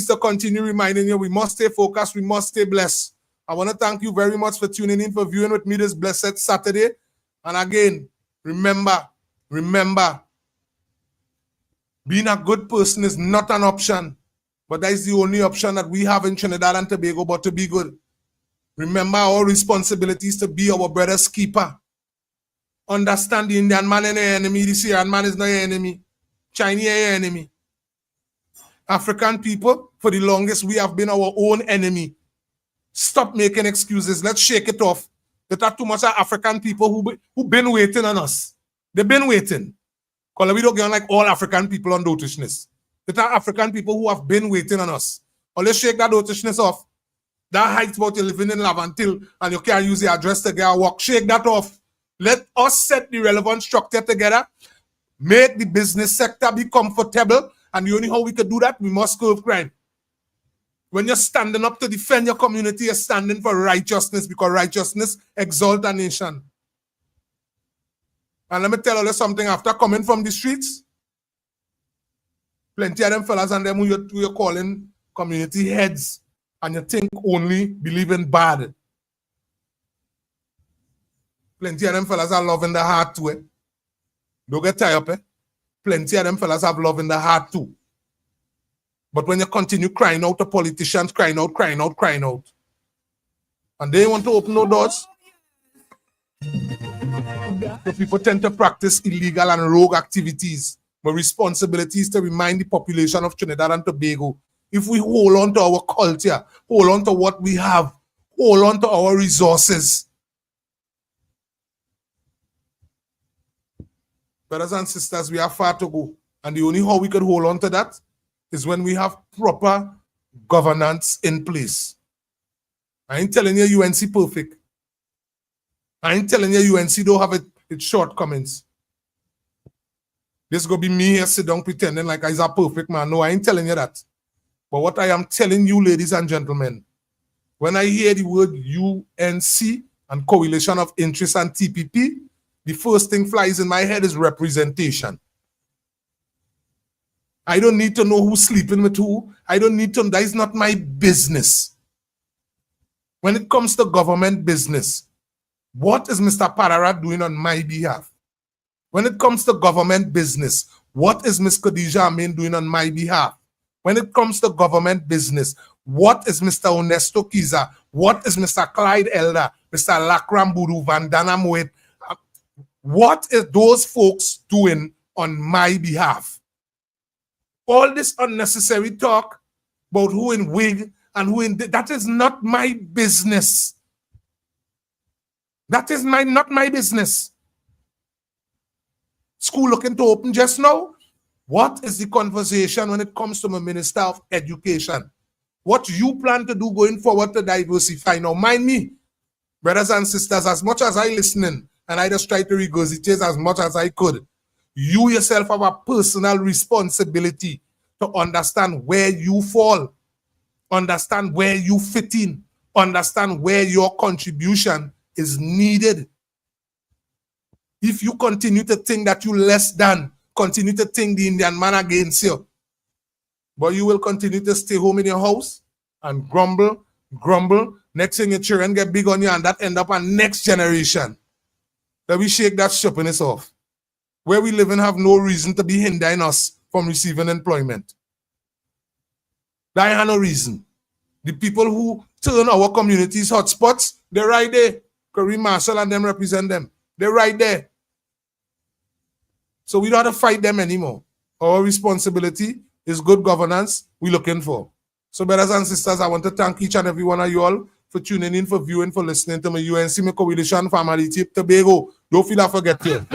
to continue reminding you we must stay focused, we must stay blessed. I want to thank you very much for tuning in, for viewing with me this blessed Saturday. And again, remember, being a good person is not an option, but that is the only option that we have in Trinidad and Tobago, but to be good. Remember our responsibilities to be our brother's keeper. Understand the Indian man is your enemy, the Syrian man is not your enemy. Chinese is your enemy. African people, for the longest, we have been our own enemy. Stop making excuses. Let's shake it off. There are too much African people who been waiting on us. They've been waiting. Because we don't get on like all African people on dotishness. There are African people who have been waiting on us. Or let's shake that dotishness off. That height about you living in Lavantil and you can't use the address to get a walk. Shake that off. Let us set the relevant structure together. Make the business sector be comfortable. And the only how we can do that, we must curb crime. When you're standing up to defend your community, you're standing for righteousness, because righteousness exalts a nation. And let me tell you something, after coming from the streets, plenty of them fellas and them who you're calling community heads, and you think only believe in bad. Plenty of them fellas are love in the heart too. Don't get tired up. Plenty of them fellas have love in the heart too. But when you continue crying out, the politicians crying out, and they want to open no doors, the people tend to practice illegal and rogue activities. But responsibility is to remind the population of Trinidad and Tobago, if we hold on to our culture, hold on to what we have, hold on to our resources. Brothers and sisters, we have far to go. And the only how we could hold on to that is when we have proper governance in place. I ain't telling you UNC perfect. I ain't telling you UNC don't have its shortcomings. This gonna be me here sit down pretending like I'm a perfect man. No, I ain't telling you that. But what I am telling you, ladies and gentlemen, when I hear the word UNC and Coalition of Interest and TPP, the first thing flies in my head is representation. I don't need to know who's sleeping with who. I don't need to, that is not my business. When it comes to government business, what is Mr. Parara doing on my behalf? When it comes to government business, what is Ms. Khadija Amin doing on my behalf? When it comes to government business, what is Mr. Onesto Kiza? What is Mr. Clyde Elder? Mr. Lakram Buru, Vandana Moet? What is those folks doing on my behalf? All this unnecessary talk about who in wig and who in... That is not my business. That is not my business. School looking to open just now. What is the conversation when it comes to the Minister of Education? What you plan to do going forward to diversify? Now, mind me, brothers and sisters, as much as I listening, and I just try to regurgitate as much as I could, you yourself have a personal responsibility to understand where you fall, understand where you fit in, understand where your contribution is needed. If you continue to think that you less than, continue to think the Indian man against you, but you will continue to stay home in your house and grumble. Next thing your children get big on you and that end up on next generation. That we shake that stubbornness off. Where we live and have no reason to be hindering us from receiving employment. That ain't no reason. The people who turn our communities hotspots, they're right there. Kareem Marshall and them represent them. They're right there. So we don't have to fight them anymore. Our responsibility is good governance we're looking for. So brothers and sisters, I want to thank each and every one of you all for tuning in, for viewing, for listening to my UNC, my Coalition family, Tip Tobago. Don't feel I forget you.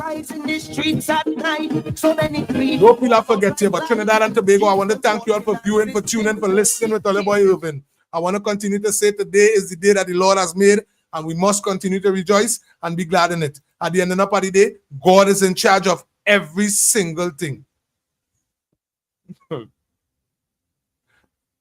In the streets at night, so many don't feel I forget you, but Trinidad and Tobago, I want to thank you all for viewing, for tuning, for listening with Ole Boy Irvin. I want to continue to say today is the day that the Lord has made, and we must continue to rejoice and be glad in it. At the end of the day, God is in charge of every single thing.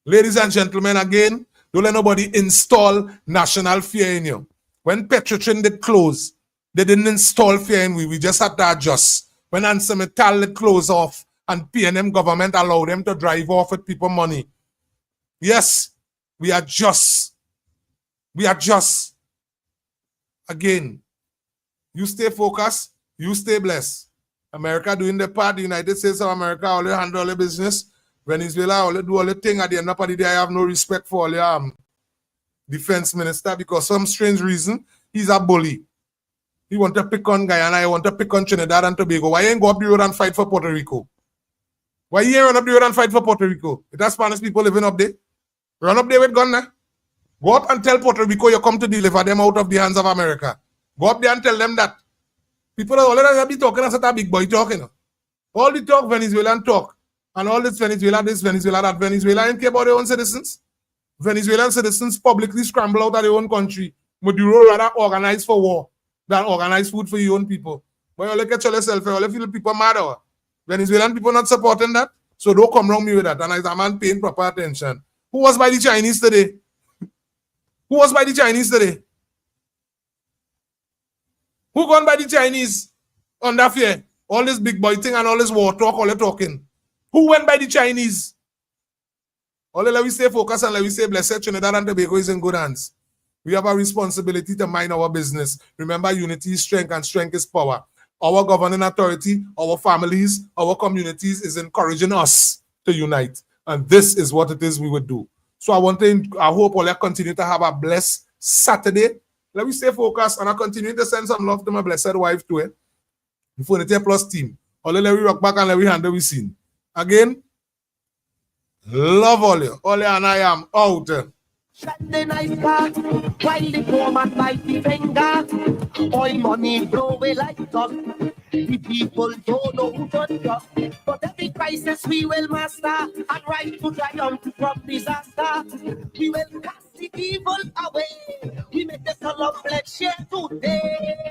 Ladies and gentlemen, again, don't let nobody install national fear in you. When Petrotrin did close, they didn't install fear in we just had to adjust. When Answer Metal did close off and PNM government allowed them to drive off with people money. Yes, we adjust. We adjust. Again, you stay focused, you stay blessed. America doing their part, the United States of America all handle all the business. Venezuela all do all the thing. At the end of the day, I have no respect for all the defense minister because some strange reason, he's a bully. He want to pick on Guyana, I want to pick on Trinidad and Tobago. Why ain't go up the road and fight for Puerto Rico? Why you ain't run up the road and fight for Puerto Rico? It has Spanish people living up there. Run up there with gun now. Go up and tell Puerto Rico you come to deliver them out of the hands of America. Go up there and tell them that. People are already be talking as a big boy talking. All the talk, Venezuelan talk. And all this Venezuela, that Venezuela ain't care about their own citizens. Venezuelan citizens publicly scramble out of their own country. Maduro rather organize for war than organize food for your own people. But you look at yourself, all the people mad. Venezuelan people not supporting that. So don't come wrong me with that. And as a man paying proper attention. Who was by the Chinese today? Who was by the Chinese today? Who gone by the Chinese under fear? All this big boy thing and all this war talk, all the talking. Who went by the Chinese? All let we stay focused and let we say blessed Trinidad and Tobago is in good hands. We have a responsibility to mind our business. Remember, unity is strength and strength is power. Our governing authority, our families, our communities is encouraging us to unite. And this is what it is we would do. So I hope all you continue to have a blessed Saturday. Let me stay focused and I continue to send some love to my blessed wife too. Infinity Plus team. All let we rock back and let we handle we scene. Again, love all you. All you and I am out. Shut the nice car, while the poor man bite the finger. Oil money blow away like dog. The people don't know who to trust. But every crisis we will master and rise to triumph from disaster. We will cast the evil away. We make the color bloodshed today.